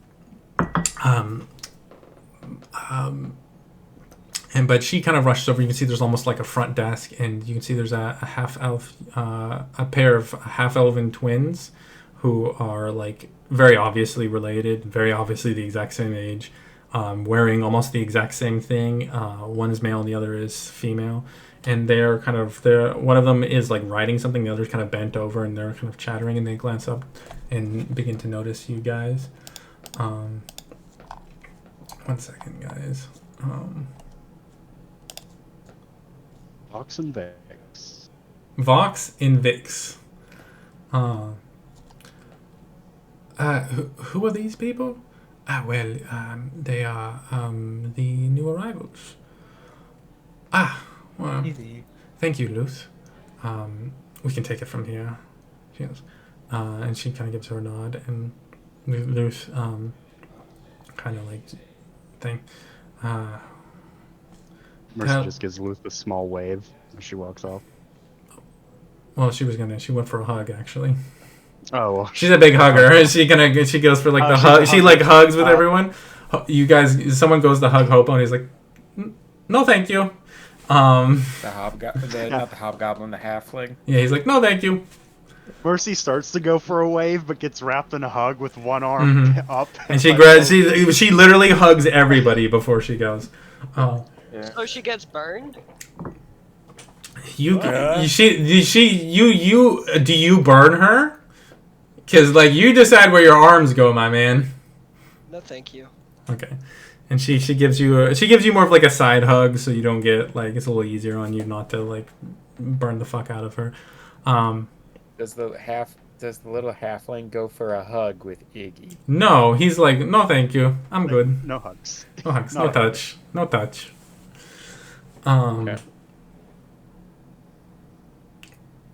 But she kind of rushes over. You can see there's almost like a front desk, and you can see there's a half elf, a pair of half elven twins, who are like very obviously related, very obviously the exact same age. Wearing almost the exact same thing. One is male and the other is female, and they're one of them is like writing something, the other's kind of bent over, and they're kind of chattering, and they glance up and begin to notice you guys. 1 second, guys. Vox and Vix. Vox and Vix. Who are these people? They are the new arrivals. Well, thank you, Luth. We can take it from here. She goes, and she kind of gives her a nod, and Luth kind of like thing. Mercy just gives Luth a small wave as she walks off. Well, she went for a hug, actually. Oh, well. She's a big hugger. She goes for like the hug. She like hugs with everyone. You guys, someone goes to hug Hopo, and he's like, "No, thank you." Not the hobgoblin, the halfling. Yeah, he's like, "No, thank you." Mercy starts to go for a wave, but gets wrapped in a hug with one arm up. And she literally hugs everybody before she goes. So she gets burned. Do you burn her? Because, like, you decide where your arms go, my man. No, thank you. Okay. And she gives you more of, like, a side hug, so you don't get, like, it's a little easier on you not to, like, burn the fuck out of her. Does the little halfling go for a hug with Iggy? No, he's like, no, thank you. I'm good. No hugs. No hugs. No touch. No touch. Okay.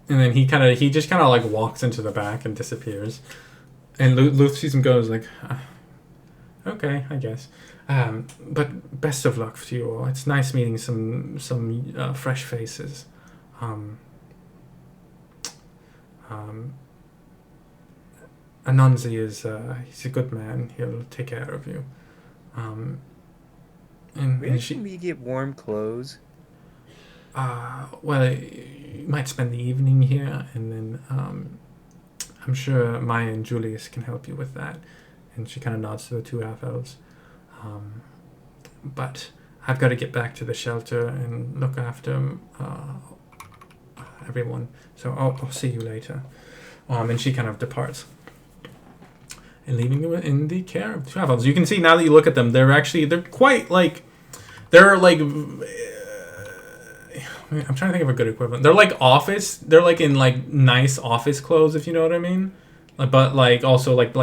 And then he just kind of like walks into the back and disappears. And Luth sees him go, is like, okay, I guess. But best of luck to you all. It's nice meeting some fresh faces. Anansi is he's a good man. He'll take care of you. Where can we get warm clothes? Well, you might spend the evening here, and then I'm sure Maya and Julius can help you with that. And she kind of nods to the two half-elves. But I've got to get back to the shelter and look after everyone. So I'll see you later. And she kind of departs. And leaving you in the care of two half-elves. You can see now that you look at them, they're quite like... They're like... I'm trying to think of a good equivalent. They're like office. They're like in like nice office clothes, if you know what I mean. But like also like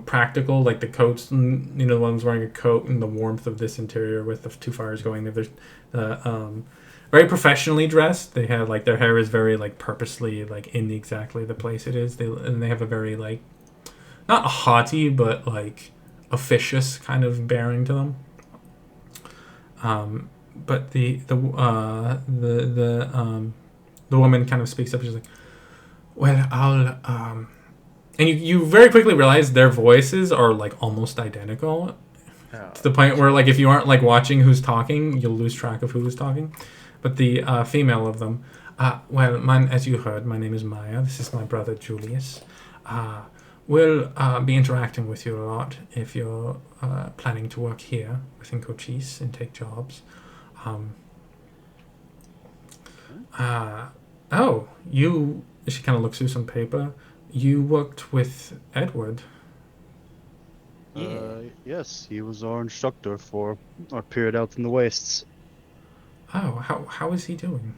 practical, like the coats. The one's wearing a coat in the warmth of this interior with the two fires going. There's very professionally dressed. They have like their hair is very like purposely like in exactly the place it is. They have a very like not haughty but like officious kind of bearing to them. But the woman kind of speaks up. She's like, "Well, I'll and you very quickly realize their voices are like almost identical, to the point where like if you aren't like watching who's talking, you'll lose track of who is talking. But the female of them, well, as you heard, my name is Maya. This is my brother Julius. We'll be interacting with you a lot if you're planning to work here within Cochise and take jobs." She kind of looks through some paper. You worked with Edward. Yes, he was our instructor for our period out in the wastes. Oh, how is he doing?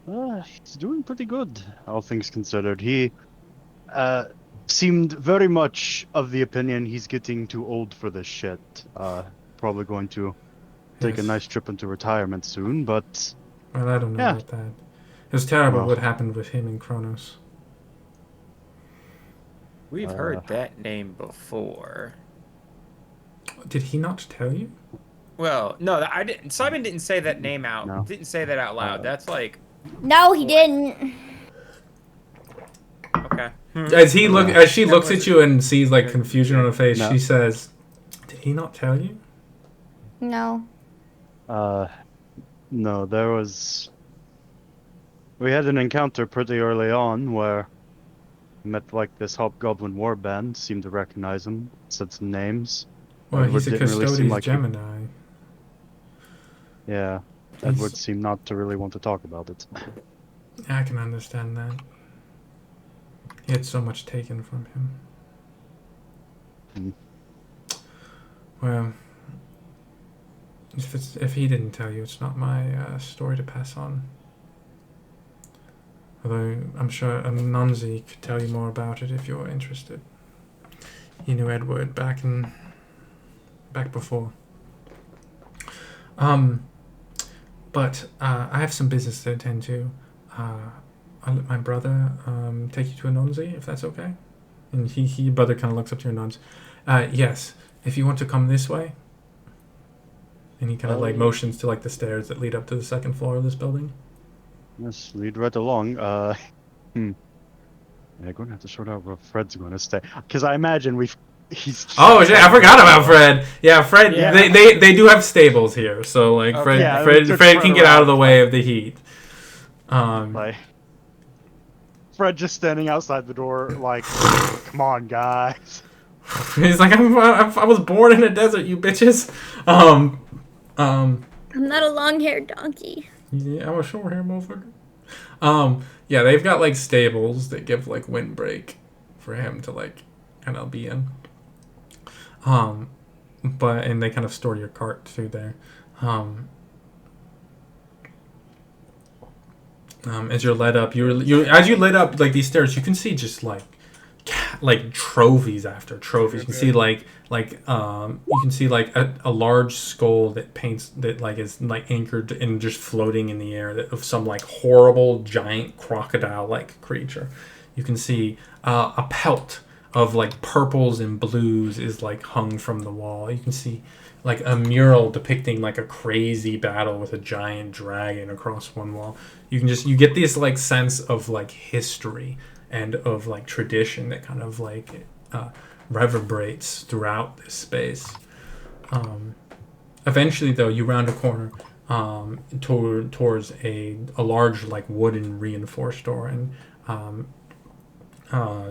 He's doing pretty good, all things considered. He seemed very much of the opinion he's getting too old for this shit. Probably going to take a nice trip into retirement soon, but... Well, I don't know about that. It was terrible what happened with him and Kronos. We've heard that name before. Did he not tell you? Well, no, I didn't. Simon didn't say that name out. No. Didn't say that out loud. That's like... No, he didn't. Okay. As she looks at you and sees like confusion on her face, she says, "Did he not tell you?" No. No, we had an encounter pretty early on where we met like this hobgoblin warband, seemed to recognize him, said some names. Well, Edward he's a didn't really Custodes seem like Gemini. Yeah, Edward seemed not to really want to talk about it. I can understand that. He had so much taken from him. Well, if he didn't tell you, it's not my story to pass on. Although I'm sure Nunzi could tell you more about it if you're interested. He knew Edward back before. But I have some business to attend to. I'll let my brother take you to Anonzi, if that's okay. And your brother kind of looks up to you and nods. Yes, if you want to come this way. And he kind of like motions to like the stairs that lead up to the second floor of this building. Yes, lead right along. Yeah, going to have to sort out where Fred's going to stay. Because I imagine he's... Oh shit! I forgot about Fred. Yeah, Fred. Yeah. They do have stables here, so like Fred can get out of the way of the heat. Like Fred just standing outside the door, like, come on, guys. He's like, I was born in a desert, you bitches. I'm not a long-haired donkey. Yeah, I'm a short-haired motherfucker. Yeah, they've got like stables that give like windbreak for him to like kind of be in. And they kind of store your cart through there. As you're led up, as you led up like these stairs, you can see just like like trophies after trophies. You can see you can see like a large skull that like is like anchored and just floating in the air of some like horrible giant crocodile like creature. You can see a pelt of like purples and blues is like hung from the wall. You can see like a mural depicting like a crazy battle with a giant dragon across one wall. You get this like sense of like history and of like tradition that kind of like reverberates throughout this space. Eventually, though, you round a corner towards a large like wooden reinforced door, and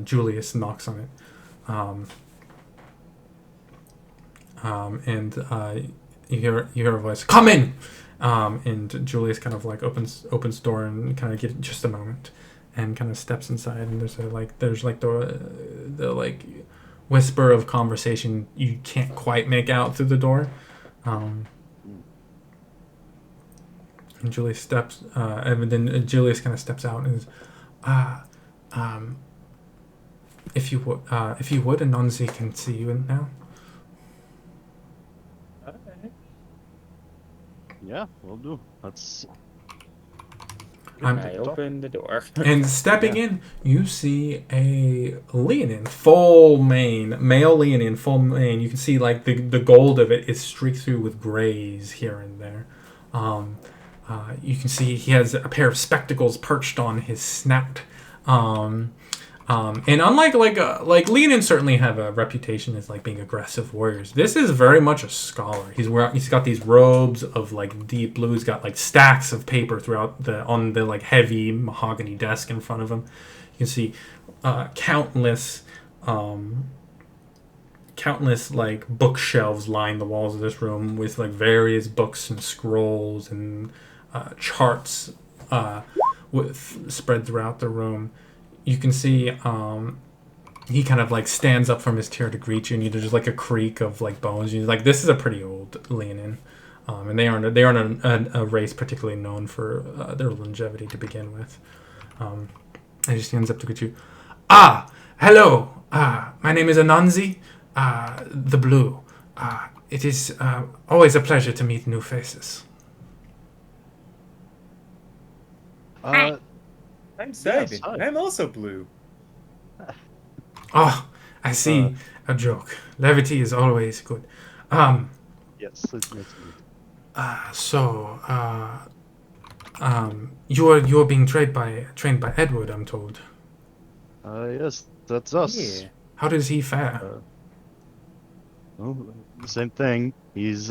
Julius knocks on it. And you hear a voice, "Come in!" And Julius kind of like opens the door and kind of gives just a moment, and kind of steps inside. And there's the like whisper of conversation you can't quite make out through the door. And Julius steps, and then Julius kind of steps out and is, if you would, Anansi can see you in now. Yeah, we'll do. Let's. I open the door. And stepping in, you see a leonin, full mane, male leonin, full mane. You can see like the gold of it is streaked through with grays here and there. You can see he has a pair of spectacles perched on his snout. And unlike like leonins certainly have a reputation as like being aggressive warriors, this is very much a scholar. He's got these robes of like deep blue. He's got like stacks of paper throughout on the like heavy mahogany desk in front of him. You can see countless like bookshelves line the walls of this room with like various books and scrolls and charts spread throughout the room. You can see he kind of like stands up from his chair to greet you, and there's like a creak of like bones. He's like, this is a pretty old leonin, and they aren't a race particularly known for their longevity to begin with. And he stands up to greet you. Hello. My name is Anansi, the Blue. It is always a pleasure to meet new faces. I'm Simon. Yes, I'm also blue. Oh, I see. A joke. Levity is always good. Yes, it's me. You're being trained by Edward, I'm told. Yes, that's us. Yeah. How does he fare? Well, the same thing. He's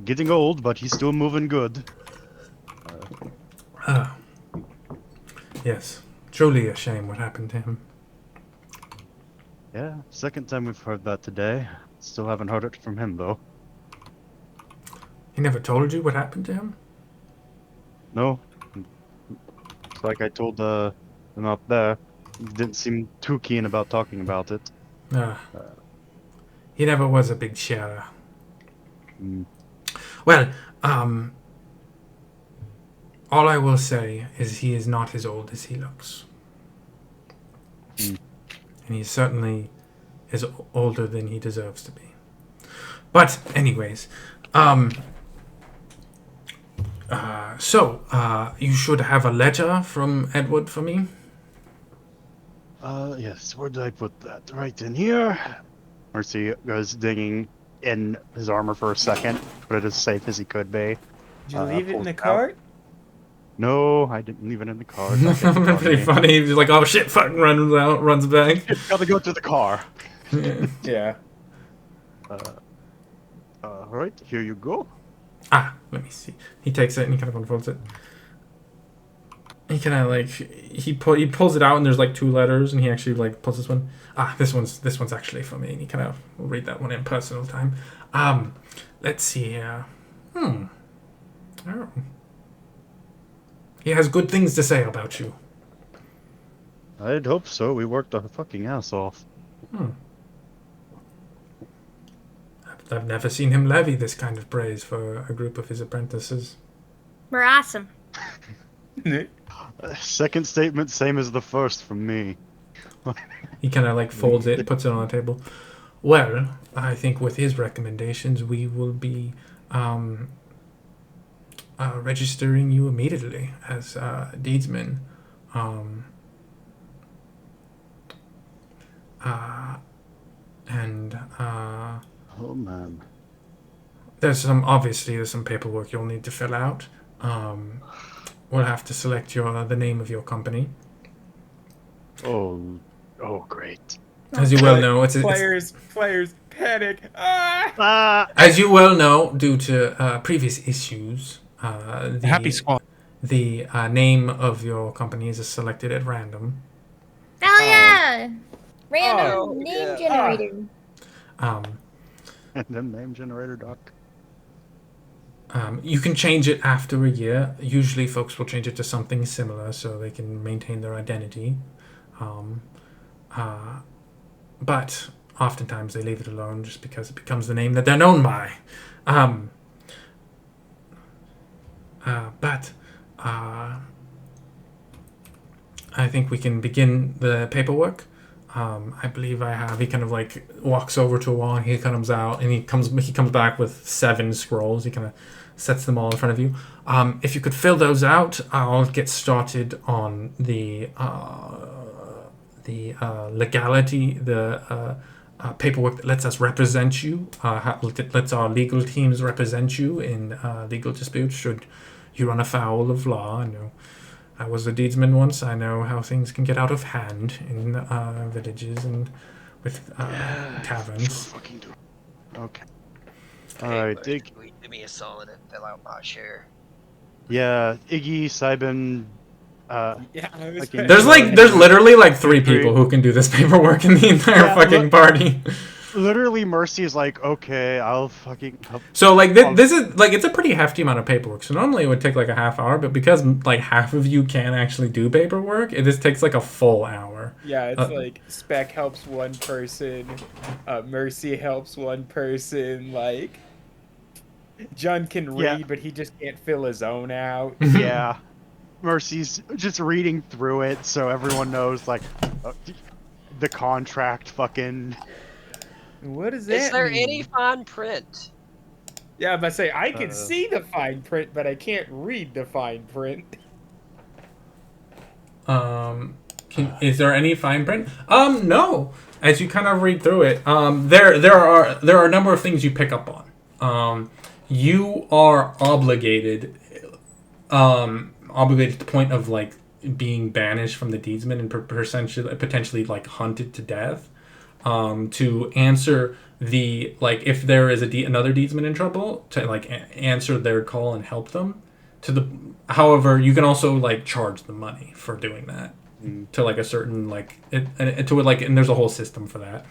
getting old, but he's still moving good. Yes. Truly a shame what happened to him. Yeah, second time we've heard that today. Still haven't heard it from him, though. He never told you what happened to him? No. It's like I told them up there. He didn't seem too keen about talking about it. He never was a big sharer. Mm. Well, all I will say is he is not as old as he looks. Mm. And he certainly is older than he deserves to be. But, anyways, you should have a letter from Edward for me. Yes, where did I put that? Right in here. Mercy goes digging in his armor for a second, put it as safe as he could be. Did you leave it in pulls the out. cart? No, I didn't leave it in the car. Pretty funny. He's like, oh shit, fucking runs back. Gotta go to the car. Yeah. Alright, here you go. Let me see. He takes it and he kind of unfolds it. He kind of like he pulls it out and there's like two letters and he actually like pulls this one. This one's actually for me. And he kind of will read that one in personal time. Let's see here. Oh. He has good things to say about you. I'd hope so. We worked our fucking ass off. I've never seen him levy this kind of praise for a group of his apprentices. We're awesome. Second statement, same as the first from me. He kind of like folds it, puts it on the table. Well, I think with his recommendations, we will be registering you immediately as deedsman. Oh man. There's some paperwork you'll need to fill out. We'll have to select the name of your company. Oh great. As you well know, players panic. As you well know, due to previous issues, Happy Squad. the name of your company is selected at random. Oh yeah, random Oh, name yeah. generator. And then name generator doc. You can change it after a year. Usually, folks will change it to something similar so they can maintain their identity. But oftentimes they leave it alone just because it becomes the name that they're known by. But I think we can begin the paperwork. I believe I have. He kind of like walks over to a wall and he comes out and he comes back with 7 scrolls. He kind of sets them all in front of you. If you could fill those out, I'll get started on the legality, the paperwork that lets us represent you, lets our legal teams represent you in legal disputes should you run afoul of law. I know I was a deedsman once. I know how things can get out of hand in villages and with taverns. Okay. Alright, Dig. Do me a solid and fill out my share. Yeah, Iggy, Sybin, There's literally like 3 people who can do this paperwork in the entire fucking party. Literally, Mercy is like, okay, I'll fucking help. So like this is like it's a pretty hefty amount of paperwork. So normally it would take like a half hour, but because like half of you can actually do paperwork, it just takes like a full hour. Yeah, it's like Spec helps one person, Mercy helps one person. Like John can read, but he just can't fill his own out. Yeah. Mercy's just reading through it so everyone knows, like, the contract fucking... What does that mean? Is there any fine print? Yeah, I'm about to say, I can see the fine print, but I can't read the fine print. Is there any fine print? No. As you kind of read through it, there are a number of things you pick up on. You are obligated to the point of like being banished from the deedsman and potentially like hunted to death, to answer the like if there is another deedsman in trouble, to like answer their call and help them. However, you can also like charge the money for doing that to like a certain like and there's a whole system for that.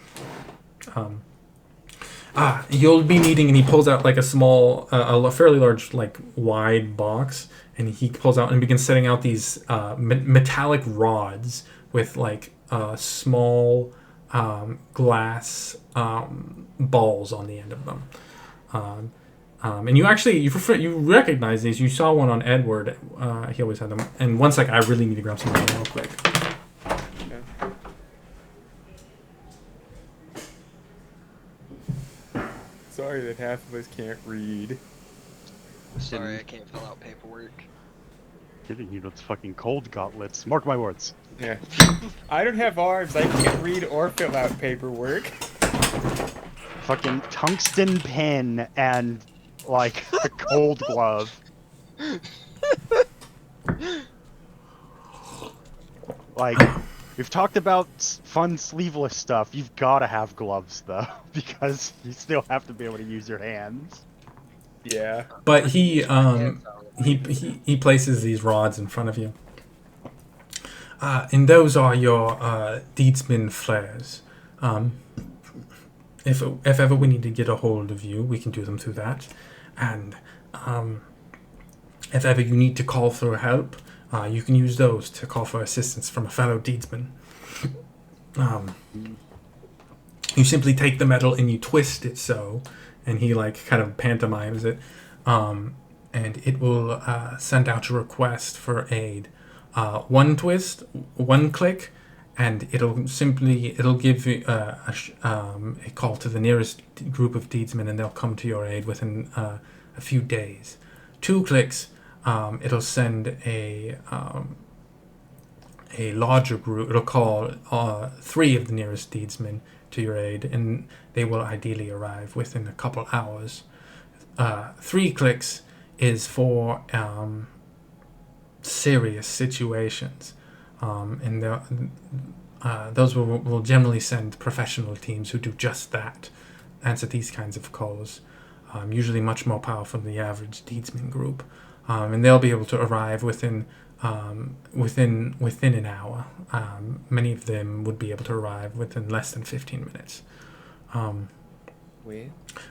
You'll be needing, and he pulls out like a small, a fairly large, like wide box, and he pulls out and begins setting out these metallic rods with like small glass balls on the end of them. And you recognize these. You saw one on Edward. He always had them. And one sec, I really need to grab some real quick. Sorry that half of us can't read. Sorry, I can't fill out paperwork. Giving you those fucking cold gauntlets. Mark my words. Yeah. I don't have arms. I can't read or fill out paperwork. Fucking tungsten pen and, like, a cold glove. Like, we've talked about fun sleeveless stuff. You've got to have gloves, though, because you still have to be able to use your hands. Yeah. But he places these rods in front of you. And those are your deedsman flares. If ever we need to get a hold of you, we can do them through that. And if ever you need to call for help, you can use those to call for assistance from a fellow deedsman. You simply take the metal and you twist it so, and he like kind of pantomimes it, and it will send out a request for aid. One twist, one click, and it'll give you a call to the nearest group of deedsmen, and they'll come to your aid within a few days. 2 clicks, it'll send a larger group. It'll call 3 of the nearest deedsmen to your aid, and they will ideally arrive within a couple hours. 3 clicks is for serious situations, and those will generally send professional teams who do just that, answer these kinds of calls, usually much more powerful than the average deedsman group, and they'll be able to arrive within an hour. Many of them would be able to arrive within less than 15 minutes.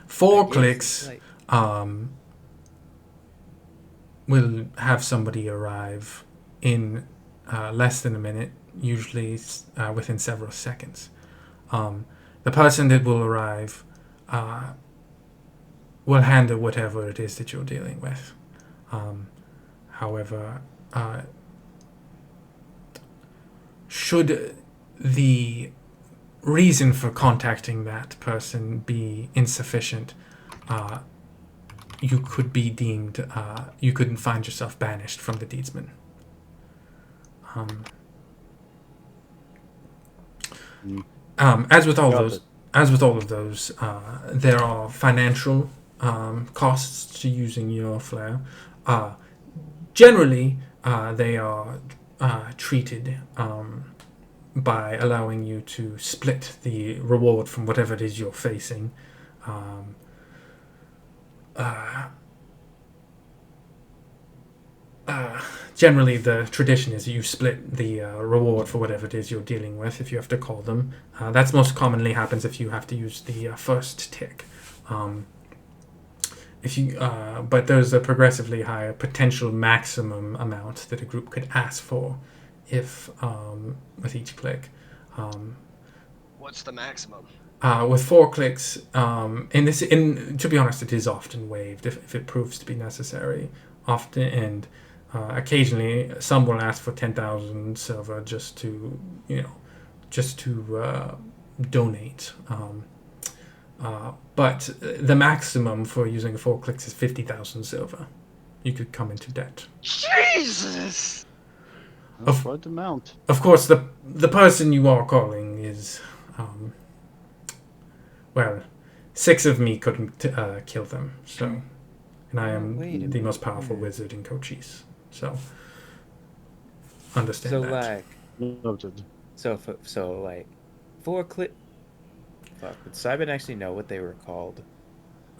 4 clicks will have somebody arrive in less than a minute, usually within several seconds. The person that will arrive will handle whatever it is that you're dealing with. However, should the reason for contacting that person be insufficient, you could be deemed, you could find yourself banished from the deedsman. As with all of those, there are financial costs to using your flare. Generally, they are treated by allowing you to split the reward from whatever it is you're facing. Generally, the tradition is you split the reward for whatever it is you're dealing with if you have to call them. That's most commonly happens if you have to use the first tick. But there's a progressively higher potential maximum amount that a group could ask for if with each click. What's the maximum? With 4 clicks, to be honest, it is often waived if it proves to be necessary. Often, and occasionally, some will ask for 10,000 silver just to donate. But the maximum for using 4 clicks is 50,000 silver. You could come into debt. Jesus! That's quite the amount. Of course, the person you are calling is, well, 6 of me couldn't kill them, so, and I am the most powerful wizard in Cochise, so understand that. So like, 4 click. Fuck, would Simon actually know what they were called?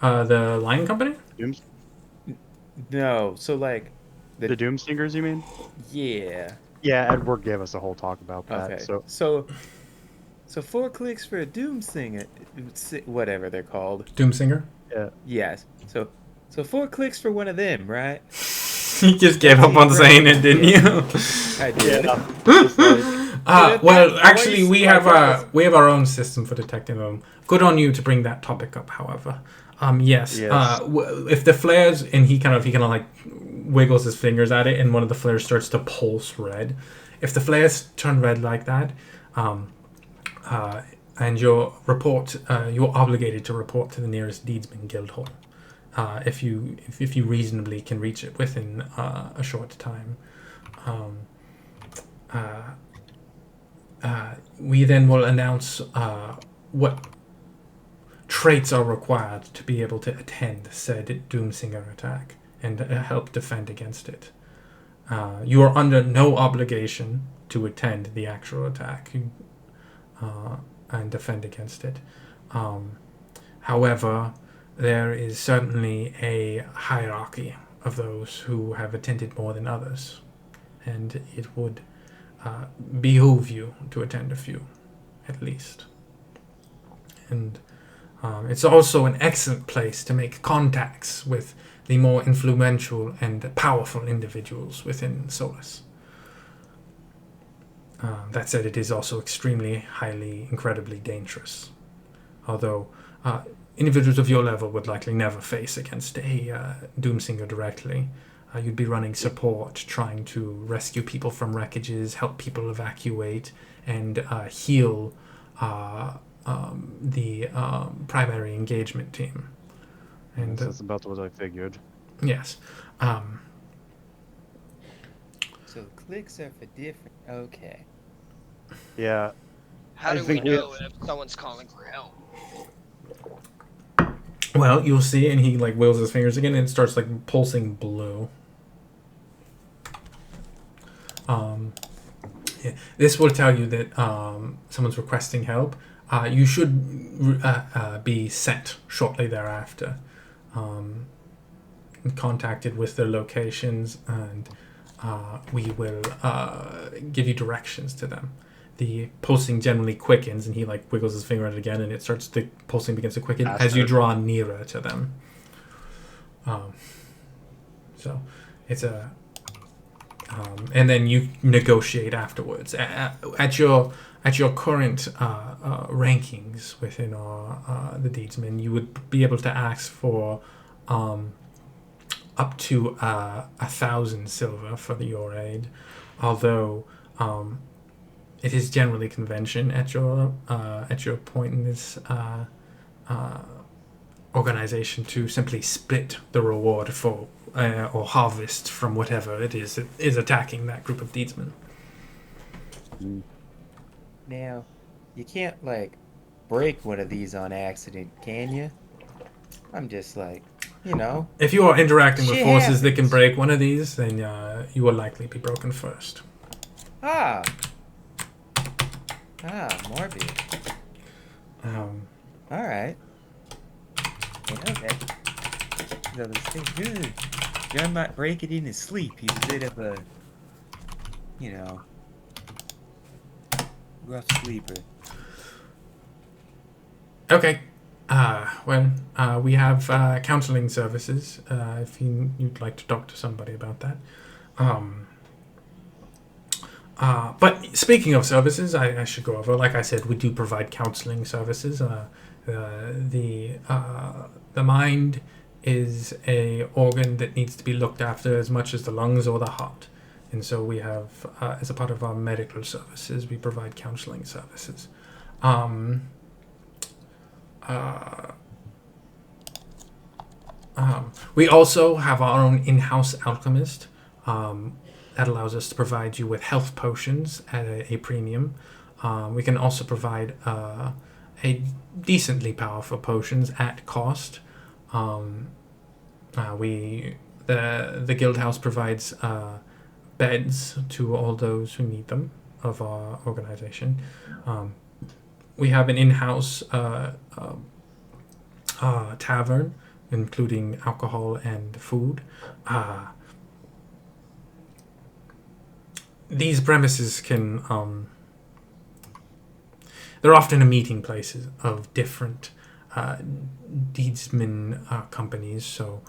The Lion Company? No, so like the Doomsingers, you mean? Yeah. Yeah, Edward gave us a whole talk about that. Okay. So 4 clicks for a Doomsinger, whatever they're called. Doomsinger? Yeah. Yes. So 4 clicks for one of them, right? You just gave up on saying it, didn't you? I did. Well, actually, we have our own system for detecting them. Good on you to bring that topic up. However, yes. If the flares, and he kind of like wiggles his fingers at it, and one of the flares starts to pulse red. If the flares turn red like that, and you're obligated to report to the nearest Deedsman Guildhall, if you reasonably can reach it within a short time. We then will announce what traits are required to be able to attend said Doomsinger attack and help defend against it. You are under no obligation to attend the actual attack and defend against it. However, there is certainly a hierarchy of those who have attended more than others, and it would behoove you to attend a few, at least. And it's also an excellent place to make contacts with the more influential and powerful individuals within Solus. That said, it is also extremely, incredibly dangerous. Although individuals of your level would likely never face against a Doomsinger directly. You'd be running support, trying to rescue people from wreckages, help people evacuate, and heal the primary engagement team. And that's about what I figured. yes. So clicks are for different. Okay. Yeah. How do we know if someone's calling for help? Well, you'll see, and he like wheels his fingers again, and it starts like pulsing blue. Yeah. This will tell you that someone's requesting help. You should be sent shortly thereafter. Contacted with their locations, and we will give you directions to them. The pulsing generally quickens, and he like wiggles his finger at it again, and it starts. The pulsing begins to quicken as you draw nearer to them. So it's a, and then you negotiate afterwards. At your current rankings within the Deedsmen, you would be able to ask for up to 1,000 silver for your aid, although it is generally convention at your point in this organization to simply split the reward for or harvest from whatever it is that is attacking that group of Deedsmen. Now, you can't like break one of these on accident, can you? I'm just like, you know. If you are interacting with forces that can happens. break one of these, then you will likely be broken first. Morbid. All right. You know that. So this thing good. John might break it in his sleep. He's a bit of a, you know, rough sleeper. Okay. We have counseling services. If you'd like to talk to somebody about that. But speaking of services, I should go over. Like I said, we do provide counseling services. The mind is a organ that needs to be looked after as much as the lungs or the heart, and so we have, as a part of our medical services, we provide counseling services. We also have our own in-house alchemist. That allows us to provide you with health potions at a premium. We can also provide a decently powerful potions at cost. The guild house provides beds to all those who need them of our organization. We have an in-house tavern, including alcohol and food. These premises can they're often a meeting places of different deedsman companies, so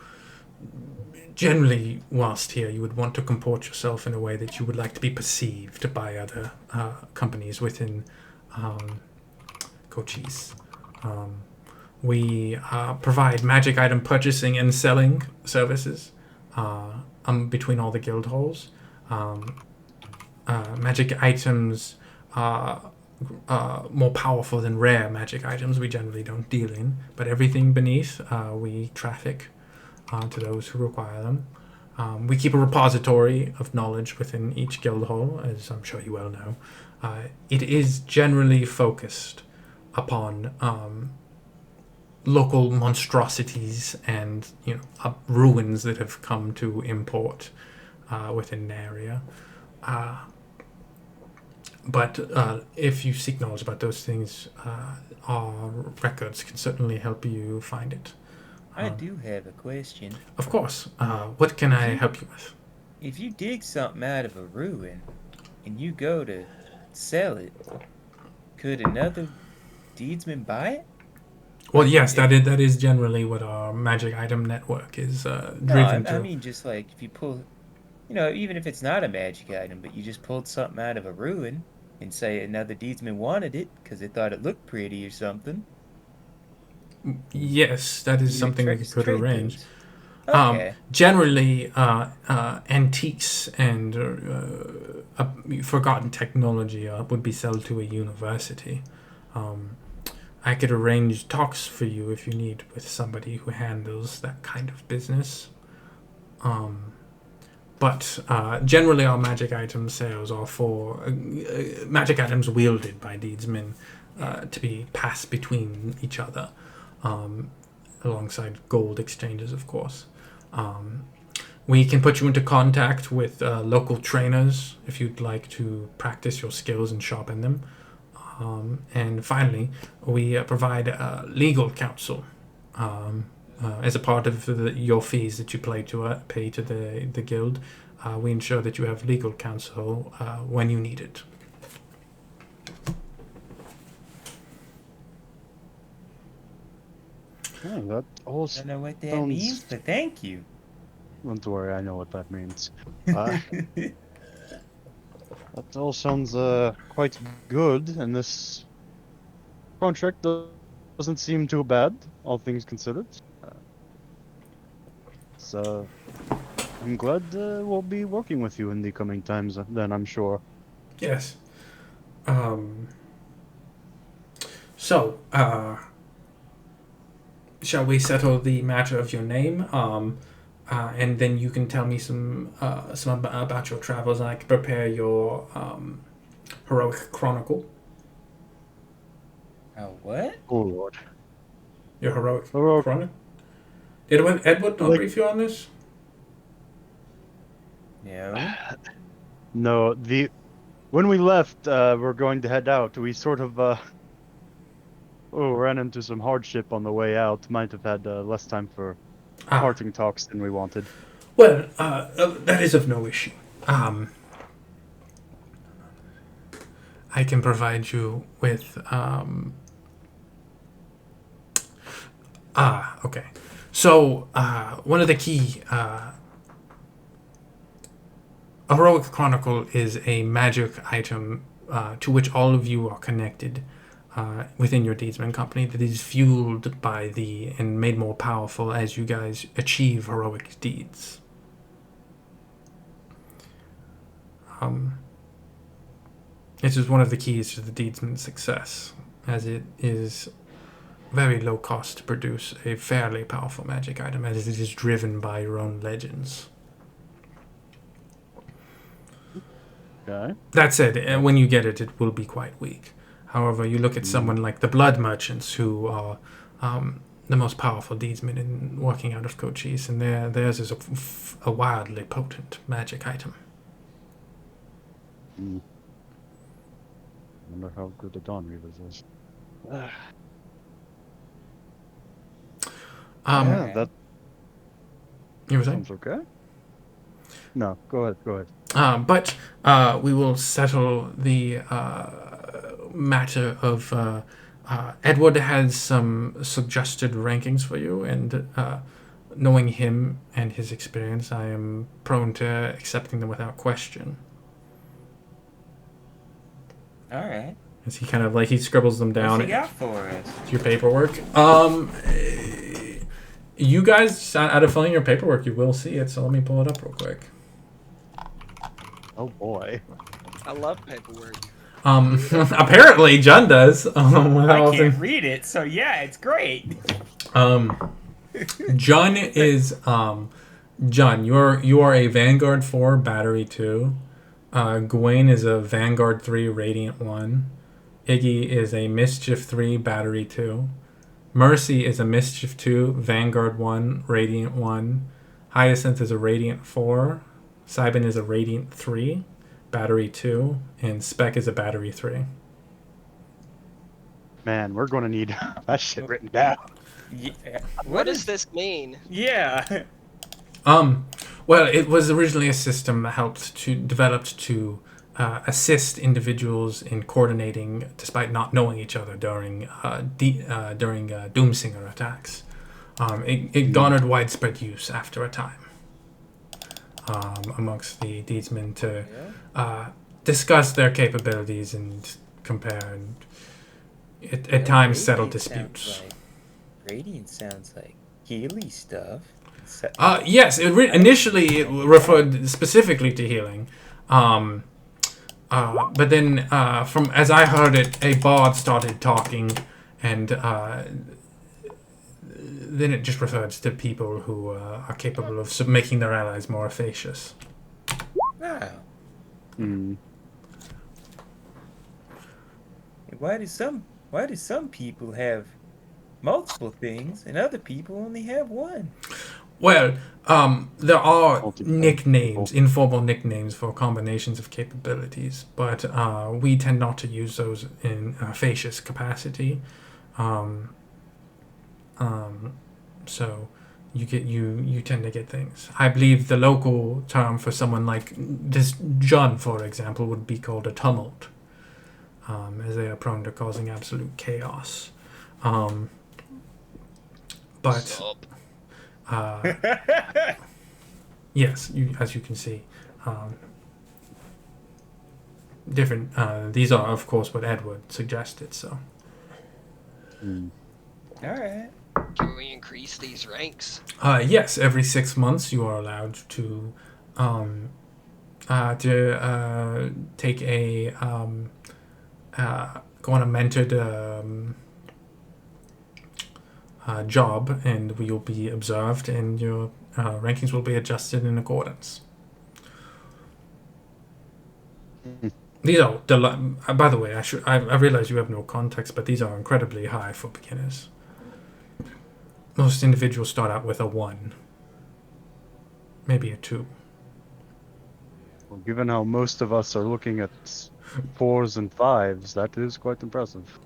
generally whilst here you would want to comport yourself in a way that you would like to be perceived by other companies within Cochise. We provide magic item purchasing and selling services between all the guild halls. Magic items are more powerful than rare magic items we generally don't deal in, but everything beneath we traffic to those who require them. We keep a repository of knowledge within each guild hall, as I'm sure you well know. It is generally focused upon local monstrosities and ruins that have come to import within an area. But if you seek knowledge about those things, our records can certainly help you find it. I do have a question. Of course. What can I help you with? If you dig something out of a ruin and you go to sell it, could another deedsman buy it? Well, yes, that is generally what our magic item network is driven to. I mean, just like if you pull, even if it's not a magic item, but you just pulled something out of a ruin and say another deedsman wanted it because they thought it looked pretty or something. Yes, that is something we could arrange. Okay. Generally, antiques and forgotten technology would be sold to a university. I could arrange talks for you if you need with somebody who handles that kind of business. But generally, our magic item sales are for magic items wielded by deedsmen to be passed between each other, alongside gold exchanges, of course. We can put you into contact with local trainers if you'd like to practice your skills and sharpen them. And finally, we provide legal counsel as a part of your fees that you pay to the guild. We ensure that you have legal counsel when you need it. Oh, that all I don't know what that sounds... means, but thank you. Don't worry, I know what that means. That all sounds quite good, and this contract doesn't seem too bad, all things considered. So I'm glad we'll be working with you in the coming times. Then I'm sure. Yes. So, shall we settle the matter of your name? And then you can tell me some about your travels, and I can prepare your heroic chronicle. Oh, what? Oh Lord. Your heroic Heroic. chronicle. Did Edward not brief you on this? No. No, when we left, we're going to head out. We sort of ran into some hardship on the way out. Might have had less time for parting talks than we wanted. Well, that is of no issue. I can provide you with okay. So one of the key a heroic chronicle is a magic item to which all of you are connected within your deedsman company that is fueled by and made more powerful as you guys achieve heroic deeds. This is one of the keys to the deedsman's success, as it is very low cost to produce a fairly powerful magic item, as it is driven by your own legends. Okay. That said, when you get it, it will be quite weak. However, you look at someone like the Blood Merchants, who are the most powerful deedsmen in working out of Cochise, and theirs is a wildly potent magic item. Wonder how good the Dawn Reavers is. Yeah, that you were saying? sounds okay. No, go ahead. But we will settle the matter of Edward has some suggested rankings for you, and knowing him and his experience, I am prone to accepting them without question. All right. As he kind of he scribbles them down. What's he got for us? Your paperwork. You guys, out of filling your paperwork, you will see it. So let me pull it up real quick. Oh boy. I love paperwork. Apparently John does. I can't read it, so yeah, it's great. John is John. You are a Vanguard 4 Battery 2. Gawain is a Vanguard 3 Radiant 1. Iggy is a Mischief 3 Battery 2. Mercy is a Mischief 2 Vanguard 1 Radiant 1. Hyacinth is a Radiant 4. Cybin is a Radiant 3 Battery 2. And Spec is a Battery 3. Man, we're going to need that shit written down. Yeah. What does this mean? Yeah. Well, it was originally a system that developed to assist individuals in coordinating, despite not knowing each other during Doomsinger attacks. It garnered widespread use after a time amongst the deedsmen to discuss their capabilities and compare, and at times settle disputes. Radiant sounds like Healy stuff. Yes, initially it referred specifically to healing. But then, from as I heard it, a bard started talking, and then it just refers to people who are capable of making their allies more efficacious. Wow. Hmm. Why do some people have multiple things and other people only have one? Well, there are Multiple nicknames, people. informal nicknames for combinations of capabilities, but we tend not to use those in facious capacity. So you tend to get things. I believe the local term for someone like this John, for example, would be called a tumult, as they are prone to causing absolute chaos. But Sup. yes, as you can see, different. These are, of course, what Edward suggested. So. Hmm. All right. Can we increase these ranks? Yes, every 6 months you are allowed to take a go on a mentored job, and you'll be observed, and your rankings will be adjusted in accordance. These are by the way, I realize you have no context, but these are incredibly high for beginners. Most individuals start out with a 1, maybe a 2. Well, given how most of us are looking at 4s and 5s, that is quite impressive.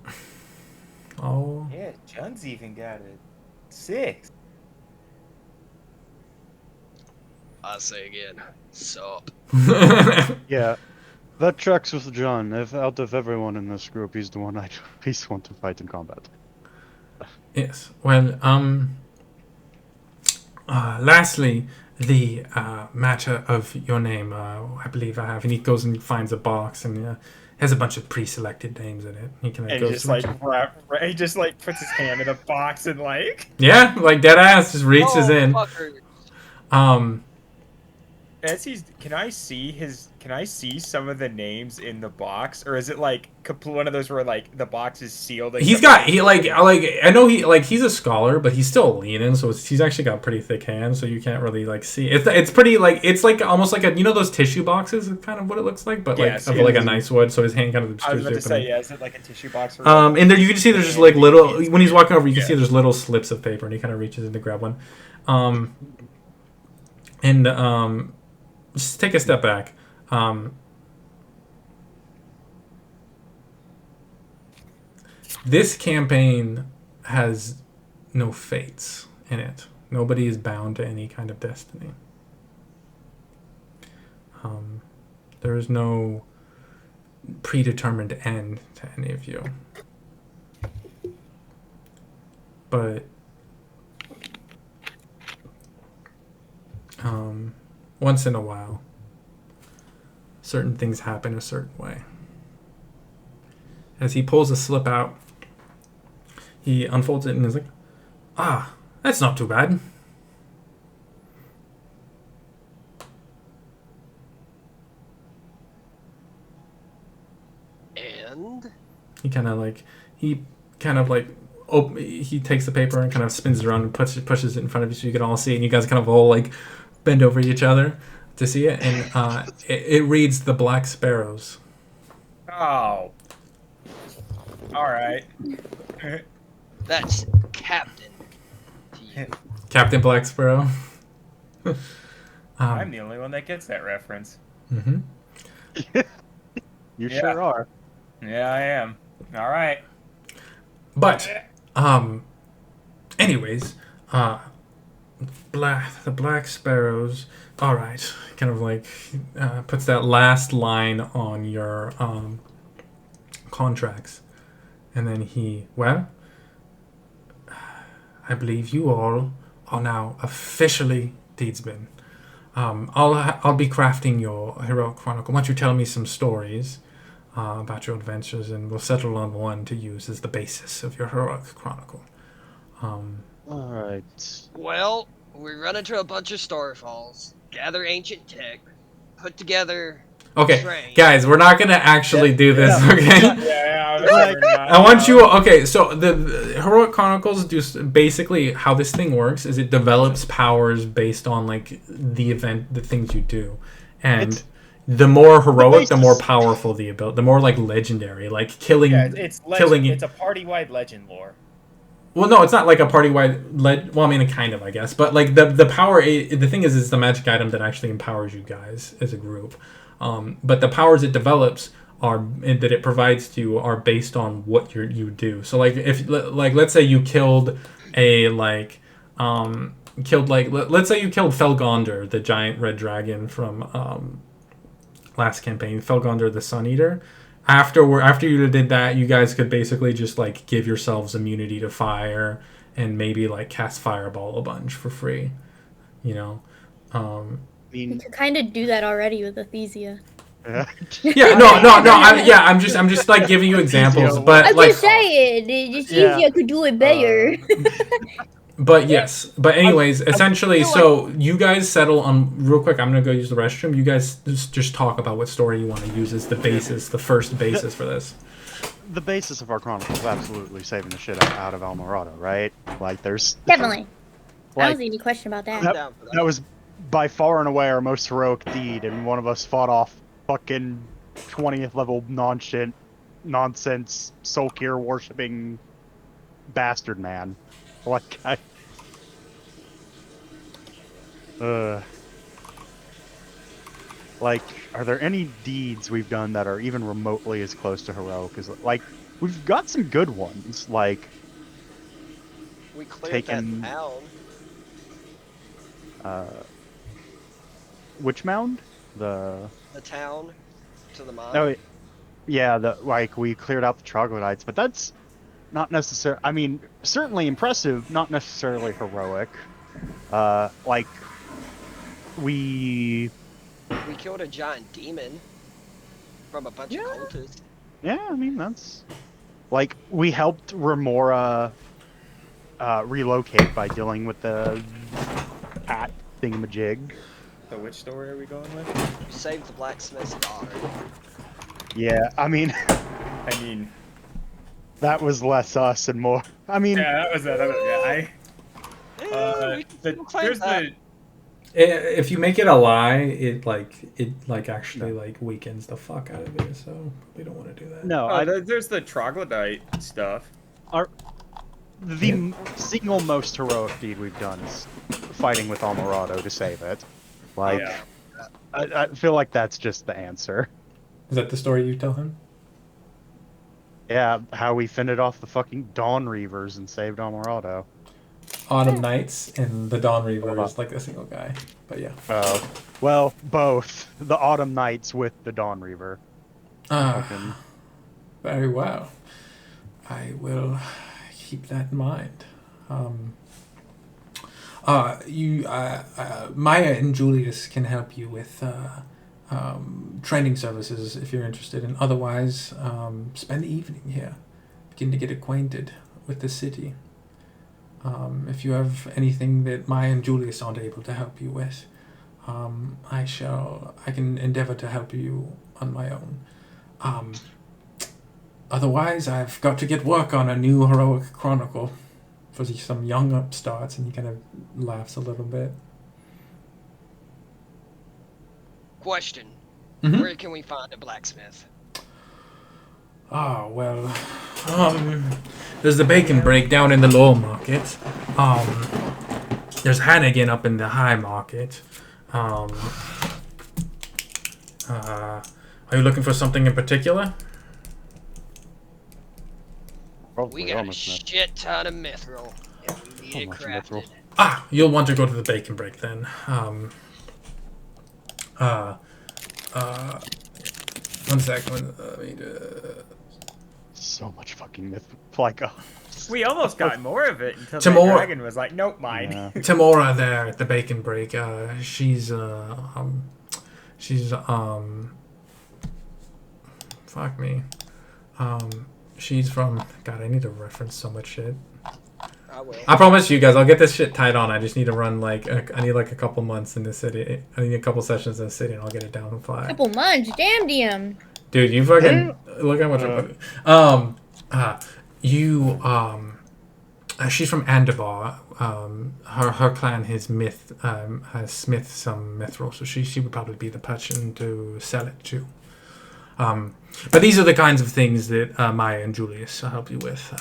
Oh. Yeah, John's even got a 6. I say again, sup. Yeah, that tracks with John. If out of everyone in this group, he's the one I least want to fight in combat. Yes. Well, lastly, the matter of your name, I believe I have, and he goes and finds a box and has a bunch of pre-selected names in it. He can And go he just he just like puts his hand in a box and like. yeah, like dead ass just reaches in. Fucker. As can I see some of the names in the box, or is it like one of those where like the box is sealed? Like He's got I know he's a scholar, but he's still leaning, so he's actually got pretty thick hands, so you can't really like see. It's pretty like it's like almost like those tissue boxes, is kind of what it looks like, but Yes, like a nice wood, so his hand kind of obscures I was about the to say, opening. yeah, is it like a tissue box? And there you can see there's just like little when he's walking over, you can see there's little slips of paper, and he kind of reaches in to grab one. Just take a step back. This campaign has no fates in it. Nobody is bound to any kind of destiny. There is no predetermined end to any of you. But once in a while, certain things happen a certain way. As he pulls a slip out, he unfolds it and is like, "Ah, that's not too bad." And He takes the paper and kind of spins it around and pushes it in front of you so you can all see it, and you guys kind of all like bend over each other to see it, and it reads The Black Sparrows. Oh. All right. that's Captain to you. Captain Black Sparrow. I'm the only one that gets that reference. Mm-hmm. You sure are. Yeah, I am. All right. But, anyways, the Black Sparrows. All right, kind of like puts that last line on your contracts, and then I believe you all are now officially deedsmen. I'll be crafting your heroic chronicle. Why don't you tell me some stories about your adventures, and we'll settle on one to use as the basis of your heroic chronicle. All right. Well, We run into a bunch of starfalls, gather ancient tech, put together. Okay, train. guys, we're not gonna actually do this. Okay. I want you. Okay, so the Heroic Chronicles basically how this thing works is it develops powers based on like the event, the things you do, and the more heroic, the more powerful the ability, the more like legendary, like killing. Yeah, it's legend. It's a party-wide legend lore. Well, no, it's not like a party-wide well, I mean, kind of, I guess, but like the power. The thing is the magic item that actually empowers you guys as a group. But the powers it develops that it provides to you are based on what you do. So like if let's say you killed let's say you killed Felgonder, the giant red dragon from last campaign, Felgonder the Sun Eater. After you did that, you guys could basically just like give yourselves immunity to fire and maybe like cast Fireball a bunch for free, you know. You can kind of do that already with Athesia. I'm just like giving you examples, but I'm like just saying, Athesia could do it better. But yes, but anyways, essentially, so you guys settle on real quick. I'm gonna go use the restroom. You guys just talk about what story you want to use as the basis, the first basis for this. The basis of our chronicle is absolutely saving the shit out of Almorado, right? Like, there's Definitely. I like, don't see any question about that. That was by far and away our most heroic deed, and one of us fought off fucking 20th level nonsense Soulkir worshipping bastard man. Like, like, are there any deeds we've done that are even remotely as close to heroic as, like, we've got some good ones, like, we cleared that mound. Which mound? The town to the mine. Oh, yeah, we cleared out the troglodytes, but that's not necessarily. I mean, certainly impressive, not necessarily heroic. Like we killed a giant demon from a bunch of cultists. Yeah, I mean that's like we helped Remora relocate by dealing with the cat thingamajig. So which story are we going with? You saved the blacksmith's daughter. Yeah, I mean, that was less us and more. I mean, yeah, that was if you make it a lie, it actually weakens the fuck out of it. So we don't want to do that. No, there's the troglodyte stuff. The single most heroic deed we've done is fighting with Almorado to save it. Like, I feel like that's just the answer. Is that the story you tell him? Yeah, how we fended off the fucking Dawn Reavers and saved Almorado. Autumn Nights and the Dawn Reaver is like a single guy, but yeah. Well, both the Autumn Nights with the Dawn Reaver. Very well. I will keep that in mind. Maya and Julius can help you with training services if you're interested, and otherwise, spend the evening here. Begin to get acquainted with the city. If you have anything that Maya and Julius aren't able to help you with, I can endeavor to help you on my own. Otherwise, I've got to get work on a new heroic chronicle for some young upstarts, and he kind of laughs a little bit. Question. Mm-hmm. Where can we find a blacksmith? Oh, well, there's the bacon break down in the lower market. There's Hannigan up in the high market. Are you looking for something in particular? We got a shit ton of mithril, and we need it crafted. You'll want to go to the bacon break then. One second. So much fucking mithril. Like, we almost got more of it until the dragon was like, "Nope, mine." Yeah. Tamora there at the bacon break. She's fuck me. She's from. God, I need to reference so much shit. I will. I promise you guys, I'll get this shit tied on. I just need to run I need like a couple months in the city. I need a couple sessions in the city, and I'll get it down and fly. Couple months, damn DM. Dude, you fucking look how much I put. She's from Andabar. Her clan has smith some mithril, so she would probably be the person to sell it to. But these are the kinds of things that Maya and Julius will help you with.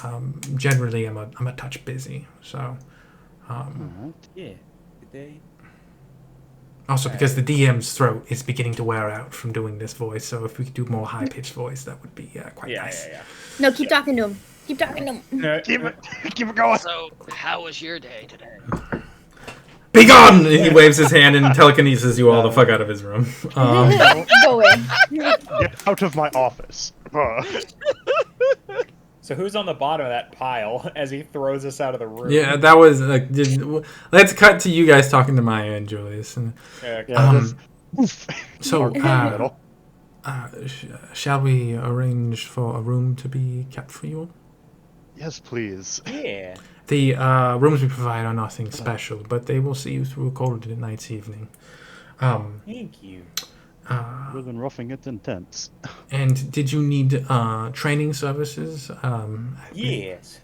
Generally, I'm a touch busy, so. Yeah. Good day. Also, because the DM's throat is beginning to wear out from doing this voice, so if we could do more high-pitched voice, that would be quite nice. Yeah. No, keep talking to him. Keep talking to him. Keep it going. So, how was your day today? Be gone! And he waves his hand and telekinesis you all the fuck out of his room. Go away. Get out of my office. So who's on the bottom of that pile as he throws us out of the room? Yeah, that was like. Let's cut to you guys talking to Maya and Julius. And, shall we arrange for a room to be kept for you? Yes, please. Yeah. The rooms we provide are nothing special, but they will see you through a cold night's evening. Thank you. We've been roughing it intense. And did you need training services? Yes.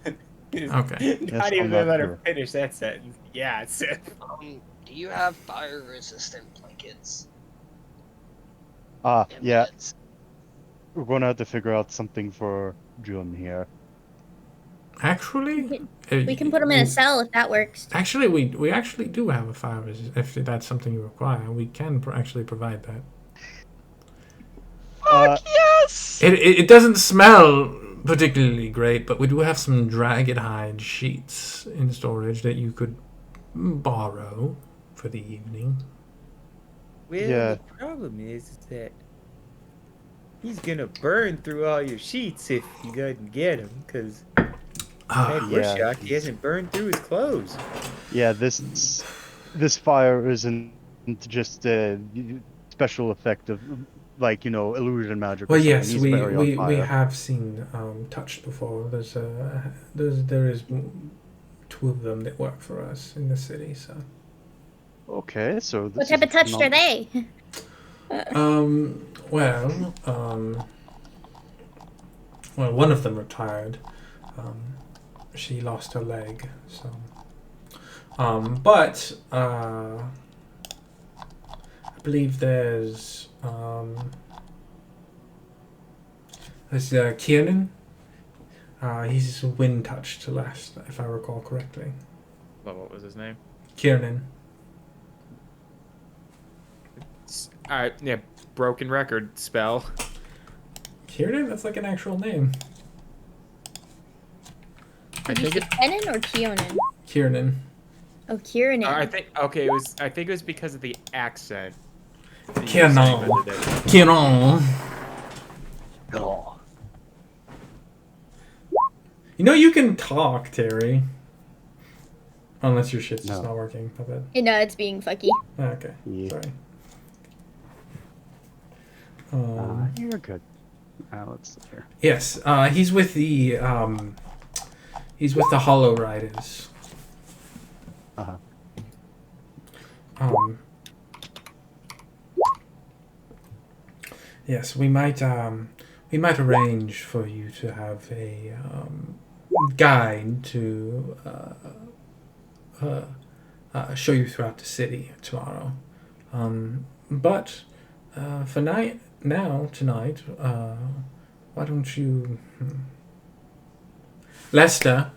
Okay. Not even let her finish that sentence. Yes. Do you have fire-resistant blankets? Yeah. We're gonna have to figure out something for June here. Actually, we can put him in a cell if that works. Actually, we actually do have a fire resist. If that's something you require, we can actually provide that. Fuck yes! It doesn't smell particularly great, but we do have some dragon hide sheets in storage that you could borrow for the evening. Well, the problem is that he's gonna burn through all your sheets if you go and get him, because we're shocked he hasn't burned through his clothes. Yeah, this fire isn't just a special effect of, like, illusion magic. Well, yes, we have seen touched before. There is 2 of them that work for us in the city. So. Okay, so what type of touched are they? Well, one of them retired. She lost her leg, so. But I believe there's Kiernan. He's wind touched last, if I recall correctly. Well, what was his name? Kiernan. Alright, yeah, broken record spell. Kiernan? That's like an actual name. Did you say Kenan or Keonan? Kiernan. Oh, Kiernan. I think it was because of the accent. Kiernan. Kiernan. Oh. You can talk, Terry. Unless your shit's just not working. My bad. No, it's being fucky. Okay, sorry. You're good. Let's see here. Yes, he's with the Hollow Riders. Yes, we might arrange for you to have a guide to show you throughout the city tomorrow. But for tonight, why don't you, Lester,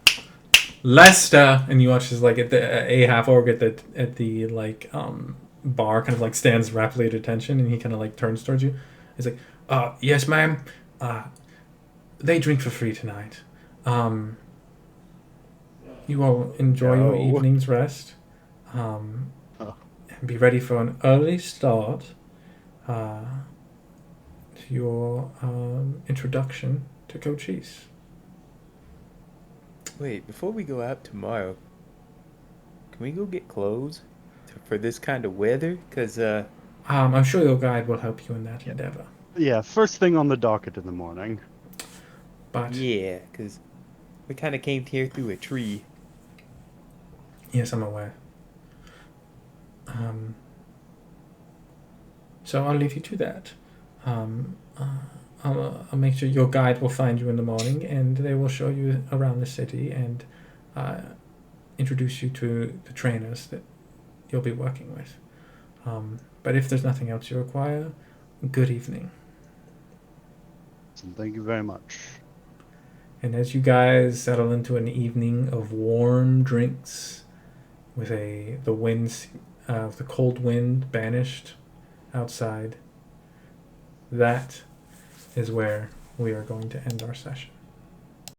and you watch as like at the a half orc at the like bar kind of like stands rapidly at attention, and he kind of like turns towards you. He's like, yes, ma'am. They drink for free tonight. You all enjoy your evening's rest. And be ready for an early start to your introduction to Cochise. Wait, before we go out tomorrow, can we go get clothes for this kind of weather? Because I'm sure your guide will help you in that endeavor. Yeah, first thing on the docket in the morning. But yeah, because we kind of came here through a tree. Yes, I'm aware. So I'll leave you to that. I'll make sure your guide will find you in the morning, and they will show you around the city and introduce you to the trainers that you'll be working with. But if there's nothing else you require, good evening. Thank you very much. And as you guys settle into an evening of warm drinks, with the cold wind banished outside, that is where we are going to end our session.